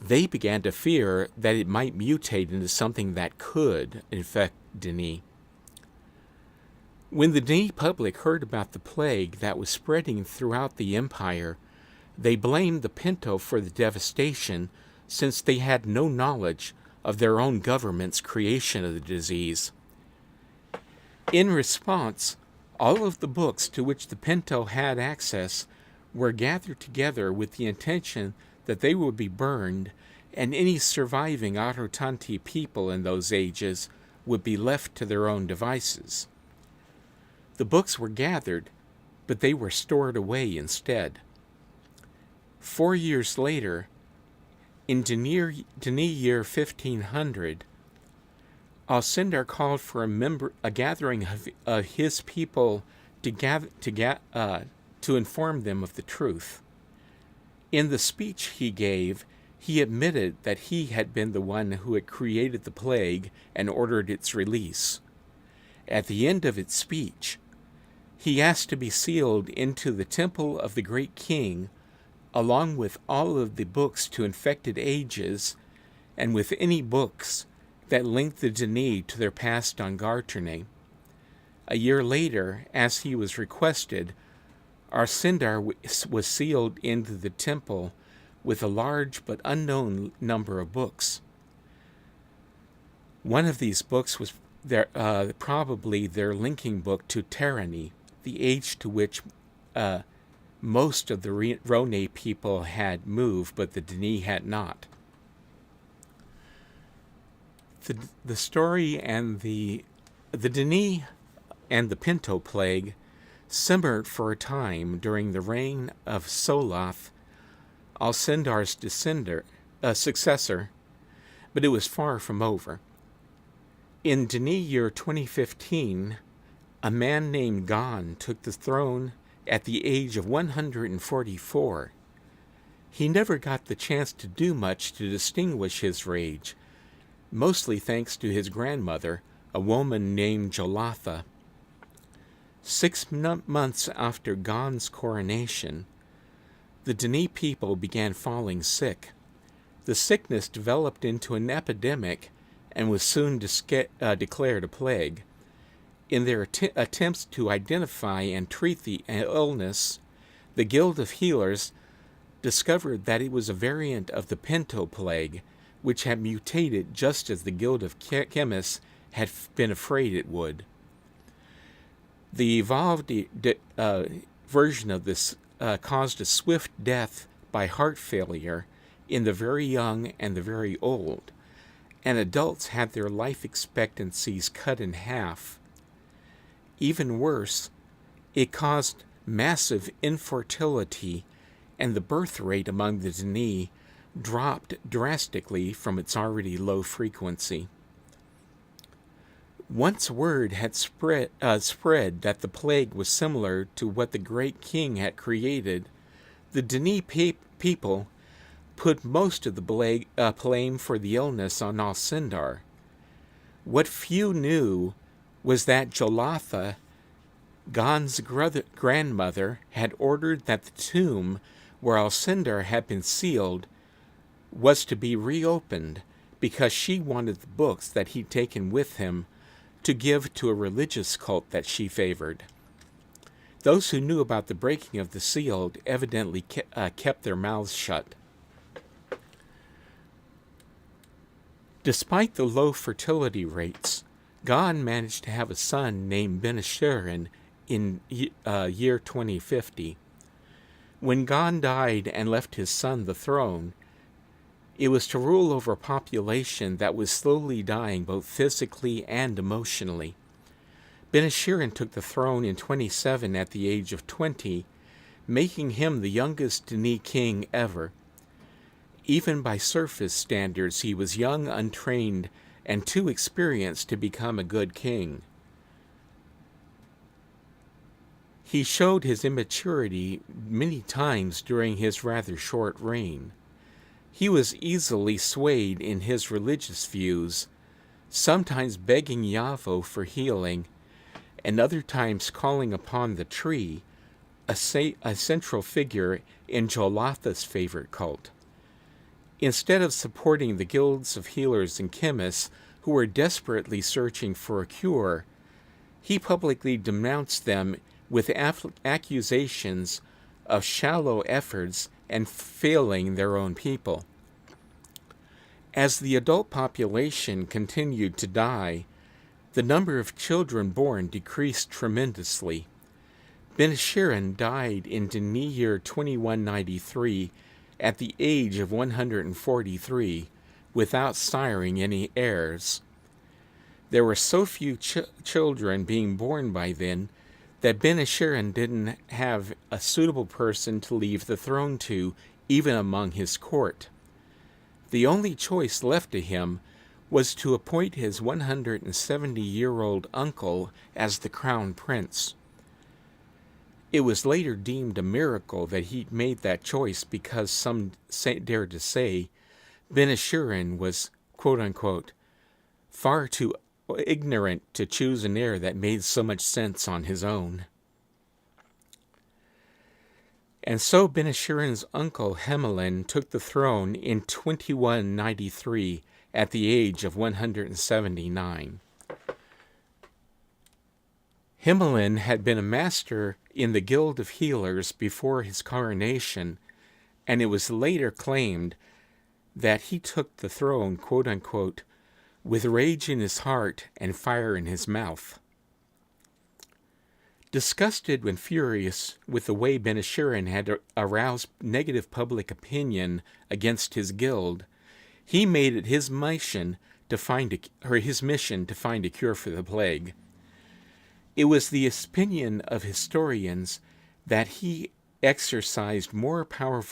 they began to fear that it might mutate into something that could infect Denis. When the Denis public heard about the plague that was spreading throughout the empire, they blamed the Pento for the devastation, since they had no knowledge of their own government's creation of the disease. In response, all of the books to which the Pento had access were gathered together with the intention that they would be burned, and any surviving Autotanti people in those ages would be left to their own devices. The books were gathered, but they were stored away instead. 4 years later, In Dini year 1500, Alcindor called for a gathering of his people to inform them of the truth. In the speech he gave, he admitted that he had been the one who had created the plague and ordered its release. At the end of its speech, he asked to be sealed into the temple of the great king, along with all of the books to infected ages, and with any books that linked the Dini to their past on Garternay. A year later, as he was requested, Alcindor was sealed into the temple with a large but unknown number of books. One of these books was probably their linking book to tyranny, the age to which most of the Rhone people had moved, but the Dini had not. The story and the Dini and the Pento plague simmered for a time during the reign of Soloth, Alcindor's successor, but it was far from over. In Dini year 2015, a man named Gon took the throne at the age of 144. He never got the chance to do much to distinguish his rage, mostly thanks to his grandmother, a woman named Jolatha. 6 months after Gon's coronation, the Dini people began falling sick. The sickness developed into an epidemic and was soon declared a plague. In their attempts to identify and treat the illness, the Guild of Healers discovered that it was a variant of the Pento plague, which had mutated just as the Guild of Chemists had been afraid it would. The evolved version of this caused a swift death by heart failure in the very young and the very old, and adults had their life expectancies cut in half. Even worse, it caused massive infertility, and the birth rate among the Dini dropped drastically from its already low frequency. Once word had spread that the plague was similar to what the great king had created, the Dini people put most of the blame for the illness on Alcindor. What few knew was that Jolatha, Gon's grandmother, had ordered that the tomb where Alcindor had been sealed was to be reopened because she wanted the books that he'd taken with him to give to a religious cult that she favored. Those who knew about the breaking of the seal evidently kept their mouths shut. Despite the low fertility rates, Gon managed to have a son named Benisherin in year 2050. When Gon died and left his son the throne, it was to rule over a population that was slowly dying both physically and emotionally. Benisherin took the throne in 27 at the age of 20, making him the youngest Dini king ever. Even by surface standards, he was young, untrained, and too experienced to become a good king. He showed his immaturity many times during his rather short reign. He was easily swayed in his religious views, sometimes begging Yavo for healing, and other times calling upon the tree, a central figure in Jolatha's favorite cult. Instead of supporting the guilds of healers and chemists who were desperately searching for a cure, he publicly denounced them with accusations of shallow efforts and failing their own people. As the adult population continued to die, the number of children born decreased tremendously. Benisherin died in Dini year 2193 at the age of 143 without siring any heirs. There were so few children being born by then that Benisherin didn't have a suitable person to leave the throne to, even among his court. The only choice left to him was to appoint his 170-year-old uncle as the crown prince. It was later deemed a miracle that he made that choice because some dared to say Ben-Ashurin was, quote-unquote, far too ignorant to choose an heir that made so much sense on his own. And so Ben-Ashurin's uncle Hemelin took the throne in 2193 at the age of 179. Hemelin had been a master in the Guild of Healers before his coronation, and it was later claimed that he took the throne, quote-unquote, with rage in his heart and fire in his mouth. Disgusted and furious with the way Ben-Ashurin had aroused negative public opinion against his guild, he made it his mission to find a cure for the plague. It was the opinion of historians that he exercised more power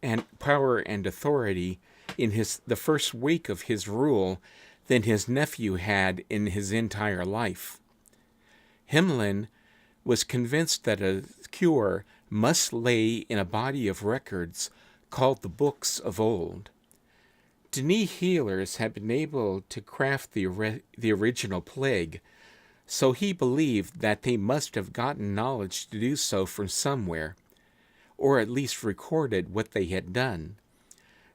and authority in the first week of his rule than his nephew had in his entire life. Hemelin was convinced that a cure must lay in a body of records called the Books of Old. Denis healers had been able to craft the original plague, so he believed that they must have gotten knowledge to do so from somewhere, or at least recorded what they had done.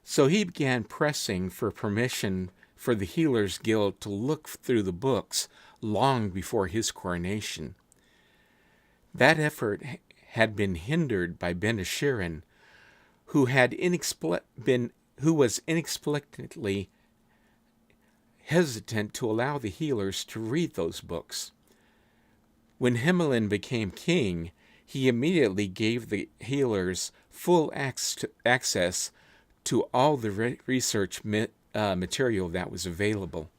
So he began pressing for permission for the Healers Guild to look through the books long before his coronation. That effort had been hindered by Ben-Ashurin, who was inexplicably hesitant to allow the healers to read those books. When Hemelin became king, he immediately gave the healers full access to all the research material that was available.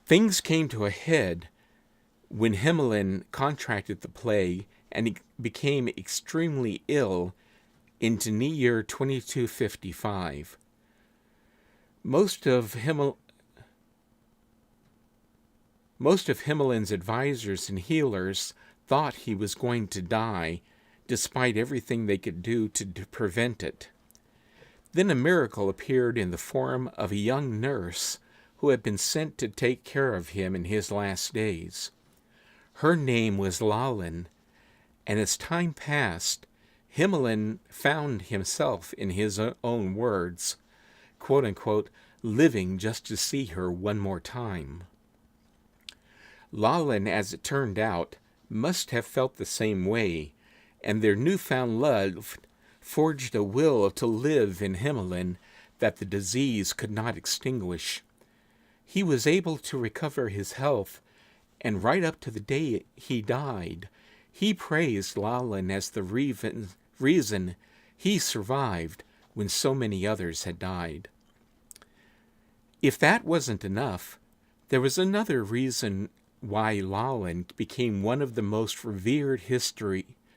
Things came to a head when Hemelin contracted the plague and he became extremely ill in the year 2255. Most of Hemelin's advisors and healers thought he was going to die, despite everything they could do to prevent it. Then a miracle appeared in the form of a young nurse who had been sent to take care of him in his last days. Her name was Lalin, and as time passed, Hemelin found himself, in his own words, quote-unquote, living just to see her one more time. Lalin, as it turned out, must have felt the same way, and their newfound love forged a will to live in Hemelin that the disease could not extinguish. He was able to recover his health, and right up to the day he died, he praised Lalin as the reason he survived when so many others had died. If that wasn't enough, there was another reason why Lalin became one of the most revered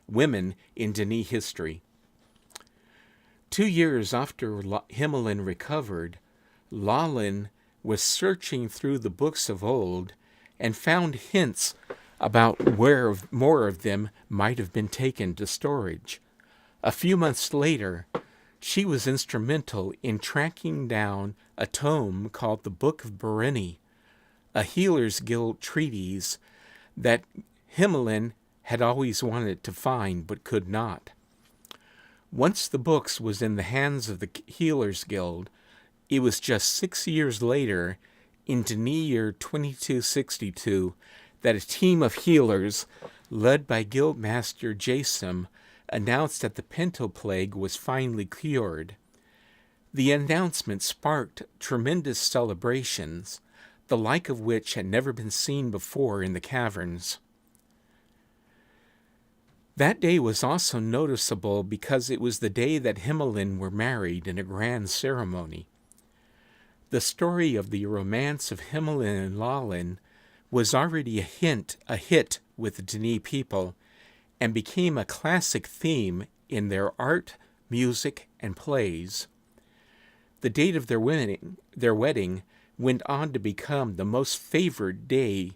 women in Denis history. 2 years after Hemelin recovered, Lalin was searching through the books of old and found hints about where more of them might have been taken to storage. A few months later, she was instrumental in tracking down a tome called the Book of Bereni, a Healers Guild treatise that Hemelin had always wanted to find but could not. Once the books was in the hands of the Healers Guild, it was just 6 years later, in the year 2262, that a team of healers, led by Guildmaster Jason, announced that the Pento plague was finally cured. The announcement sparked tremendous celebrations, the like of which had never been seen before in the caverns. That day was also noticeable because it was the day that Hemelin were married in a grand ceremony. The story of the romance of Hemelin and Lalin was already a hit with the Denis people, and became a classic theme in their art, music, and plays. The date of their wedding went on to become the most favored day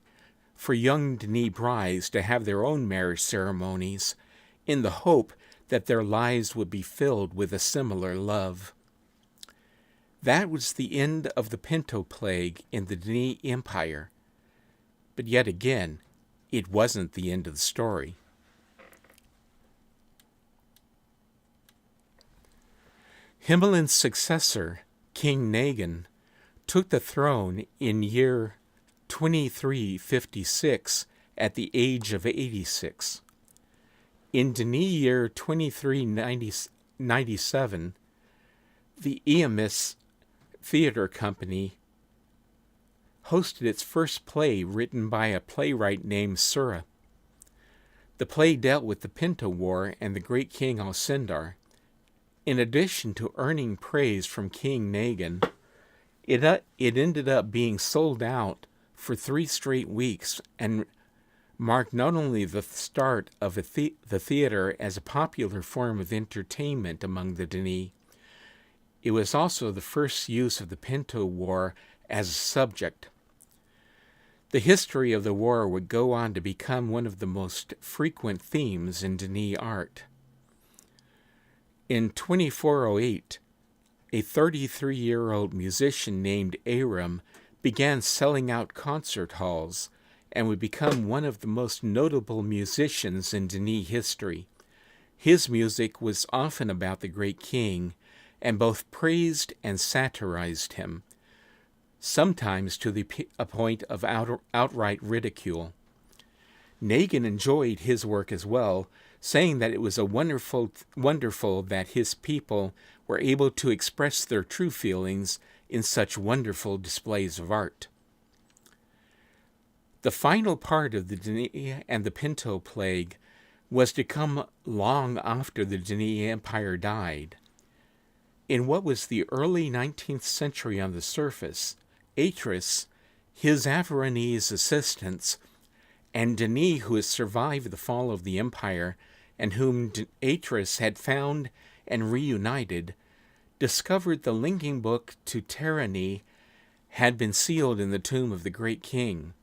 for young Denis brides to have their own marriage ceremonies, in the hope that their lives would be filled with a similar love. That was the end of the Pento plague in the Denis Empire. But yet again, it wasn't the end of the story. Himmelin's successor, King Nagan, took the throne in year 2356 at the age of 86. In Denis year 2397, the Myst Theater Company hosted its first play written by a playwright named Sura. The play dealt with the Pento War and the great king Alcindor. In addition to earning praise from King Nagan, it ended up being sold out for 3 straight weeks and marked not only the start of the theater as a popular form of entertainment among the Denis, it was also the first use of the Pento War as a subject. The history of the war would go on to become one of the most frequent themes in Denis art. In 2408, a 33-year-old musician named Aram began selling out concert halls and would become one of the most notable musicians in Denis history. His music was often about the great king, and both praised and satirized him, sometimes to the point of outright ridicule. Nagan enjoyed his work as well, saying that it was wonderful that his people were able to express their true feelings in such wonderful displays of art. The final part of the Denis and the Pento plague was to come long after the Denis Empire died. In what was the early 19th century on the surface, Atris, his Avaronese assistants, and Denis, who had survived the fall of the empire and whom Atris had found and reunited, discovered the linking book to tyranny had been sealed in the tomb of the great king.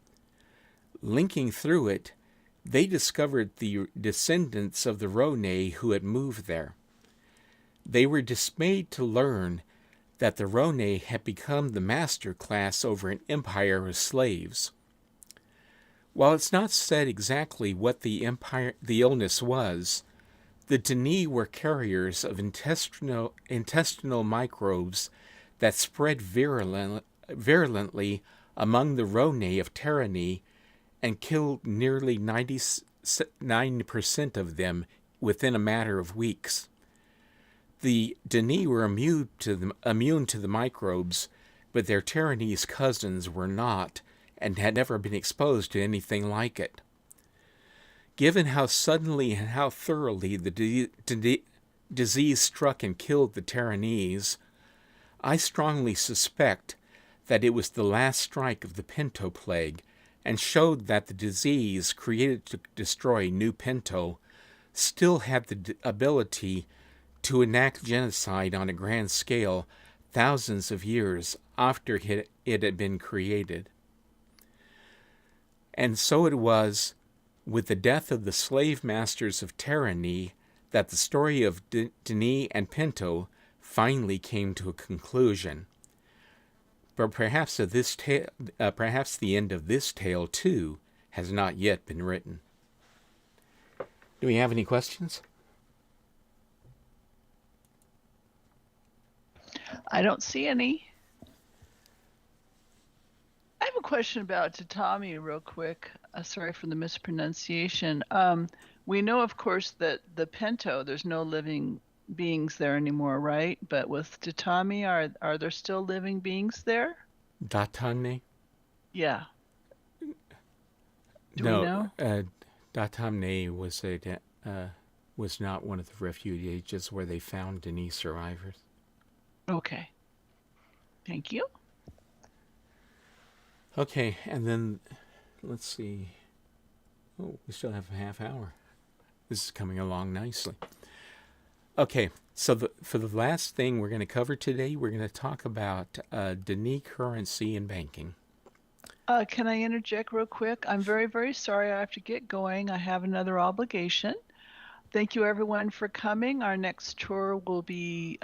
Linking through it, they discovered the descendants of the Ronais who had moved there. They were dismayed to learn that the Ronais had become the master class over an empire of slaves. While it's not said exactly what the illness was, the Denis were carriers of intestinal microbes that spread virulently among the Ronais of tyranny and killed nearly 99% of them within a matter of weeks. The Denis were immune to the microbes, but their Tyrannese cousins were not and had never been exposed to anything like it. Given how suddenly and how thoroughly the disease struck and killed the Tyrannese, I strongly suspect that it was the last strike of the Pento plague and showed that the disease created to destroy New Pento still had the ability to enact genocide on a grand scale thousands of years after it had been created. And so it was with the death of the slave masters of tyranny that the story of Denis and Pento finally came to a conclusion. But perhaps the end of this tale, too, has not yet been written. Do we have any questions? I don't see any. I have a question about Datahmnay real quick. Sorry for the mispronunciation. We know, of course, that the Pento, there's no living beings there anymore, right? But with Datahmnay, are there still living beings there? Datahmnay? Yeah. Do No, we know? Datahmnay was not one of the refuges where they found Denis survivors. Okay. Thank you. Okay, and then let's see. Oh, we still have a half hour. This is coming along nicely. Okay, so for the last thing we're going to cover today, we're going to talk about Denis currency and banking. Can I interject real quick? I'm very, very sorry I have to get going. I have another obligation. Thank you, everyone, for coming. Our next tour will be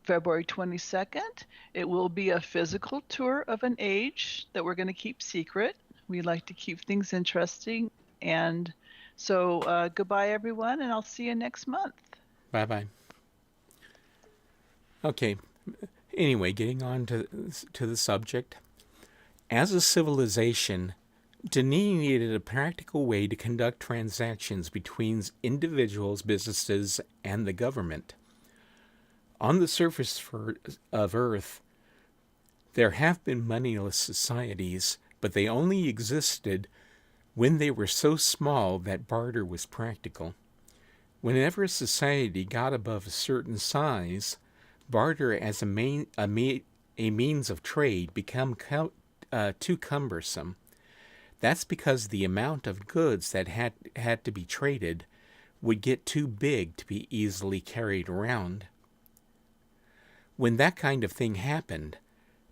February 22nd. It will be a physical tour of an age that we're going to keep secret. We like to keep things interesting. And so goodbye, everyone, and I'll see you next month. Bye-bye. Okay, anyway, getting on to the subject. As a civilization, Denis needed a practical way to conduct transactions between individuals, businesses, and the government. On the surface of Earth, there have been moneyless societies, but they only existed when they were so small that barter was practical. Whenever a society got above a certain size, barter as a means of trade became too cumbersome. That's because the amount of goods that had to be traded would get too big to be easily carried around. When that kind of thing happened,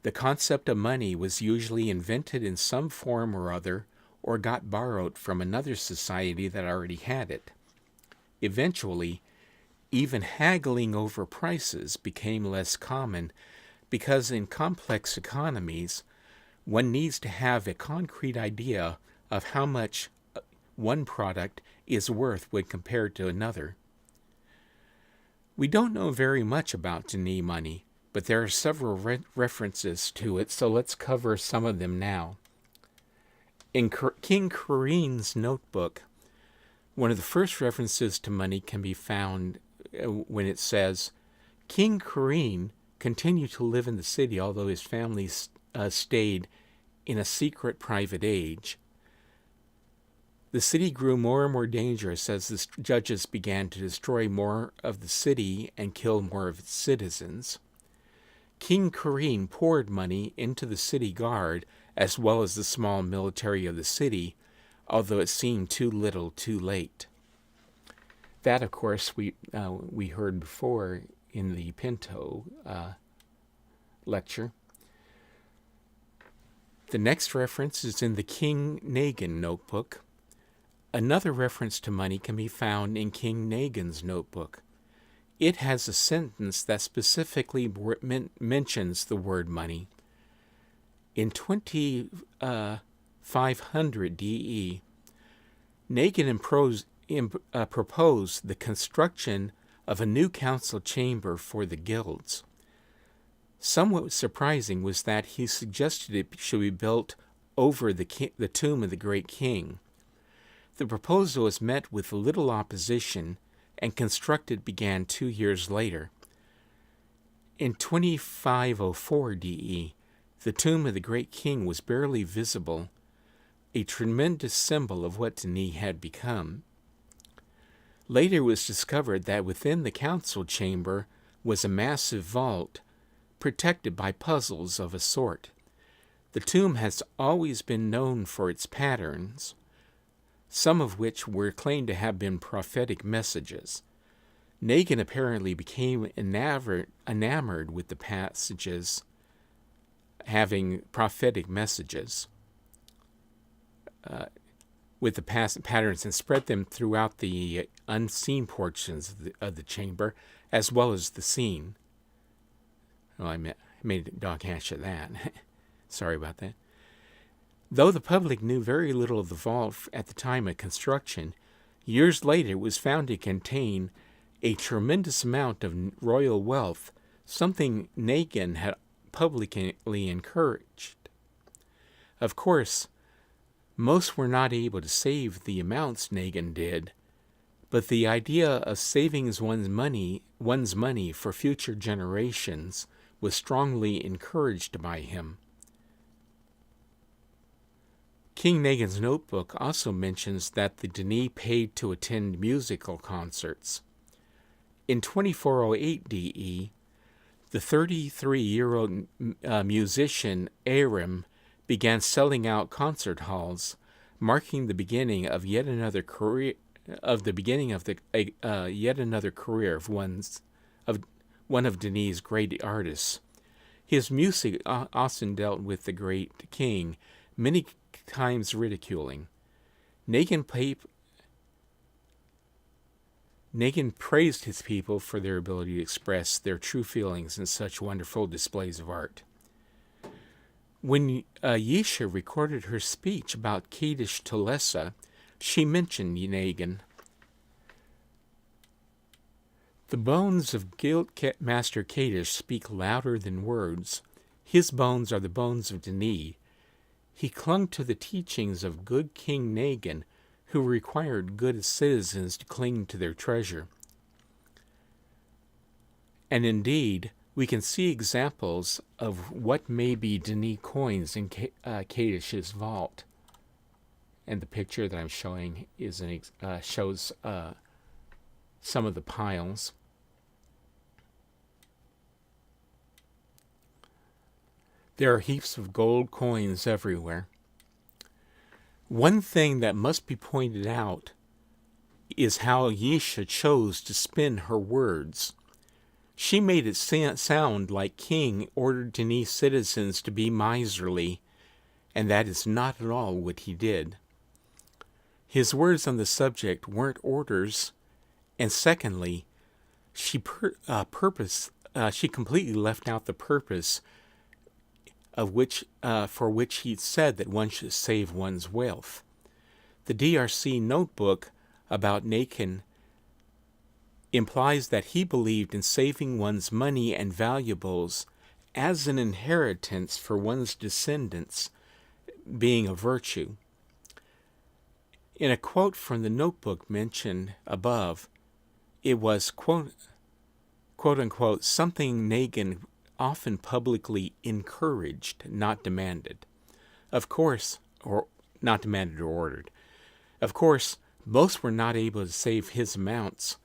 the concept of money was usually invented in some form or other, or got borrowed from another society that already had it. Eventually, even haggling over prices became less common because in complex economies, one needs to have a concrete idea of how much one product is worth when compared to another. We don't know very much about Denis money, but there are several references to it, so let's cover some of them now. In King Carin's notebook, one of the first references to money can be found when it says, King Carin continued to live in the city, although his family stayed in a secret private age. The city grew more and more dangerous as the judges began to destroy more of the city and kill more of its citizens. King Carin poured money into the city guard as well as the small military of the city, although it seemed too little too late. That, of course, we heard before in the Pento lecture. The next reference is in the King Nagan notebook. Another reference to money can be found in King Nagan's notebook. It has a sentence that specifically mentions the word money. In 2500 DE, Nagan proposed the construction of a new council chamber for the guilds. Somewhat surprising was that he suggested it should be built over the tomb of the great king. The proposal was met with little opposition, and construction began 2 years later. In 2504 DE, the tomb of the great king was barely visible, a tremendous symbol of what Denis had become. Later it was discovered that within the council chamber was a massive vault protected by puzzles of a sort. The tomb has always been known for its patterns, some of which were claimed to have been prophetic messages. Nagan apparently became enamored with the passages having prophetic messages, with the patterns, and spread them throughout the unseen portions of the chamber, as well as the seen. Well, I made a dog hash of that. Sorry about that. Though the public knew very little of the vault at the time of construction, years later it was found to contain a tremendous amount of royal wealth, something Nagan had publicly encouraged. Of course, most were not able to save the amounts Nagan did, but the idea of saving one's money for future generations was strongly encouraged by him. King Nagan's notebook also mentions that the Denis paid to attend musical concerts. In 2408 DE, the 33-year-old musician Aram began selling out concert halls, marking the beginning of yet another of the beginning of the yet another career of one of Denis' great artists. His music often dealt with the great king, many times ridiculing. Nagin praised his people for their ability to express their true feelings in such wonderful displays of art. When Yisha recorded her speech about Kaddish Tolesa, she mentioned Nagin. The bones of Master Kaddish speak louder than words. His bones are the bones of Denis. He clung to the teachings of good King Nagin, who required good citizens to cling to their treasure. And indeed, we can see examples of what may be Denis coins in Kaddish's vault. And the picture that I'm showing is shows some of the piles. There are heaps of gold coins everywhere. One thing that must be pointed out is how Yisha chose to spin her words. She made it sound like King ordered Denis citizens to be miserly, and that is not at all what he did. His words on the subject weren't orders, and secondly, she completely left out the purpose of for which he said that one should save one's wealth. The DRC notebook about Nagin implies that he believed in saving one's money and valuables as an inheritance for one's descendants, being a virtue. In a quote from the notebook mentioned above, it was, quote unquote, something Nagin often publicly encouraged, not demanded. Of course, or not demanded or ordered. Of course, most were not able to save his amounts,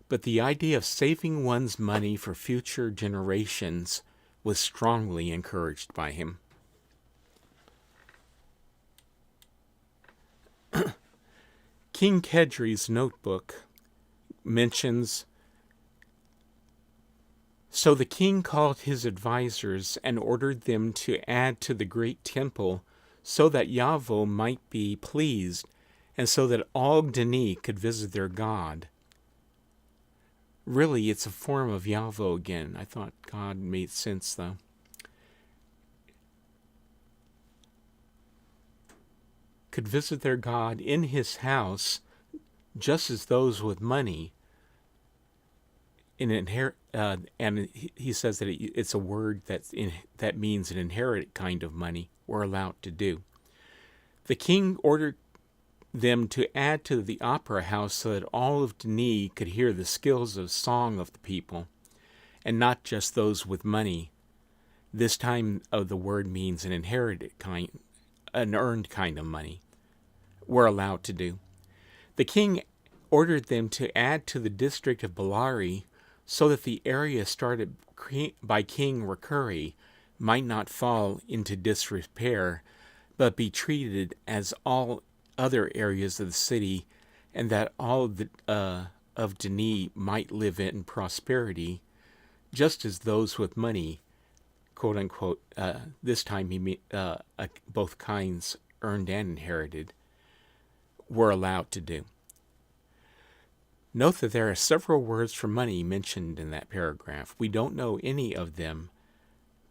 but the idea of saving one's money for future generations was strongly encouraged by him. King Kedri's notebook mentions, so the king called his advisors and ordered them to add to the great temple so that Yahweh might be pleased and so that all Denis could visit their God. Really, it's a form of Yahweh again. I thought God made sense, though. Could visit their God in his house, just as those with money. And he says that it's a word that means an inherited kind of money we're allowed to do. The king ordered them to add to the opera house so that all of Denis could hear the skills of song of the people, and not just those with money. This time of the word means an inherited kind, an earned kind of money we're allowed to do. The king ordered them to add to the district of Bellari so that the area started by King Rakuri might not fall into disrepair, but be treated as all other areas of the city, and that all of Denis might live in prosperity, just as those with money, quote unquote, this time he both kinds, earned and inherited, were allowed to do. Note that there are several words for money mentioned in that paragraph. We don't know any of them,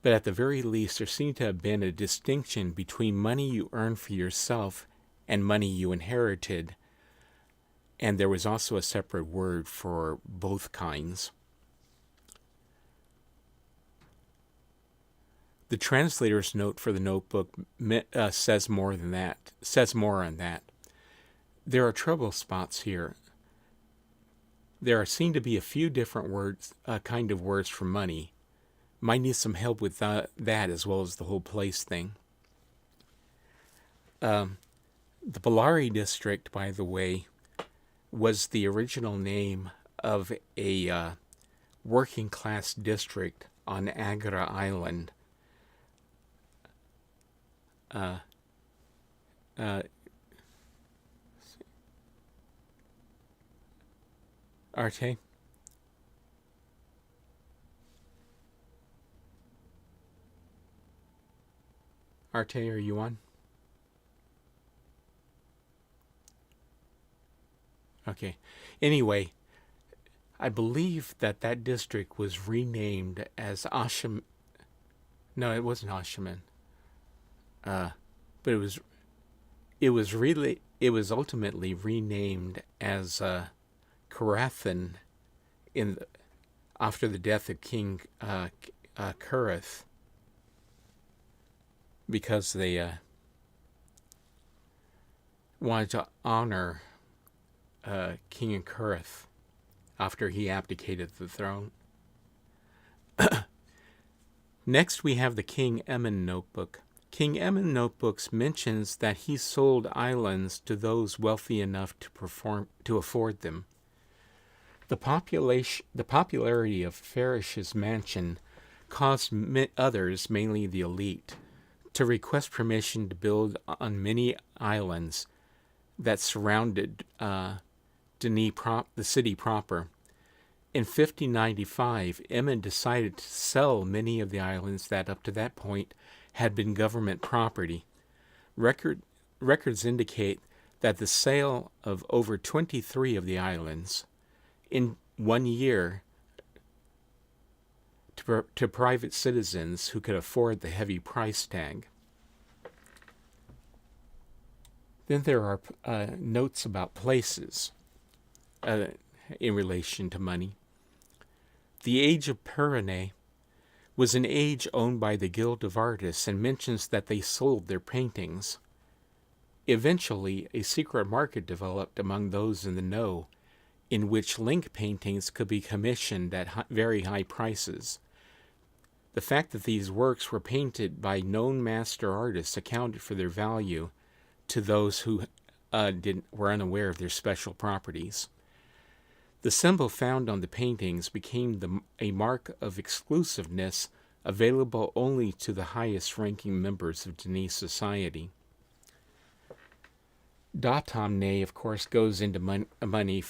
but at the very least there seemed to have been a distinction between money you earn for yourself and money you inherited, and there was also a separate word for both kinds. The translator's note for the notebook says more on that. There are trouble spots here. There seem to be a few different words, kind of words for money. Might need some help with that as well as the whole place thing. The Bellari district, by the way, was the original name of a working class district on Agra Island. Arte? Arte, are you on? Okay. Anyway, I believe that that district was renamed as Asham. No, it wasn't Ashaman. But it was ultimately renamed as Carathan in the, after the death of King Kurith, because they wanted to honor King Kurith after he abdicated the throne. Next, we have the King Emin notebook. King Emin notebooks mentions that he sold islands to those wealthy enough to afford them. The popularity of Farish's mansion caused others, mainly the elite, to request permission to build on many islands that surrounded Denis, the city proper. In 1595, Emin decided to sell many of the islands that up to that point had been government property. Records indicate that the sale of over 23 of the islands in 1 year to private citizens who could afford the heavy price tag. Then there are notes about places in relation to money. The Age of Pyrenae was an age owned by the Guild of Artists and mentions that they sold their paintings. Eventually, a secret market developed among those in the know, in which link paintings could be commissioned at very high prices. The fact that these works were painted by known master artists accounted for their value to those who were unaware of their special properties. The symbol found on the paintings became a mark of exclusiveness available only to the highest-ranking members of Denis society. Datahmnay, of course, goes into money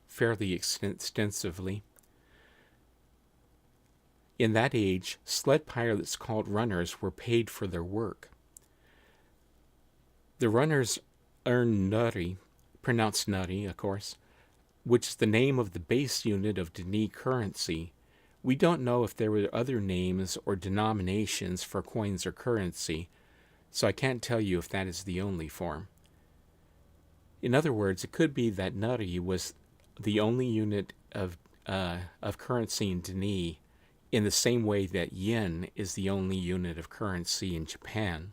fairly extensively. In that age, sled pilots called runners were paid for their work. The runners earned nari, pronounced nari, of course, which is the name of the base unit of Denis currency. We don't know if there were other names or denominations for coins or currency, so I can't tell you if that is the only form. In other words, it could be that nari was the only unit of currency in Denis, in the same way that yen is the only unit of currency in Japan.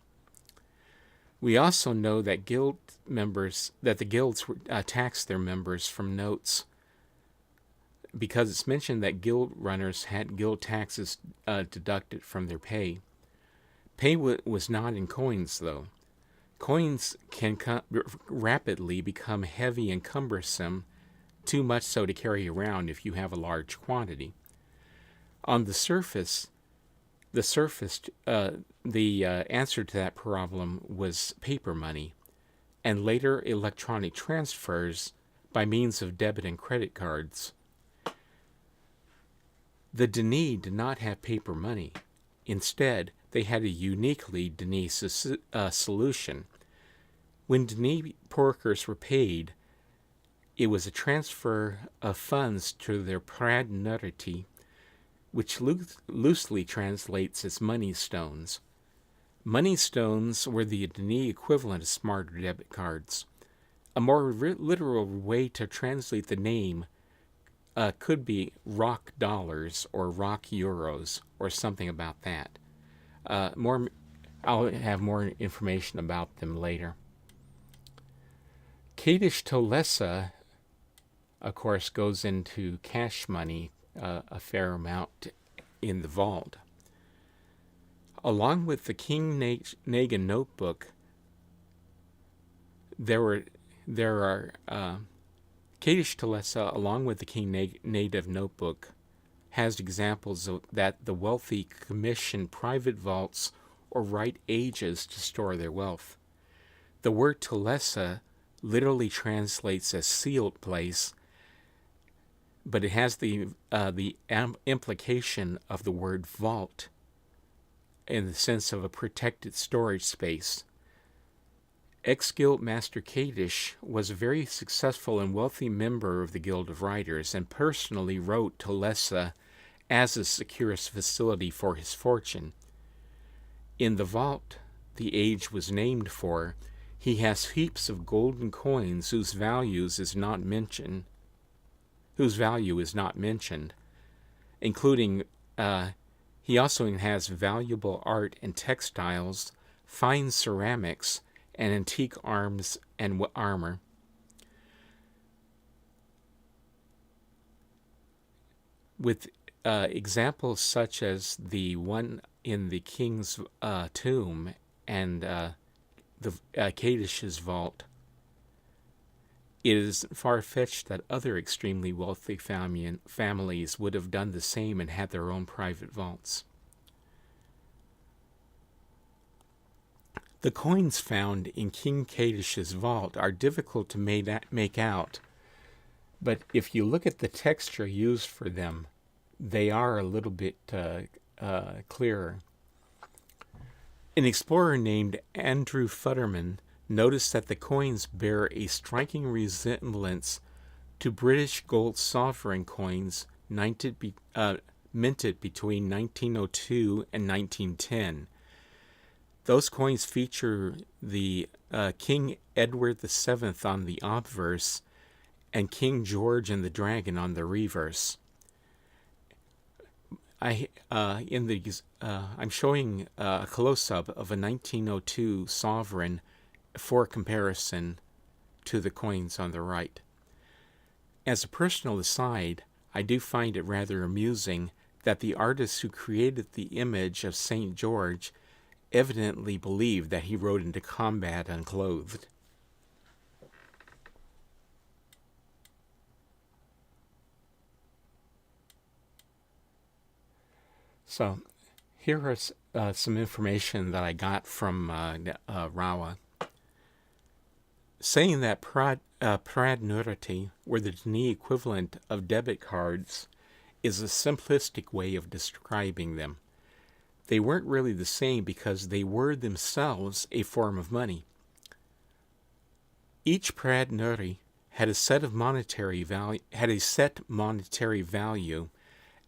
We also know that the guilds taxed their members from notes, because it's mentioned that guild runners had guild taxes deducted from their pay. Pay was not in coins, though. Coins can rapidly become heavy and cumbersome, too much so to carry around if you have a large quantity. On the surface, the answer to that problem was paper money, and later electronic transfers by means of debit and credit cards. The Denis did not have paper money. Instead, they had a uniquely Denis solution. When Denis porkers were paid, it was a transfer of funds to their prad nurity, which loosely translates as money stones. Money stones were the Denis equivalent of smarter debit cards. A more literal way to translate the name could be rock dollars or rock euros or something about that. I'll have more information about them later. Kadish Tolesa, of course, goes into cash money, a fair amount in the vault. Along with the King Nagan notebook, there are Kadish Tolesa, along with the King Native notebook, has examples of that the wealthy commission private vaults or write ages to store their wealth. The word Tolesa literally translates as sealed place, but it has the implication of the word vault in the sense of a protected storage space. Ex-Guild Master Kadish was a very successful and wealthy member of the Guild of Writers and personally wrote to Lessa as a securest facility for his fortune. In the vault the age was named for, he has heaps of golden coins whose value is not mentioned, including he also has valuable art and textiles, fine ceramics, and antique arms and armor. With examples such as the one in the king's tomb and the Kadish's vault, it is far-fetched that other extremely wealthy families would have done the same and had their own private vaults. The coins found in King Kadish's vault are difficult to make out, but if you look at the texture used for them, they are a little bit clearer. An explorer named Andrew Futterman noticed that the coins bear a striking resemblance to British gold sovereign coins minted between 1902 and 1910. Those coins feature the King Edward VII on the obverse and King George and the Dragon on the reverse. I'm showing a close-up of a 1902 sovereign for comparison to the coins on the right. As a personal aside, I do find it rather amusing that the artist who created the image of St. George evidently believed that he rode into combat unclothed. So, here are some information that I got from Rawa. Saying that Pradnurati were the Dni equivalent of debit cards is a simplistic way of describing them. They weren't really the same because they were themselves a form of money. Each Pradnuri had a set monetary value,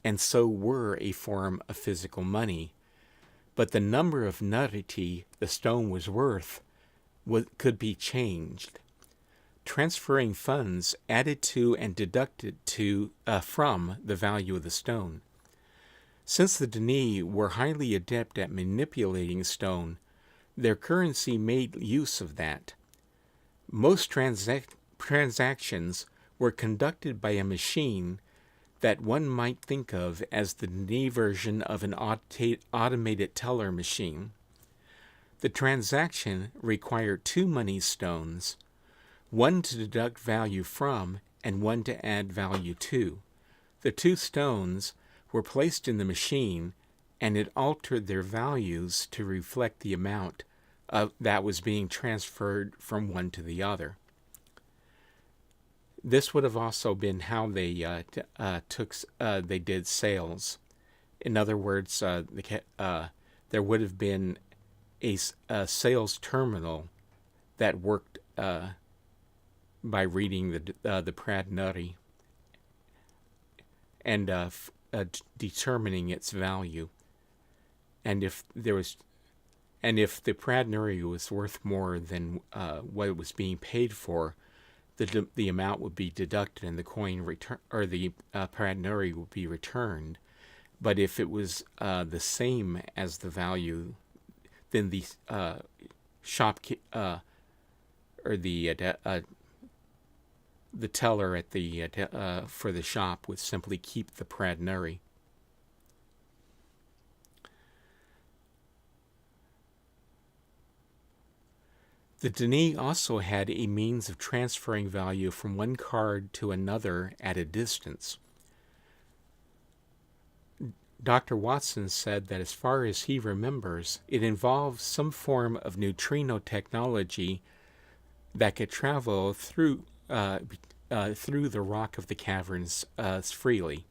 and so were a form of physical money. But the number of nuriti the stone was worth could be changed. Transferring funds added to and deducted from the value of the stone. Since the Dni were highly adept at manipulating stone, their currency made use of that. Most transactions were conducted by a machine that one might think of as the Dni version of an automated teller machine. The transaction required two money stones, one to deduct value from and one to add value to. The two stones were placed in the machine, and it altered their values to reflect the amount that was being transferred from one to the other. This would have also been how they did sales. In other words, there would have been a sales terminal that worked by reading the Pradnuri and determining its value. And if the Pradnuri was worth more than what it was being paid for, the amount would be deducted and the coin the Pradnuri would be returned. But if it was the same as the value, then the the teller at for the shop would simply keep the Pradnuri. The Dni also had a means of transferring value from one card to another at a distance. Dr. Watson said that as far as he remembers, it involved some form of neutrino technology that could travel through through the rock of the caverns freely.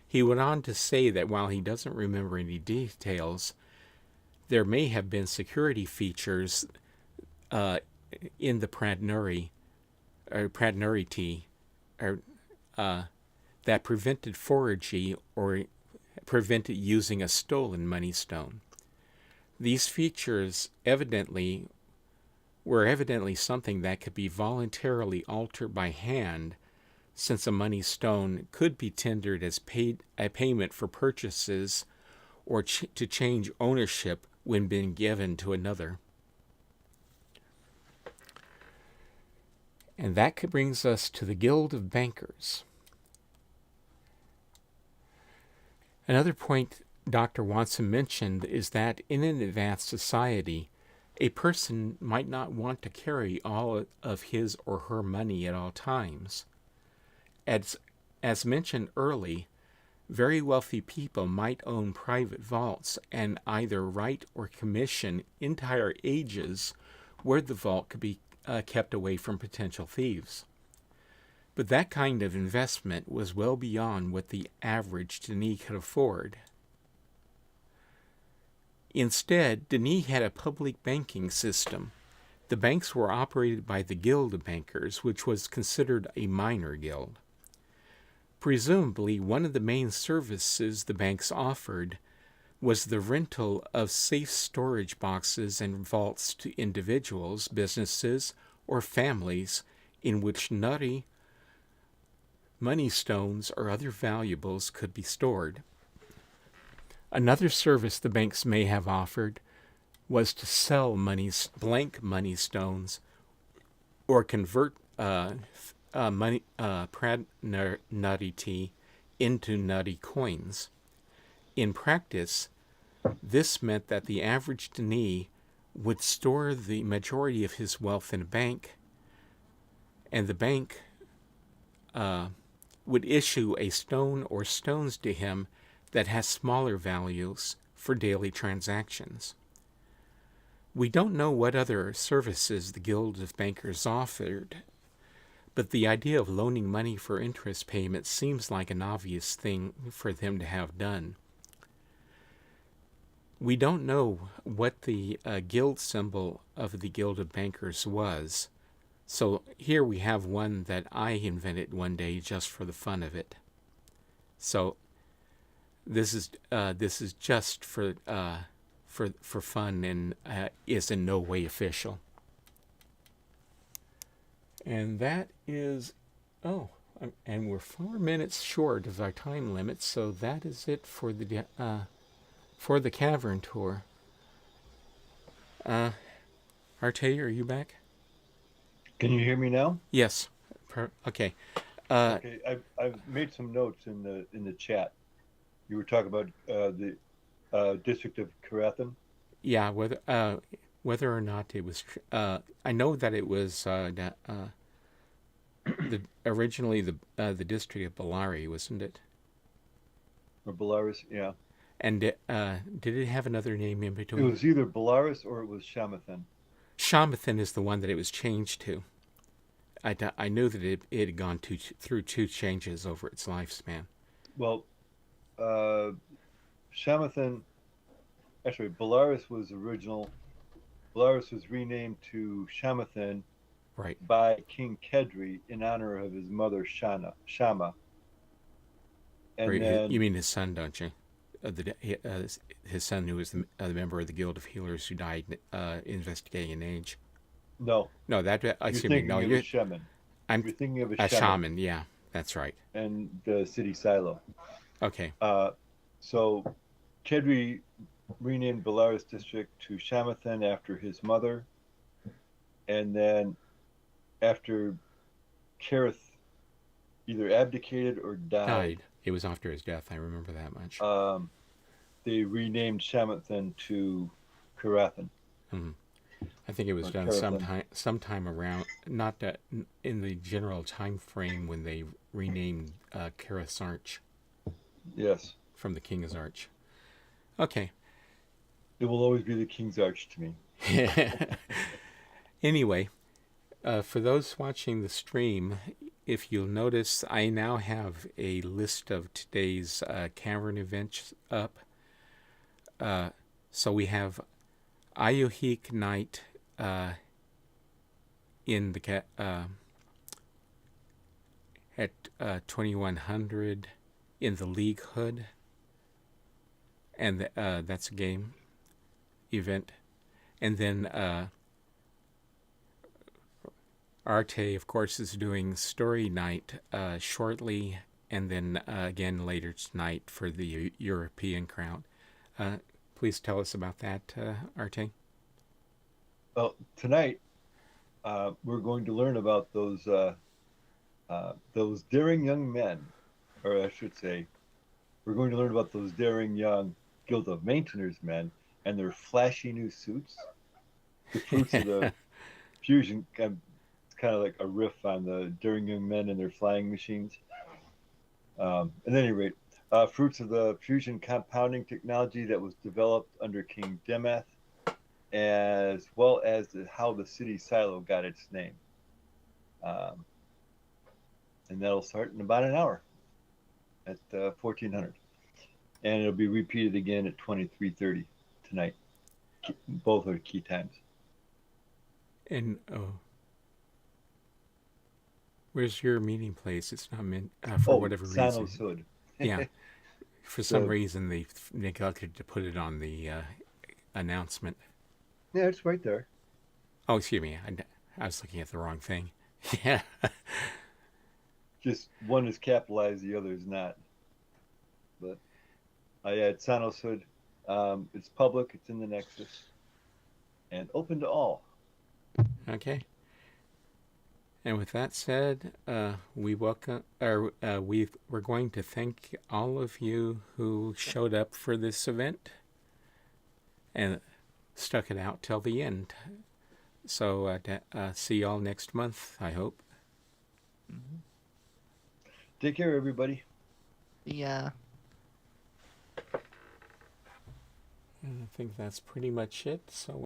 He went on to say that while he doesn't remember any details, there may have been security features in the Pradnuri tea, that prevented foraging or prevented using a stolen money stone. These features were evidently something that could be voluntarily altered by hand, since a money stone could be tendered as a payment for purchases or to change ownership when being given to another. And that brings us to the Guild of Bankers. Another point Dr. Watson mentioned is that in an advanced society, a person might not want to carry all of his or her money at all times. As mentioned early, very wealthy people might own private vaults and either write or commission entire ages where the vault could be kept away from potential thieves. But that kind of investment was well beyond what the average Denis could afford. Instead, Denis had a public banking system. The banks were operated by the Guild of Bankers, which was considered a minor guild. Presumably, one of the main services the banks offered was the rental of safe storage boxes and vaults to individuals, businesses, or families in which nutty money stones or other valuables could be stored. Another service the banks may have offered was to sell blank money stones or convert nutty tea into nutty coins. In practice, this meant that the average Denis would store the majority of his wealth in a bank, and the bank would issue a stone or stones to him that has smaller values for daily transactions. We don't know what other services the Guild of Bankers offered, but the idea of loaning money for interest payments seems like an obvious thing for them to have done. We don't know what the guild symbol of the Guild of Bankers was, so here we have one that I invented one day just for the fun of it. So this is just for fun and is in no way official. And that is, and we're 4 minutes short of our time limit, so that is it for the cavern tour. Arte, are you back? Can you hear me now? Yes. Okay. Okay, I've made some notes in the chat. You were talking about the district of Karathan. Yeah, whether or not it was, I know that it was originally the district of Bellari, wasn't it? Or Belarus, yeah. And did it have another name in between? It was either Belarus or it was Shamathan. Shamathan is the one that it was changed to. I knew that it had gone through two changes over its lifespan. Well, Shamathan, actually, Belarus was renamed to Shamathan, right, by King Kedri in honor of his mother Shama. And right, then, you mean his son, don't you? His son, who was the member of the Guild of Healers who died investigating an age. No, that I you're see. thinking No, of a shaman. I'm You're thinking of a shaman. Yeah, that's right. And the city silo. Okay. So Kedri renamed Belarus district to Shamathan after his mother, and then after Kareth either abdicated or died. It was after his death. I remember that much. They renamed Shamathan to Karathan. Mm-hmm. I think it was done sometime around, not that in the general time frame when they renamed Kareth's Arch. Yes. From the King's Arch. Okay. It will always be the King's Arch to me. Anyway, for those watching the stream, if you'll notice, I now have a list of today's cavern events up. So we have Ayuhik Night in the at 2100 in the League Hood, and that's a game event. And then Arte, of course, is doing Story Night shortly, and then again later tonight for the European crowd. Please tell us about that, Arte. Well, tonight we're going to learn about those daring young men, or I should say, we're going to learn about those daring young Guild of Maintainers men and their flashy new suits. The fruits of the fusion. It's kind of like a riff on the daring young men and their flying machines. At any rate, fruits of the fusion compounding technology that was developed under King Demeth, as well as how the city silo got its name. And that'll start in about an hour at 1400. And it'll be repeated again at 2330 tonight. Both are key times. And where's your meeting place? It's not meant for whatever reason. Sano's Hood. Yeah, for some reason they neglected to put it on the announcement. Yeah, it's right there. Oh, excuse me, I was looking at the wrong thing. Yeah. Just one is capitalized, the other is not. But it's Sano's Hood. It's public. It's in the Nexus, and open to all. Okay. And with that said, we're going to thank all of you who showed up for this event and stuck it out till the end. So see y'all next month, I hope. Mm-hmm. Take care, everybody. Yeah. And I think that's pretty much it. So